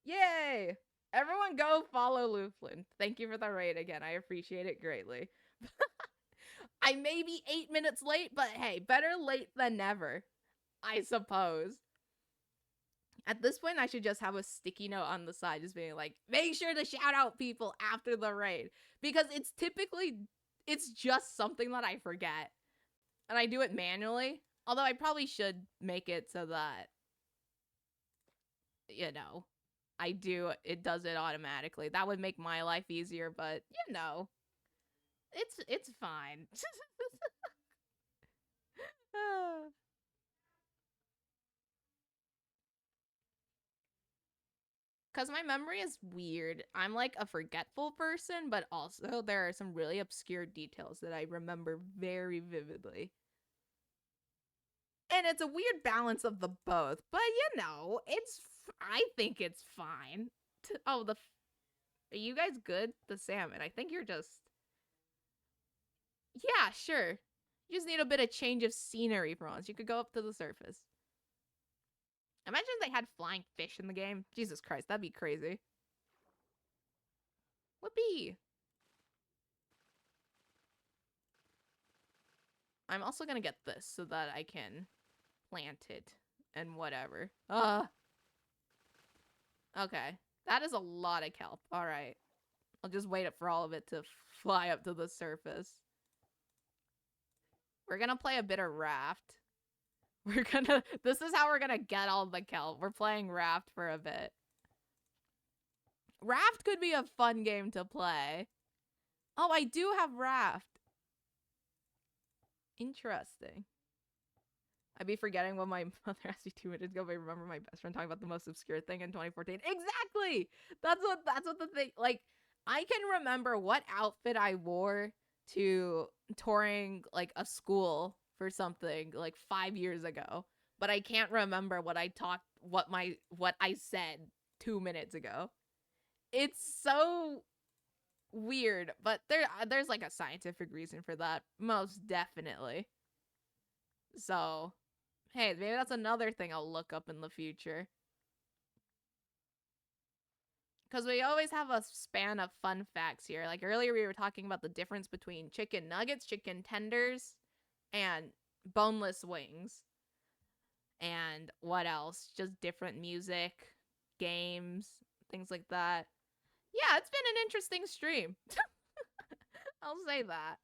[SPEAKER 1] yay! Everyone go follow Looflin. Thank you for the raid again. I appreciate it greatly. I may be 8 minutes late, but hey, better late than never, I suppose. At this point, I should just have a sticky note on the side just being like, make sure to shout out people after the raid. Because it's just something that I forget. And I do it manually. Although I probably should make it so that, it does it automatically. That would make my life easier, but it's fine. Because my memory is weird. I'm like a forgetful person, but also there are some really obscure details that I remember very vividly. And it's a weird balance of the both, but I think it's fine. Are you guys good? The salmon. I think you're just. Yeah, sure. You just need a bit of change of scenery for once. You could go up to the surface. Imagine if they had flying fish in the game. Jesus Christ, that'd be crazy. Whoopee! I'm also gonna get this so that I can plant it and whatever. Okay. That is a lot of kelp. Alright. I'll just wait for all of it to fly up to the surface. We're gonna play a bit of raft. This is how we're gonna get all the kelp. We're playing raft for a bit. Raft could be a fun game to play. Oh, I do have raft. Interesting. I'd be forgetting what my mother asked me 2 minutes ago, but I remember my best friend talking about the most obscure thing in 2014. Exactly! That's what the thing, like, I can remember what outfit I wore to touring, like, a school for something, like, 5 years ago, but I can't remember what I said 2 minutes ago. It's so weird, but there's, like, a scientific reason for that, most definitely. So, hey, maybe that's another thing I'll look up in the future. Because we always have a span of fun facts here. Like earlier we were talking about the difference between chicken nuggets, chicken tenders, and boneless wings. And what else? Just different music, games, things like that. Yeah, it's been an interesting stream. I'll say that.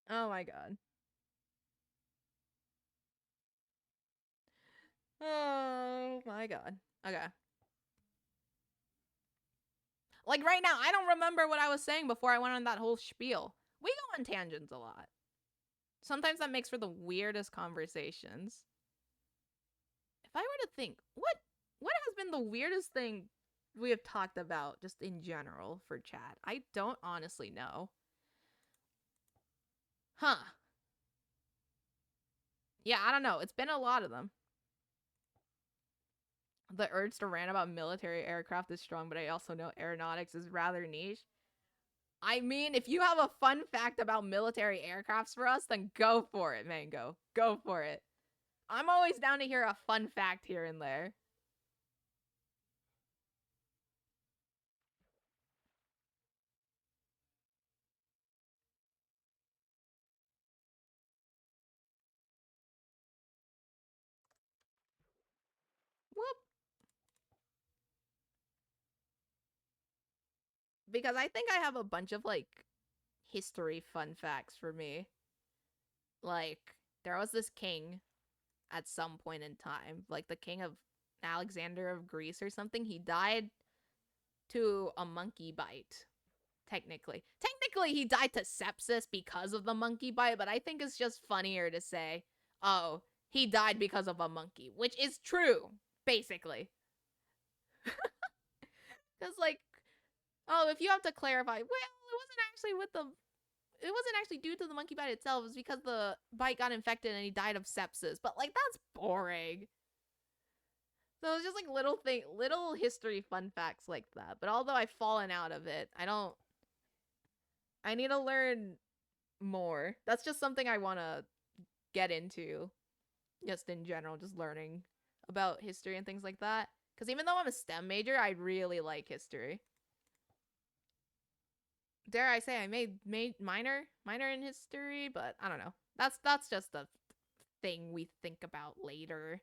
[SPEAKER 1] Oh my god. Oh my god. Okay. Like right now, I don't remember what I was saying before I went on that whole spiel. We go on tangents a lot. Sometimes that makes for the weirdest conversations. If I were to think, what has been the weirdest thing we have talked about just in general for chat? I don't honestly know. Huh. Yeah, I don't know. It's been a lot of them. The urge to rant about military aircraft is strong, but I also know aeronautics is rather niche. I mean, if you have a fun fact about military aircrafts for us, then go for it, Mango. Go for it. I'm always down to hear a fun fact here and there. Whoop. Because I think I have a bunch of, like, history fun facts for me. Like, there was this king at some point in time, like the king of Alexander of Greece or something. He died to a monkey bite. Technically, he died to sepsis because of the monkey bite, but I think it's just funnier to say, oh, he died because of a monkey, which is true, basically. Because, like, oh, if you have to clarify, well, it wasn't actually due to the monkey bite itself. It was because the bite got infected and he died of sepsis. But, like, that's boring. So it's just like little history fun facts like that. But although I've fallen out of it, I need to learn more. That's just something I want to get into, just in general, just learning about history and things like that. Because even though I'm a STEM major, I really like history. Dare I say I made minor in history, but I don't know. That's just a thing we think about later.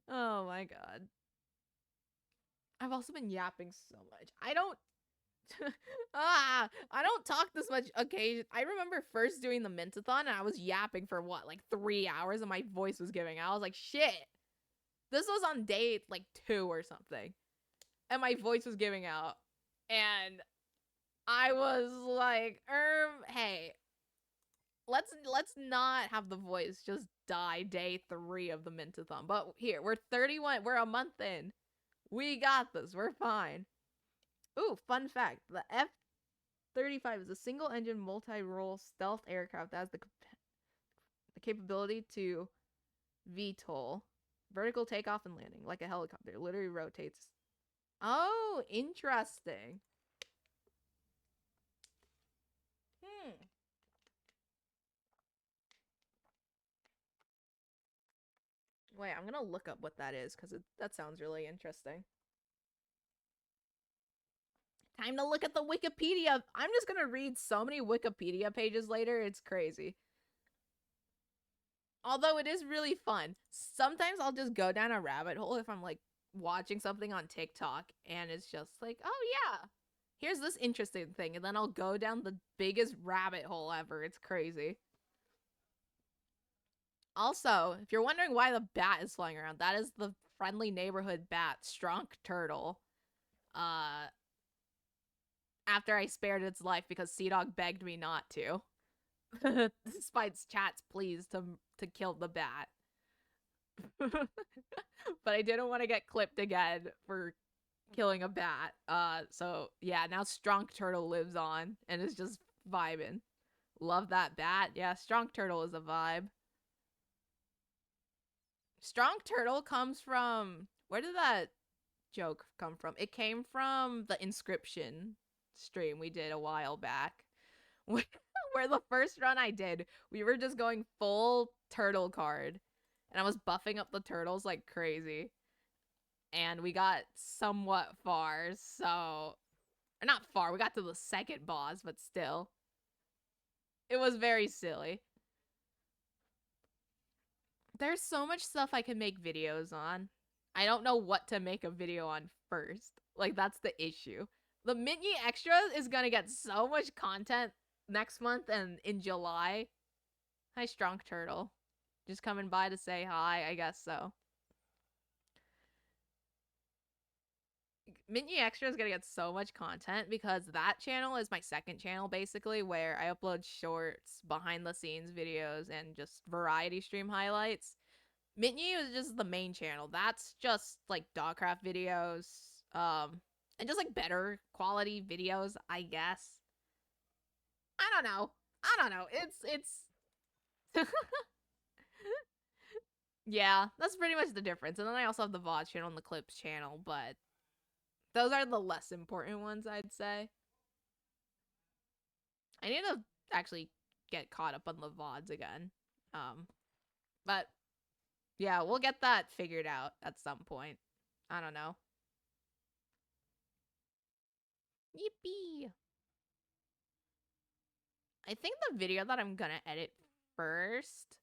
[SPEAKER 1] Oh my god. I've also been yapping so much. I don't talk this much occasion. I remember first doing the Mint-A-Thon and I was yapping for what, like 3 hours and my voice was giving out. I was like, shit. This was on day like 2 or something. And my voice was giving out. And I was like, hey, let's not have the voice just die day 3 of the Mint-A-Thon. But here, we're 31, we're a month in. We got this. We're fine. Ooh, fun fact. The F-35 is a single-engine, multi-role stealth aircraft that has the capability to VTOL, vertical takeoff and landing, like a helicopter. It literally rotates. Oh, interesting. Wait, I'm gonna look up what that is, because that sounds really interesting. Time to look at the Wikipedia. I'm just gonna read so many Wikipedia pages later, it's crazy. Although it is really fun. Sometimes I'll just go down a rabbit hole if I'm like watching something on TikTok and it's just like, oh yeah, here's this interesting thing. And then I'll go down the biggest rabbit hole ever. It's crazy. Also, if you're wondering why the bat is flying around, that is the friendly neighborhood bat, Strong Turtle. After I spared its life because Sea Dog begged me not to. Despite chat's pleas to kill the bat. But I didn't want to get clipped again for killing a bat. So yeah, now Strong Turtle lives on and is just vibing. Love that bat. Yeah, Strong Turtle is a vibe. Strong Turtle comes from, where did that joke come from? It came from the Inscription stream we did a while back. Where the first run I did, we were just going full turtle card. And I was buffing up the turtles like crazy. And we got somewhat far, so... Or not far, we got to the second boss, but still. It was very silly. There's so much stuff I can make videos on. I don't know what to make a video on first. Like, that's the issue. The Mint-A Extra is gonna get so much content next month and in July. Hi, Strong Turtle. Just coming by to say hi, I guess so. Mint-A Extra is gonna get so much content because that channel is my second channel, basically, where I upload shorts, behind-the-scenes videos, and just variety stream highlights. Mint-A is just the main channel. That's just, like, Dogcraft videos, and just, like, better quality videos, I guess. I don't know. It's yeah, that's pretty much the difference. And then I also have the VOD channel and the Clips channel, but those are the less important ones, I'd say. I need to actually get caught up on the VODs again. But yeah, we'll get that figured out at some point. I don't know. Yippee! I think the video that I'm gonna edit first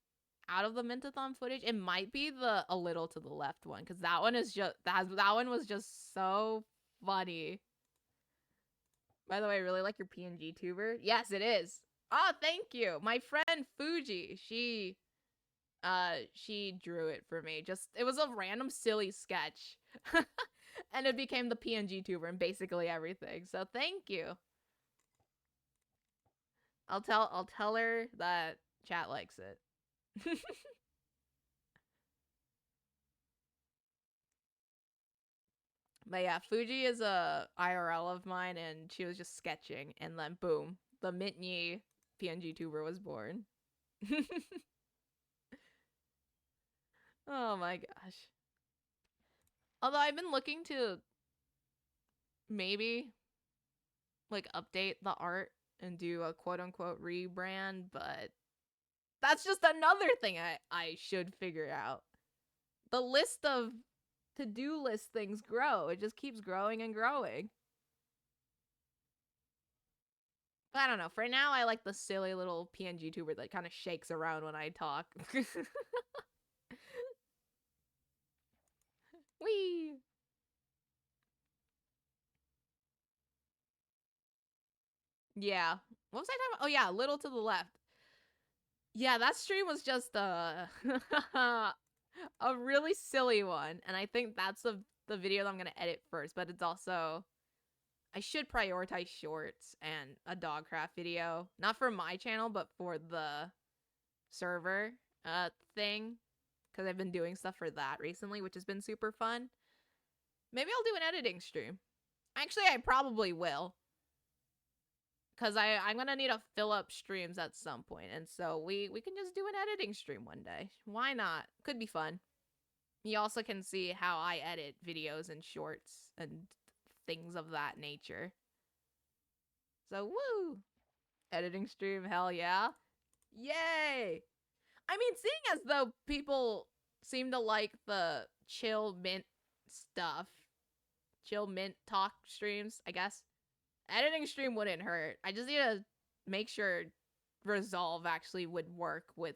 [SPEAKER 1] out of the Mint-A-Thon footage, it might be the a little to the left one, because that one is just that one was just so funny. By the way, I really like your PNG tuber. Yes, it is. Oh, thank you. My friend Fuji, she drew it for me. Just it was a random silly sketch. And it became the PNG tuber and basically everything. So thank you. I'll tell her that chat likes it. But yeah, Fuji is a IRL of mine, and she was just sketching, and then boom, the Mint-A PNG tuber was born. Oh my gosh. Although I've been looking to maybe like update the art and do a quote unquote rebrand, but that's just another thing I should figure out. The list of to-do list things grow. It just keeps growing and growing. But I don't know. For now, I like the silly little PNG tuber that kind of shakes around when I talk. Wee. Yeah. What was I talking about? Oh yeah, little to the left. Yeah, that stream was just a really silly one, and I think that's the video that I'm gonna edit first. But it's also I should prioritize shorts and a dogcraft video, not for my channel, but for the server thing, because I've been doing stuff for that recently, which has been super fun. Maybe I'll do an editing stream. Actually, I probably will, because I'm gonna need to fill up streams at some point, and so we can just do an editing stream one day. Why not? Could be fun. You also can see how I edit videos and shorts and things of that nature. So woo! Editing stream, hell yeah. Yay! I mean, seeing as though people seem to like the chill mint stuff, chill mint talk streams, I guess. Editing stream wouldn't hurt. I just need to make sure Resolve actually would work with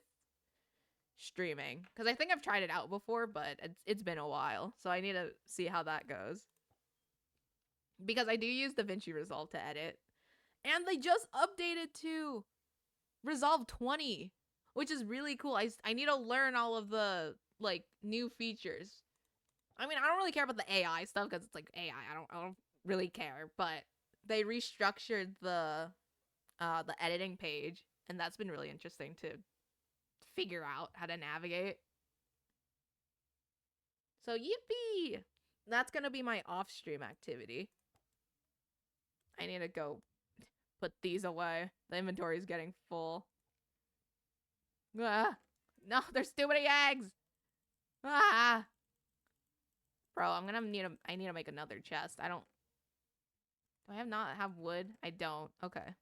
[SPEAKER 1] streaming, because I think I've tried it out before, but it's been a while, so I need to see how that goes. Because I do use DaVinci Resolve to edit, and they just updated to Resolve 20, which is really cool. I need to learn all of the like new features. I mean, I don't really care about the AI stuff because it's like AI. I don't really care, but they restructured the editing page, and that's been really interesting to figure out how to navigate. So yippee! That's gonna be my off-stream activity. I need to go put these away. The inventory is getting full. Ah, no, there's too many eggs. Ah, bro, I need to make another chest. Do I not have wood? I don't. Okay.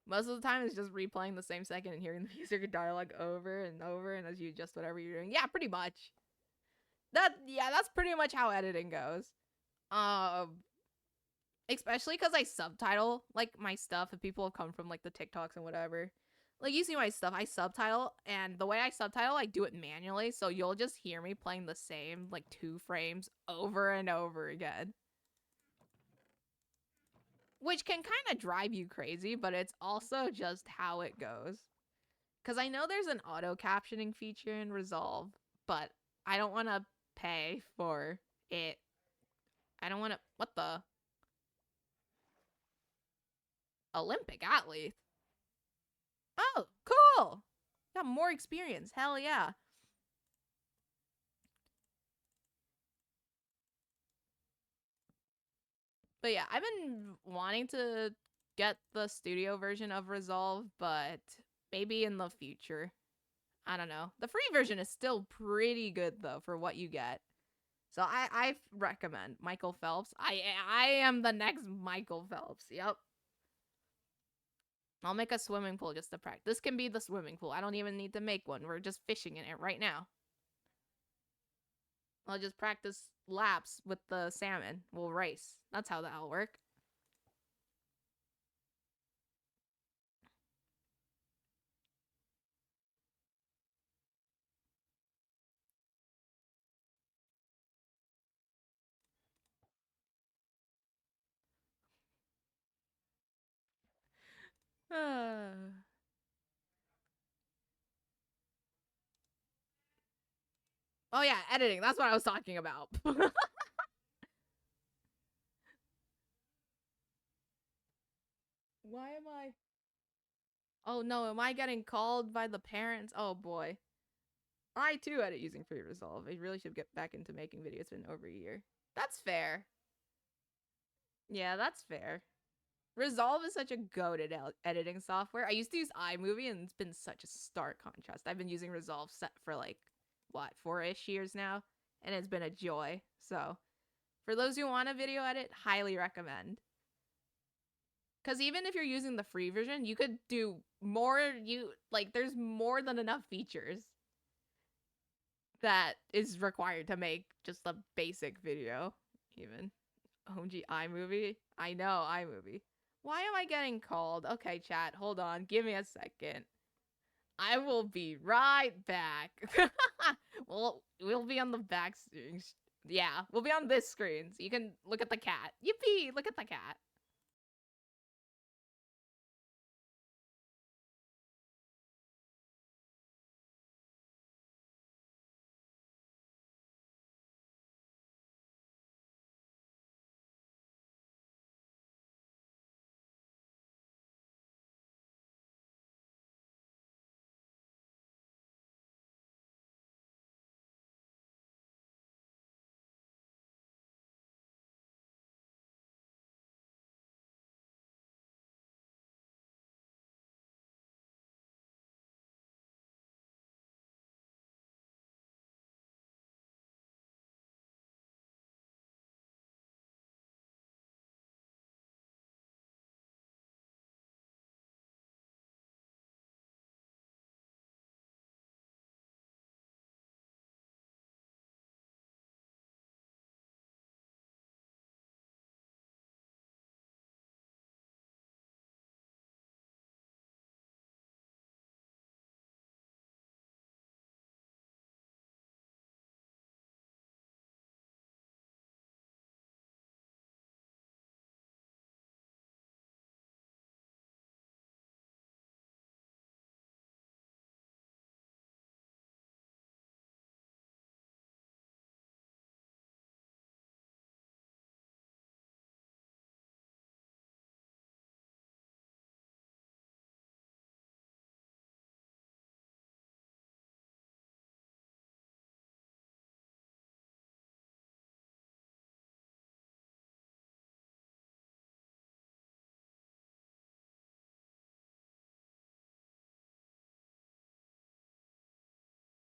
[SPEAKER 1] Most of the time, it's just replaying the same second and hearing the music dialogue over and over, and as you adjust whatever you're doing. Yeah, pretty much. That's pretty much how editing goes. Um, Especially because I subtitle like my stuff, and people have come from like the TikToks and whatever. Like you see my stuff, I subtitle, and the way I subtitle, I do it manually, so you'll just hear me playing the same like 2 frames over and over again. Which can kind of drive you crazy, but it's also just how it goes. Because I know there's an auto captioning feature in Resolve, but I don't want to pay for it. I don't want to. What the? Olympic athlete? Oh, cool! Got more experience. Hell yeah. But yeah, I've been wanting to get the studio version of Resolve, but maybe in the future. I don't know. The free version is still pretty good though for what you get. So I recommend Michael Phelps. I am the next Michael Phelps. Yep. I'll make a swimming pool just to practice. This can be the swimming pool. I don't even need to make one. We're just fishing in it right now. I'll just practice laps with the salmon. We'll race. That's how that'll work. Oh yeah, editing. That's what I was talking about. Why am I? Oh no, am I getting called by the parents? Oh boy. I too edit using free resolve. I really should get back into making videos. It's been over a year. That's fair. Yeah, that's fair. Resolve is such a goated editing software. I used to use iMovie and it's been such a stark contrast. I've been using Resolve set for like, what, 4-ish years now? And it's been a joy. So, for those who want a video edit, highly recommend. Because even if you're using the free version, you could do more. There's more than enough features that is required to make just a basic video, even. OMG iMovie? I know, iMovie. Why am I getting called? Okay, chat, hold on. Give me a second. I will be right back. We'll be on the back screen. Yeah, we'll be on this screen, so you can look at the cat. Yippee! Look at the cat.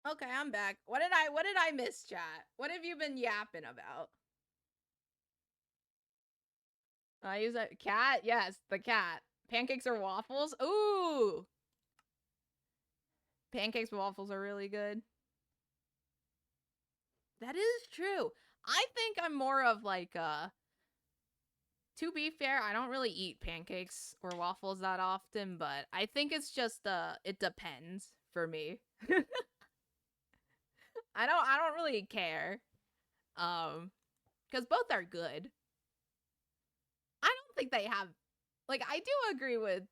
[SPEAKER 1] Okay, I'm back. What did I miss, chat? What have you been yapping about? I use a cat. Yes, the cat. Pancakes or waffles? Ooh, pancakes and waffles are really good. That is true. I think I'm more of like to be fair, I don't really eat pancakes or waffles that often, but I think it's just it depends for me. I don't really care. Cuz both are good. I don't think they have like I do agree with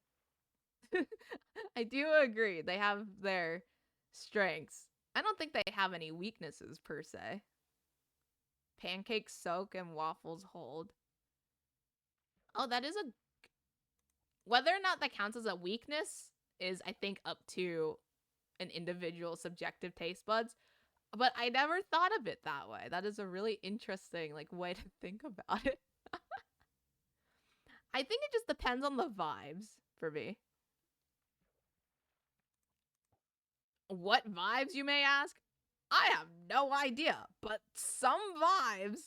[SPEAKER 1] I do agree they have their strengths. I don't think they have any weaknesses per se. Pancakes soak and waffles hold. Oh, that is a whether or not that counts as a weakness is I think up to an individual subjective taste buds. But I never thought of it that way. That is a really interesting like way to think about it. I think it just depends on the vibes for me. What vibes, you may ask? I have no idea, but some vibes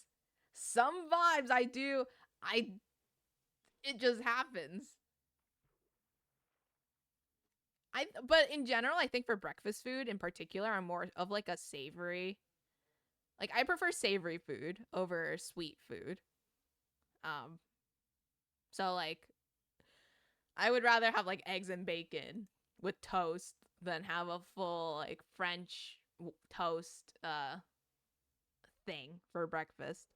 [SPEAKER 1] I do, I, it just happens. But in general, I think for breakfast food in particular, I'm more of like a savory, like I prefer savory food over sweet food. Um, so like I would rather have like eggs and bacon with toast than have a full like French toast thing for breakfast.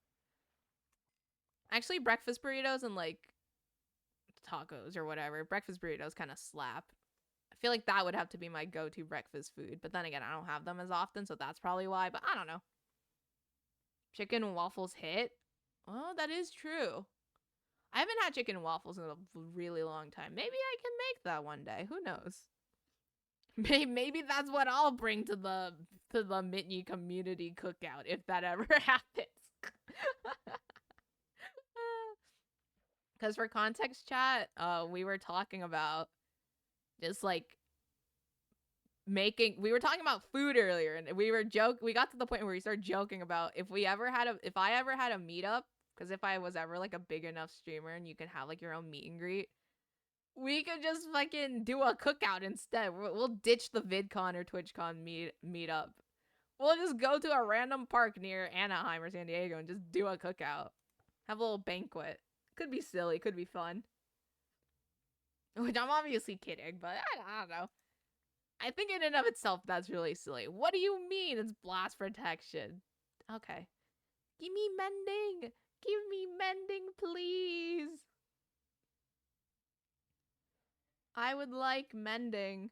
[SPEAKER 1] Actually, breakfast burritos and like tacos or whatever, breakfast burritos kind of slap. I feel like that would have to be my go-to breakfast food, but then again, I don't have them as often, so that's probably why. But I don't know. Chicken and waffles hit. Oh, that is true. I haven't had chicken and waffles in a really long time. Maybe I can make that one day. Who knows? Maybe that's what I'll bring to the Mitney community cookout if that ever happens. Because for context chat, we were talking about just like we were talking about food earlier, and we got to the point where we started joking about if I ever had a meetup, because if I was ever like a big enough streamer and you can have like your own meet and greet, we could just fucking do a cookout instead. We'll ditch the VidCon or TwitchCon meetup. We'll just go to a random park near Anaheim or San Diego and just do a cookout. Have a little banquet. Could be silly, could be fun. Which I'm obviously kidding, but I don't know. I think in and of itself, that's really silly. What do you mean it's blast protection? Okay. Give me mending. Give me mending, please. I would like mending.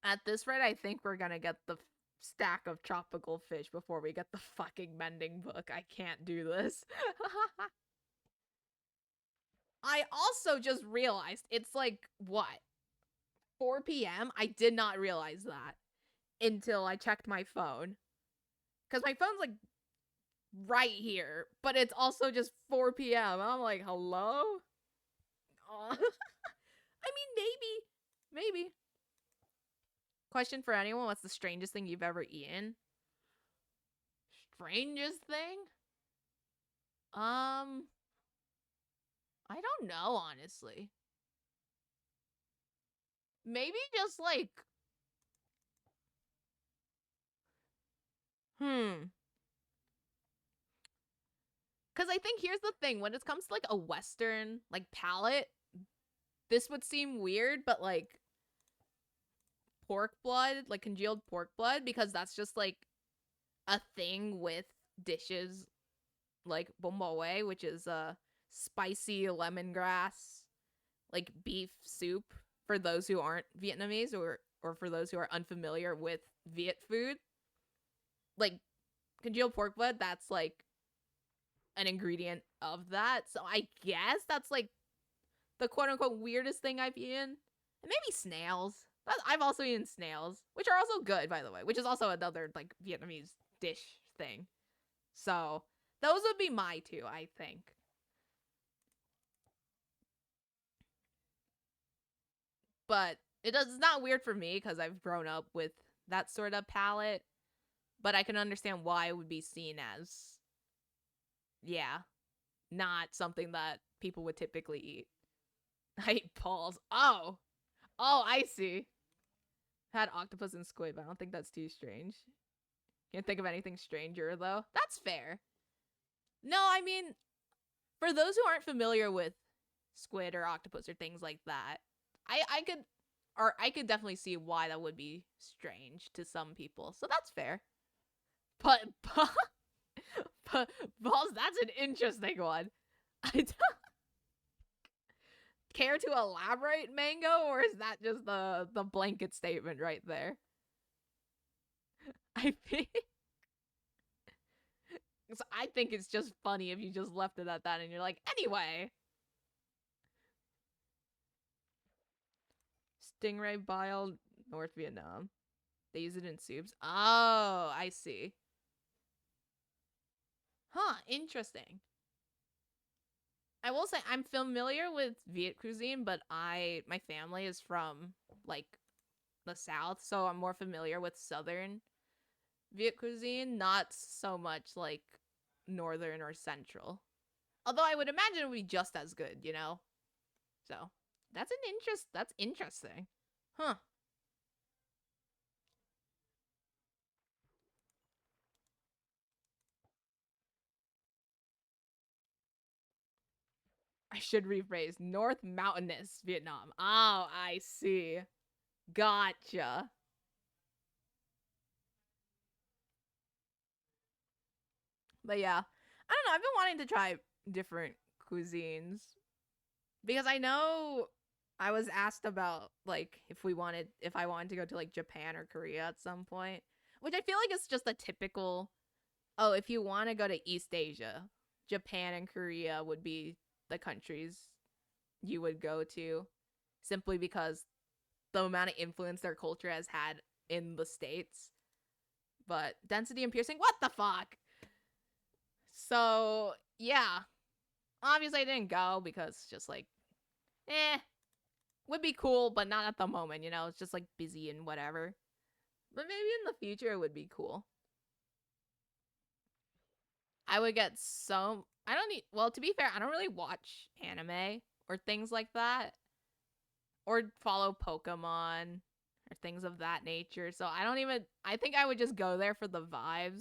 [SPEAKER 1] At this rate, I think we're gonna get the stack of tropical fish before we get the fucking mending book. I can't do this. I also just realized it's like, what? 4 p.m.? I did not realize that until I checked my phone. Because my phone's like right here, but it's also just 4 p.m. I'm like, hello? I mean, maybe. Question for anyone, what's the strangest thing you've ever eaten? Strangest thing? I don't know, honestly. Maybe just like, Because I think here's the thing, when it comes to like a Western like palate, this would seem weird, but like pork blood, like congealed pork blood, because that's just like a thing with dishes like bom boy, which is a spicy lemongrass like beef soup for those who aren't Vietnamese or for those who are unfamiliar with Viet food. Like congealed pork blood, that's like an ingredient of that. So I guess that's like the quote unquote weirdest thing I've eaten. And maybe snails. I've also eaten snails, which are also good, by the way, which is also another like Vietnamese dish thing. So those would be my two, I think. But it's not weird for me because I've grown up with that sort of palate. But I can understand why it would be seen as, yeah, not something that people would typically eat. I eat balls. Oh, I see. Had octopus and squid, but I don't think that's too strange. Can't think of anything stranger though. That's fair. No, I mean, for those who aren't familiar with squid or octopus or things like that, I could definitely see why that would be strange to some people. So that's fair. But balls, that's an interesting one. I don't care to elaborate, Mango, or is that just the blanket statement right there? I think it's just funny if you just left it at that and you're like, anyway. Stingray bile, North Vietnam. They use it in soups. Oh, I see. Huh, interesting. I will say I'm familiar with Viet cuisine, but my family is from like the South, so I'm more familiar with Southern Viet cuisine, not so much like Northern or Central. Although I would imagine it would be just as good, you know? So that's interesting. Huh. I should rephrase North Mountainous Vietnam. Oh, I see. Gotcha. But yeah, I don't know. I've been wanting to try different cuisines because I know I was asked about like if I wanted to go to like Japan or Korea at some point, which I feel like is just a typical. Oh, if you want to go to East Asia, Japan and Korea would be the countries you would go to, simply because the amount of influence their culture has had in the States. But density and piercing, what the fuck? So, yeah. Obviously, I didn't go because just like, would be cool, but not at the moment, you know? It's just like busy and whatever. But maybe in the future it would be cool. I would get so. I don't need. Well, to be fair, I don't really watch anime or things like that, or follow Pokemon or things of that nature. So I don't even. I think I would just go there for the vibes.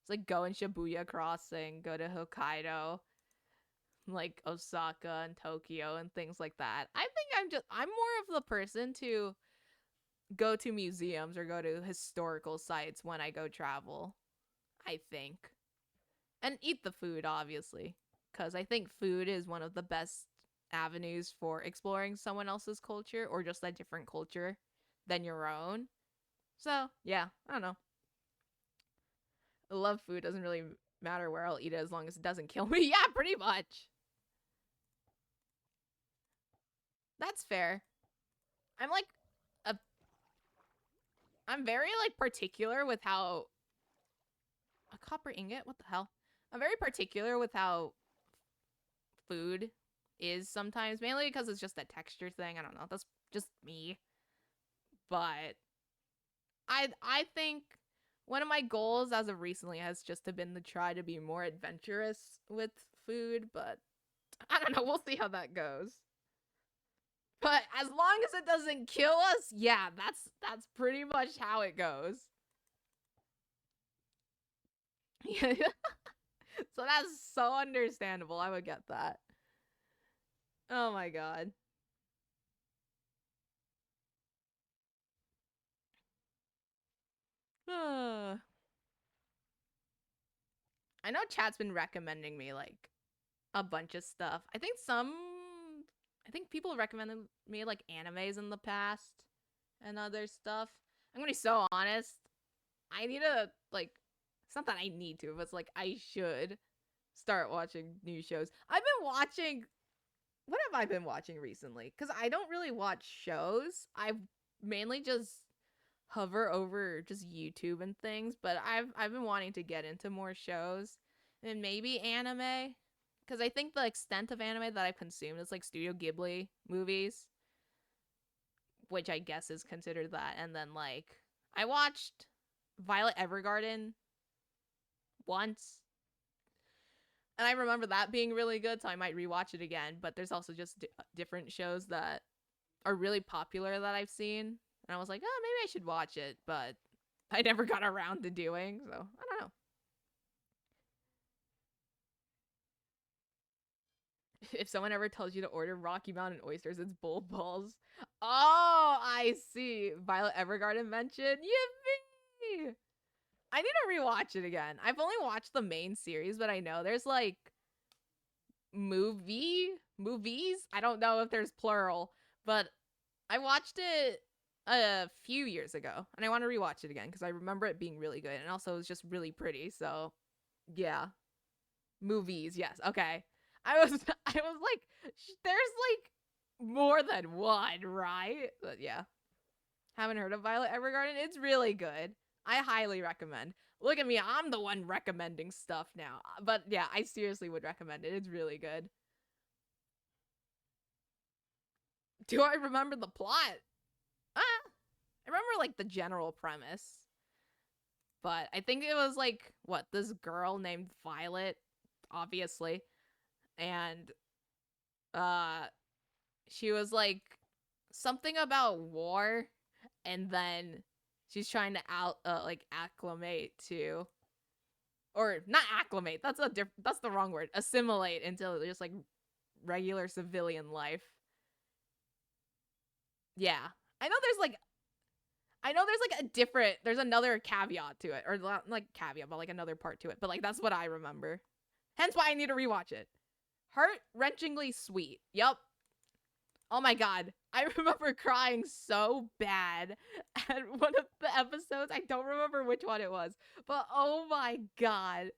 [SPEAKER 1] It's like go in Shibuya Crossing, go to Hokkaido, like Osaka and Tokyo and things like that. I think I'm more of the person to go to museums or go to historical sites when I go travel. I think. And eat the food, obviously, because I think food is one of the best avenues for exploring someone else's culture or just a different culture than your own. So, yeah, I don't know. I love food. Doesn't really matter where I'll eat it as long as it doesn't kill me. Yeah, pretty much. That's fair. I'm like a I'm very like particular with how a copper ingot? What the hell? I'm very particular with how food is sometimes, mainly because it's just a texture thing. I don't know. That's just me. But I think one of my goals as of recently has just been to try to be more adventurous with food, but I don't know. We'll see how that goes. But as long as it doesn't kill us, yeah, that's pretty much how it goes. So that's so understandable. I would get that. Oh my god. I know chat's been recommending me like a bunch of stuff. I think people recommended me like animes in the past and other stuff. I'm gonna be so honest. I need to like it's not that I need to, but it's like I should start watching new shows. I've been watching what have I been watching recently? Because I don't really watch shows. I've mainly just hover over just YouTube and things, but I've been wanting to get into more shows and maybe anime because I think the extent of anime that I've consumed is like Studio Ghibli movies, which I guess is considered that. And then like I watched Violet Evergarden once, and I remember that being really good, so I might rewatch it again. But there's also just different shows that are really popular that I've seen, and I was like, oh, maybe I should watch it, but I never got around to doing. So I don't know. If someone ever tells you to order Rocky Mountain oysters, it's bull balls. Oh, I see. Violet Evergarden mentioned. Yippee! I need to rewatch it again. I've only watched the main series, but I know there's like movies. I don't know if there's plural, but I watched it a few years ago, and I want to rewatch it again because I remember it being really good, and also it was just really pretty. So, yeah, movies. Yes, okay. I was like, there's like more than one, right? But yeah, haven't heard of Violet Evergarden. It's really good. I highly recommend. Look at me, I'm the one recommending stuff now. But yeah, I seriously would recommend it. It's really good. Do I remember the plot? Ah, I remember like the general premise. But I think it was like what this girl named Violet, obviously, and uh she was like something about war, and then she's trying to like acclimate to, or not acclimate. That's the wrong word. Assimilate into just like regular civilian life. Yeah, I know there's like there's another caveat to it, or not like caveat, but like another part to it. But like that's what I remember. Hence why I need to rewatch it. Heart wrenchingly sweet. Yup. Oh my god. I remember crying so bad at one of the episodes. I don't remember which one it was, but oh my god.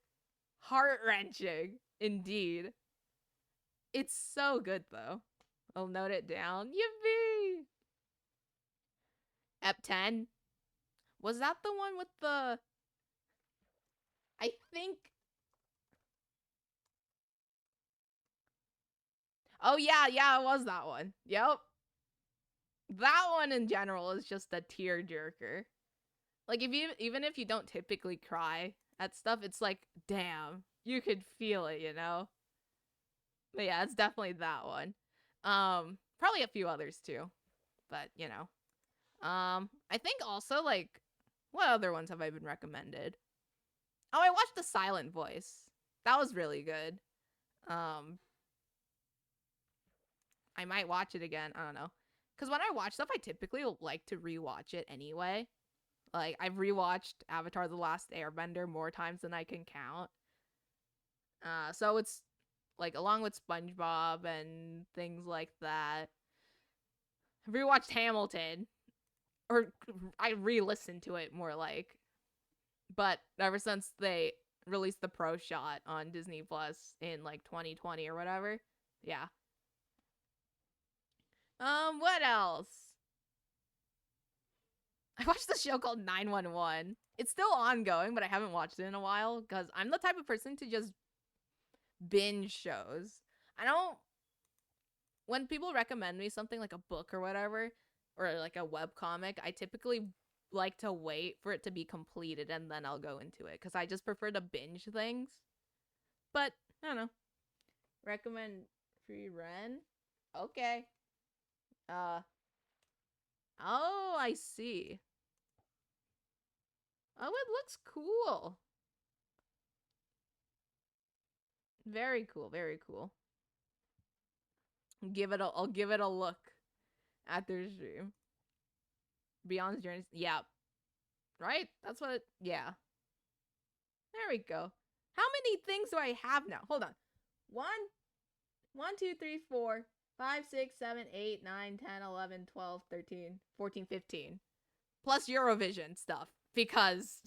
[SPEAKER 1] Heart wrenching. Indeed. It's so good though. I'll note it down. Yippee! Ep 10. Was that the one with the. I think. Oh, yeah, it was that one. Yep. That one in general is just a tear jerker. Like if you even if you don't typically cry at stuff, it's like, damn, you could feel it, you know? But yeah, it's definitely that one. Probably a few others too. But, you know. I think also like what other ones have I been recommended? Oh, I watched The Silent Voice. That was really good. Um I might watch it again. I don't know. Cuz when I watch stuff, I typically like to rewatch it anyway. Like I've rewatched Avatar: The Last Airbender more times than I can count. So it's like along with SpongeBob and things like that. I've rewatched Hamilton, or I re-listened to it more like. But ever since they released the Pro Shot on Disney Plus in like 2020 or whatever, yeah. What else? I watched this show called 911. It's still ongoing, but I haven't watched it in a while because I'm the type of person to just binge shows. I don't. When people recommend me something like a book or whatever, or like a web comic, I typically like to wait for it to be completed and then I'll go into it because I just prefer to binge things. But I don't know. Recommend Free Ren? Okay. Uh. Oh, I see. Oh, it looks cool. Very cool. Very cool. I'll give it a look after stream. Beyond Journeys. Yeah. Right? That's what yeah. There we go. How many things do I have now? Hold on. One, one, 2, 3, 4, 5, 6, 7, 8, 9, 10, 11, 12, 13, 14, 15. Plus Eurovision stuff. Because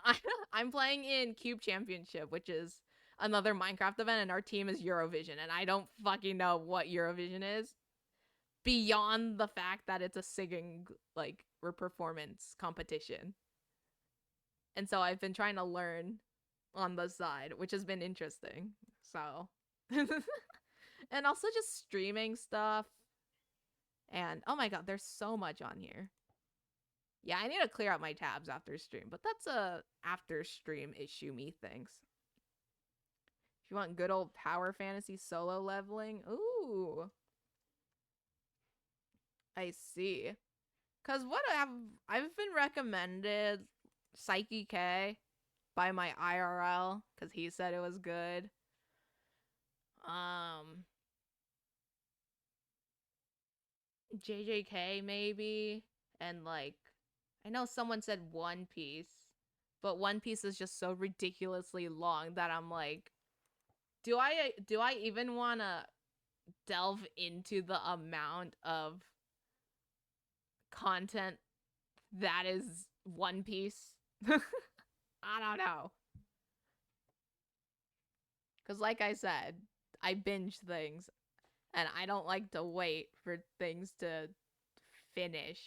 [SPEAKER 1] I, I'm playing in Cube Championship, which is another Minecraft event, and our team is Eurovision, and I don't fucking know what Eurovision is beyond the fact that it's a singing like performance competition. And so I've been trying to learn on the side, which has been interesting. So and also just streaming stuff. And oh my god, there's so much on here. Yeah, I need to clear out my tabs after stream, but that's a after stream issue me thinks. If you want good old power fantasy solo leveling, ooh. I see. Cause what I've been recommended Psyche K by my IRL because he said it was good. Um, JJK maybe, and like I know someone said One Piece, but One Piece is just so ridiculously long that I'm like, do I even want to delve into the amount of content that is One Piece? I don't know. Cuz like I said, I binge things and I don't like to wait for things to finish.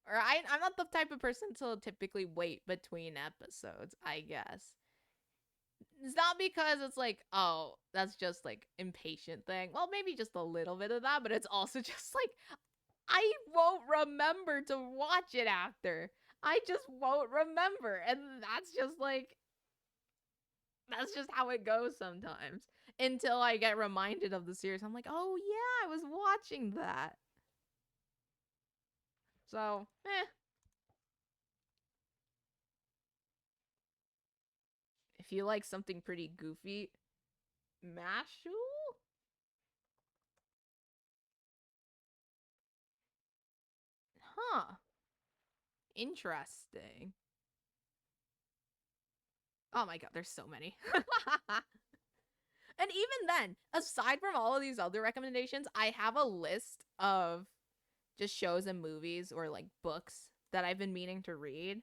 [SPEAKER 1] Or I'm not the type of person to typically wait between episodes, I guess. It's not because it's like, oh, that's just like impatient thing. Well, maybe just a little bit of that, but it's also just like I won't remember to watch it after. I just won't remember. And that's just how it goes sometimes. Until I get reminded of the series. I'm like, oh yeah, I was watching that. So, if you like something pretty goofy, Mashu? Huh. Interesting. Oh my god, there's so many. And even then, aside from all of these other recommendations, I have a list of just shows and movies or like books that I've been meaning to read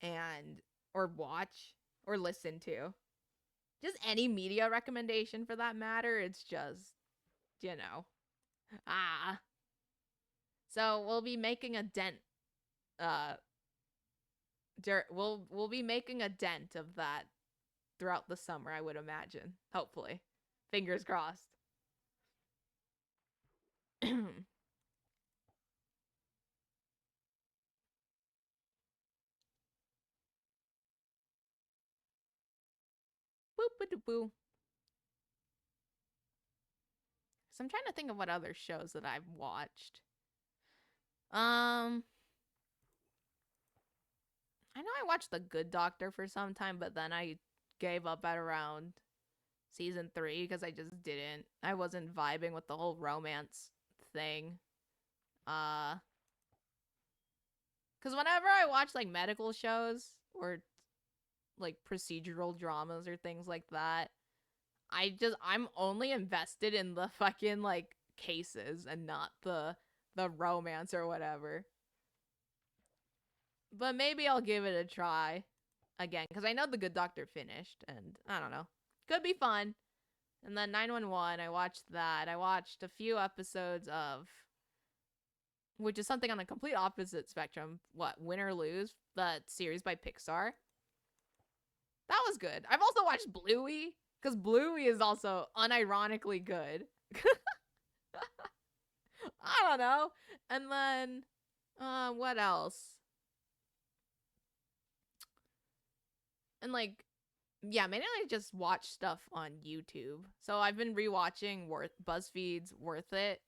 [SPEAKER 1] and or watch or listen to. Just any media recommendation for that matter. It's just, you know. Ah. So we'll be making a dent uh we'll be making a dent of that throughout the summer, I would imagine. Hopefully. Fingers crossed. Boop boo boo. So I'm trying to think of what other shows that I've watched. Um I know I watched The Good Doctor for some time, but then I gave up at around season 3 because I just didn't. I wasn't vibing with the whole romance thing. Uh cuz whenever I watch like medical shows or like procedural dramas or things like that, I'm only invested in the fucking like cases and not the romance or whatever. But maybe I'll give it a try again because I know The Good Doctor finished and I don't know. Could be fun. And then 911, I watched that. I watched a few episodes of, which is something on the complete opposite spectrum. What, Win or Lose, the series by Pixar. That was good. I've also watched Bluey because Bluey is also unironically good. I don't know. And then, what else? And like, yeah, mainly I just watch stuff on YouTube. So I've been rewatching BuzzFeed's Worth It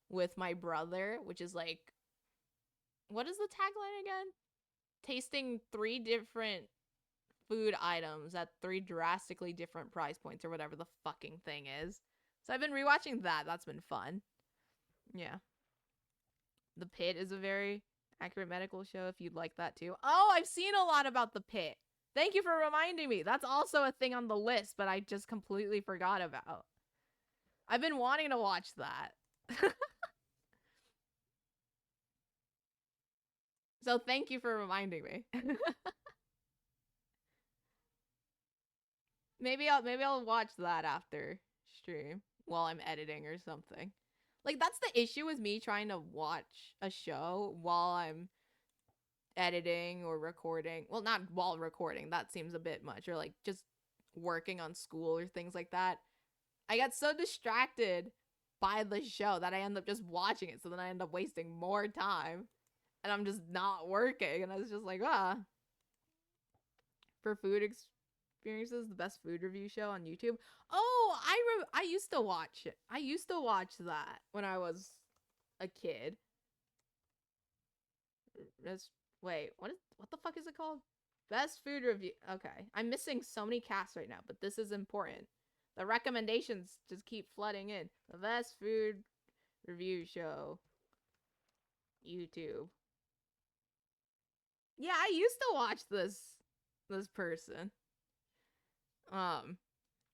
[SPEAKER 1] with my brother, which is like, what is the tagline again? Tasting 3 different food items at 3 drastically different price points or whatever the fucking thing is. So I've been rewatching that. That's been fun. Yeah. The Pit is a very accurate medical show if you'd like that too. Oh, I've seen a lot about The Pit. Thank you for reminding me. That's also a thing on the list, but I just completely forgot about. I've been wanting to watch that. So thank you for reminding me. maybe I'll watch that after stream while I'm editing or something. Like that's the issue with me trying to watch a show while I'm editing or recording. Well, not while recording. That seems a bit much. Or like just working on school or things like that. I got so distracted by the show that I end up just watching it. So then I end up wasting more time. And I'm just not working. And I was just like, for food experiences, the best food review show on YouTube. Oh, I used to watch it. I used to watch that when I was a kid. Wait, what the fuck is it called? Best food review. Okay, I'm missing so many casts right now, but this is important. The recommendations just keep flooding in. The best food review show. YouTube. Yeah, I used to watch this person. Um,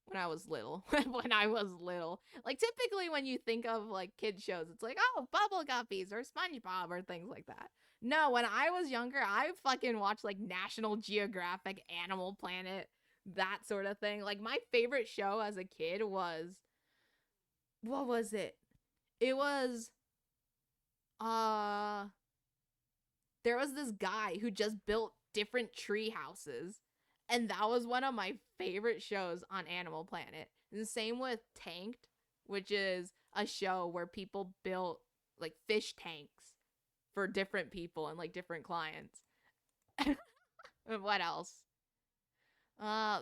[SPEAKER 1] when I was little. When I was little. Like typically when you think of like kid shows, it's like, oh, Bubble Guppies or SpongeBob or things like that. No, when I was younger, I fucking watched like National Geographic, Animal Planet, that sort of thing. Like my favorite show as a kid was, what was it? It was uh there was this guy who just built different tree houses. And that was one of my favorite shows on Animal Planet. And the same with Tanked, which is a show where people built like fish tanks for different people and like different clients. What else? Uh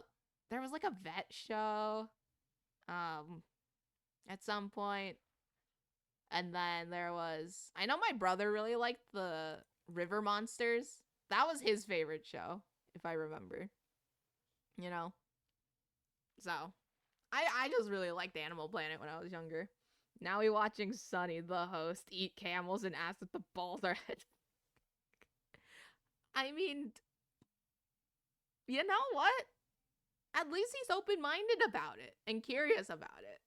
[SPEAKER 1] there was like a vet show at some point. And then there was, I know my brother really liked the River Monsters. That was his favorite show, if I remember. You know? So, I just really liked Animal Planet when I was younger. Now we watching Sunny, the host, eat camels and ask if the balls are head. I mean, you know what? At least he's open minded about it and curious about it.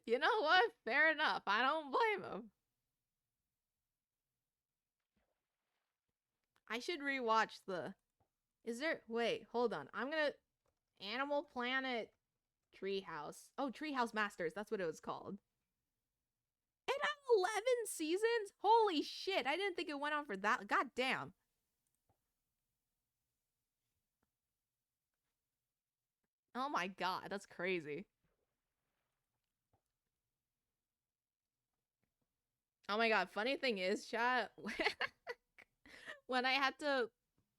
[SPEAKER 1] You know what? Fair enough. I don't blame him. I should rewatch the. Is there. Wait, hold on. I'm gonna. Animal Planet Treehouse. Oh, Treehouse Masters. That's what it was called. It had 11 seasons? Holy shit. I didn't think it went on for that. God damn. Oh my god. That's crazy. Oh my god. Funny thing is, chat. When I had to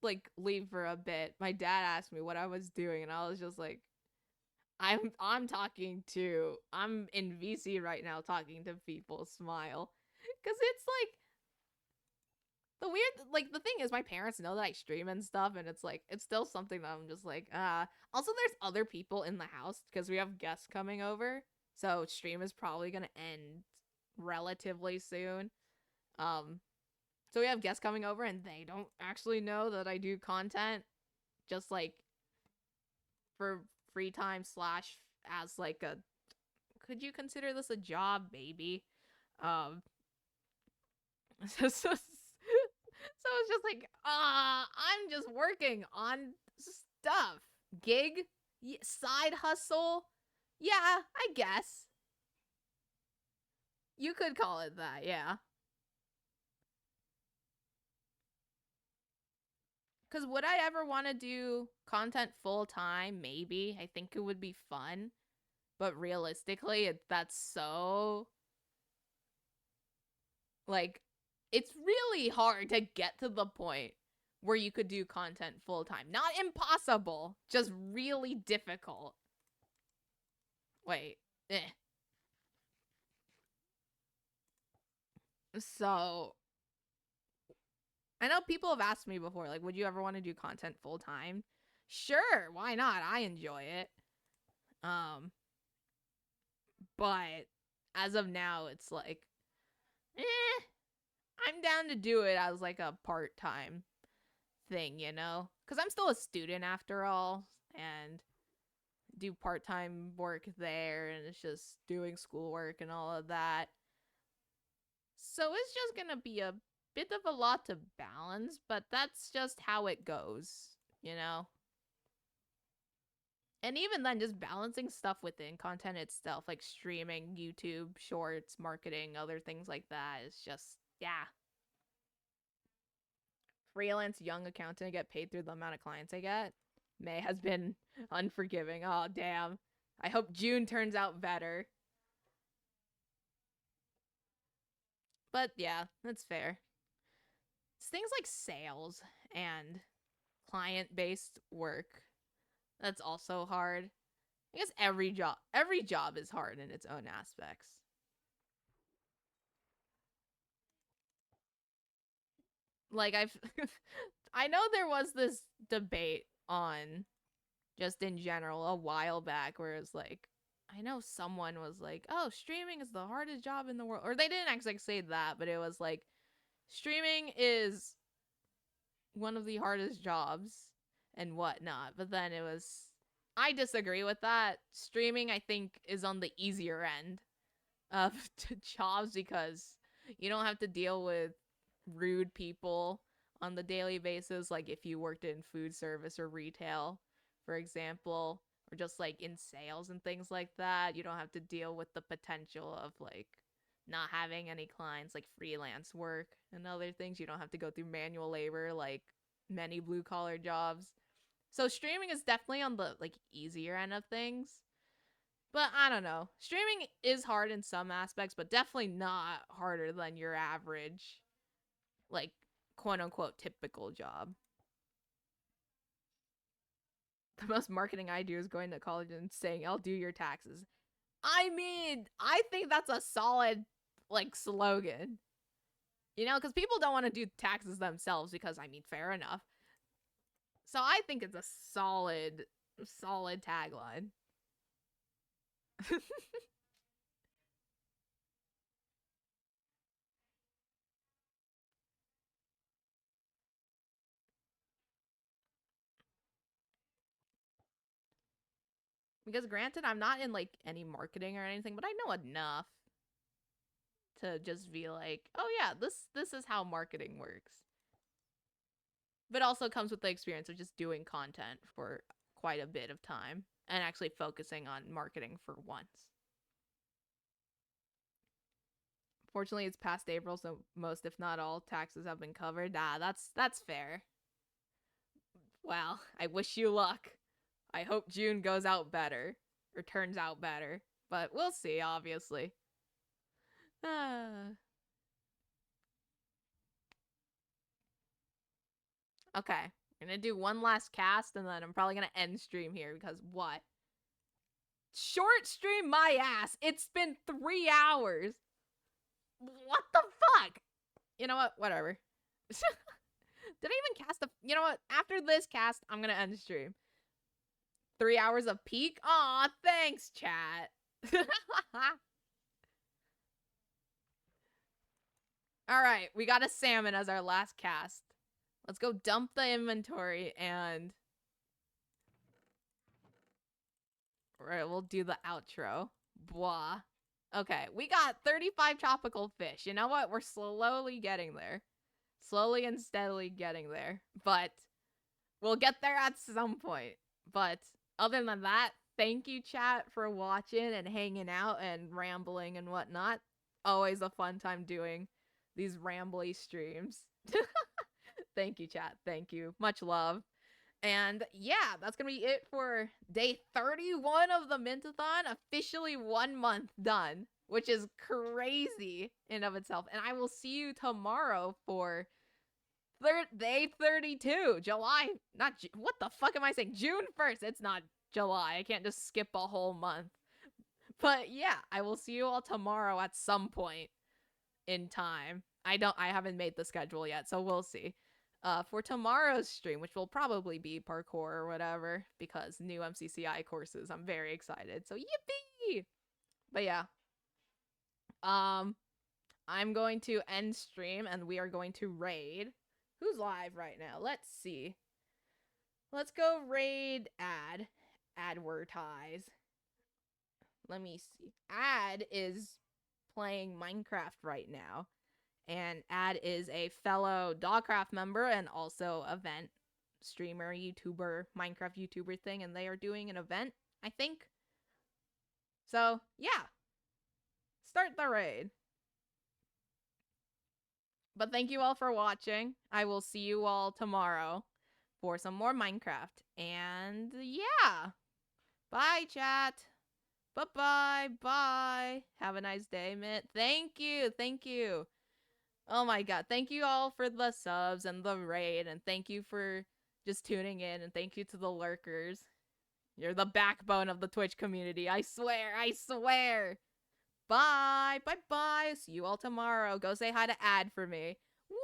[SPEAKER 1] like leave for a bit, my dad asked me what I was doing, and I was just like, I'm in VC right now talking to people. Smile, because it's like the thing is my parents know that I stream and stuff, and it's like it's still something that I'm just like Also, there's other people in the house because we have guests coming over, so stream is probably gonna end relatively soon. Um, so we have guests coming over, and they don't actually know that I do content, just like for free time slash as like a. Could you consider this a job, maybe? Um, so it's just like, I'm just working on stuff. Gig? Side hustle? Yeah, I guess. You could call it that, yeah. Because would I ever want to do content full time? Maybe. I think it would be fun. But realistically, that's so. Like, it's really hard to get to the point where you could do content full time. Not impossible, just really difficult. Wait. Eh. So, I know people have asked me before, like, would you ever want to do content full time? Sure, why not? I enjoy it. Um, but as of now, it's like, eh, I'm down to do it as like a part time thing, you know? Because I'm still a student after all, and do part time work there, and it's just doing schoolwork and all of that. So it's just gonna be a bit of a lot to balance, but that's just how it goes, you know? And even then, just balancing stuff within content itself, like streaming, YouTube, shorts, marketing, other things like that, is just, yeah. Freelance young accountant, I get paid through the amount of clients I get. May has been unforgiving. Oh, damn. I hope June turns out better. But yeah, that's fair. It's things like sales and client based work that's also hard. I guess every job is hard in its own aspects. Like I've I know there was this debate on just in general a while back where it's like I know someone was like, "Oh, streaming is the hardest job in the world." Or they didn't actually say that, but it was like streaming is one of the hardest jobs and whatnot. But then it was, I disagree with that. Streaming, I think, is on the easier end of jobs because you don't have to deal with rude people on the daily basis. Like if you worked in food service or retail, for example, or just like in sales and things like that, you don't have to deal with the potential of like not having any clients, like freelance work and other things. You don't have to go through manual labor like many blue collar jobs. So streaming is definitely on the like easier end of things. But I don't know. Streaming is hard in some aspects, but definitely not harder than your average like quote unquote typical job. The most marketing I do is going to college and saying, "I'll do your taxes." I mean, I think that's a solid like slogan. You know, because people don't want to do taxes themselves because I mean, fair enough. So I think it's a solid tagline. Because granted, I'm not in like any marketing or anything, but I know enough to just be like, oh yeah, this is how marketing works. But also comes with the experience of just doing content for quite a bit of time and actually focusing on marketing for once. Fortunately, it's past April, so most, if not all, taxes have been covered. That's fair. Well, I wish you luck. I hope June goes out better or turns out better, but we'll see. Obviously. Okay, we're gonna do one last cast, and then I'm probably gonna end stream here because what? Short stream my ass. It's been 3 hours. What the fuck? You know what? Whatever. Did I even cast a? You know what? After this cast, I'm gonna end the stream. 3 hours of peak? Aw, thanks, chat. Alright, we got a salmon as our last cast. Let's go dump the inventory and... Alright, we'll do the outro. Blah. Okay, we got 35 tropical fish. You know what? We're slowly getting there. Slowly and steadily getting there. But we'll get there at some point. But other than that, thank you, chat, for watching and hanging out and rambling and whatnot. Always a fun time doing these rambly streams. Thank you, chat. Thank you. Much love. And yeah, that's gonna be it for day 31 of the Mint-A-Thon. Officially 1 month done, which is crazy in of itself. And I will see you tomorrow for day 32, July. What the fuck am I saying? June 1st. It's not July. I can't just skip a whole month. But yeah, I will see you all tomorrow at some point in time. I haven't made the schedule yet, so we'll see. For tomorrow's stream, which will probably be parkour or whatever, because new MCCI courses. I'm very excited. So yippee! But yeah. I'm going to end stream and we are going to raid. Who's live right now? Let's see. Let's go raid advertise. Let me see. Ad is playing Minecraft right now. And Ad is a fellow Dogcraft member and also event streamer, YouTuber, Minecraft YouTuber thing. And they are doing an event, I think. So, yeah. Start the raid. But thank you all for watching. I will see you all tomorrow for some more Minecraft. And yeah. Bye, chat. Bye-bye. Bye. Have a nice day, Mint. Thank you. Thank you. Oh my god. Thank you all for the subs and the raid. And thank you for just tuning in. And thank you to the lurkers. You're the backbone of the Twitch community. I swear. I swear. Bye. Bye-bye. See you all tomorrow. Go say hi to Ad for me. Whee!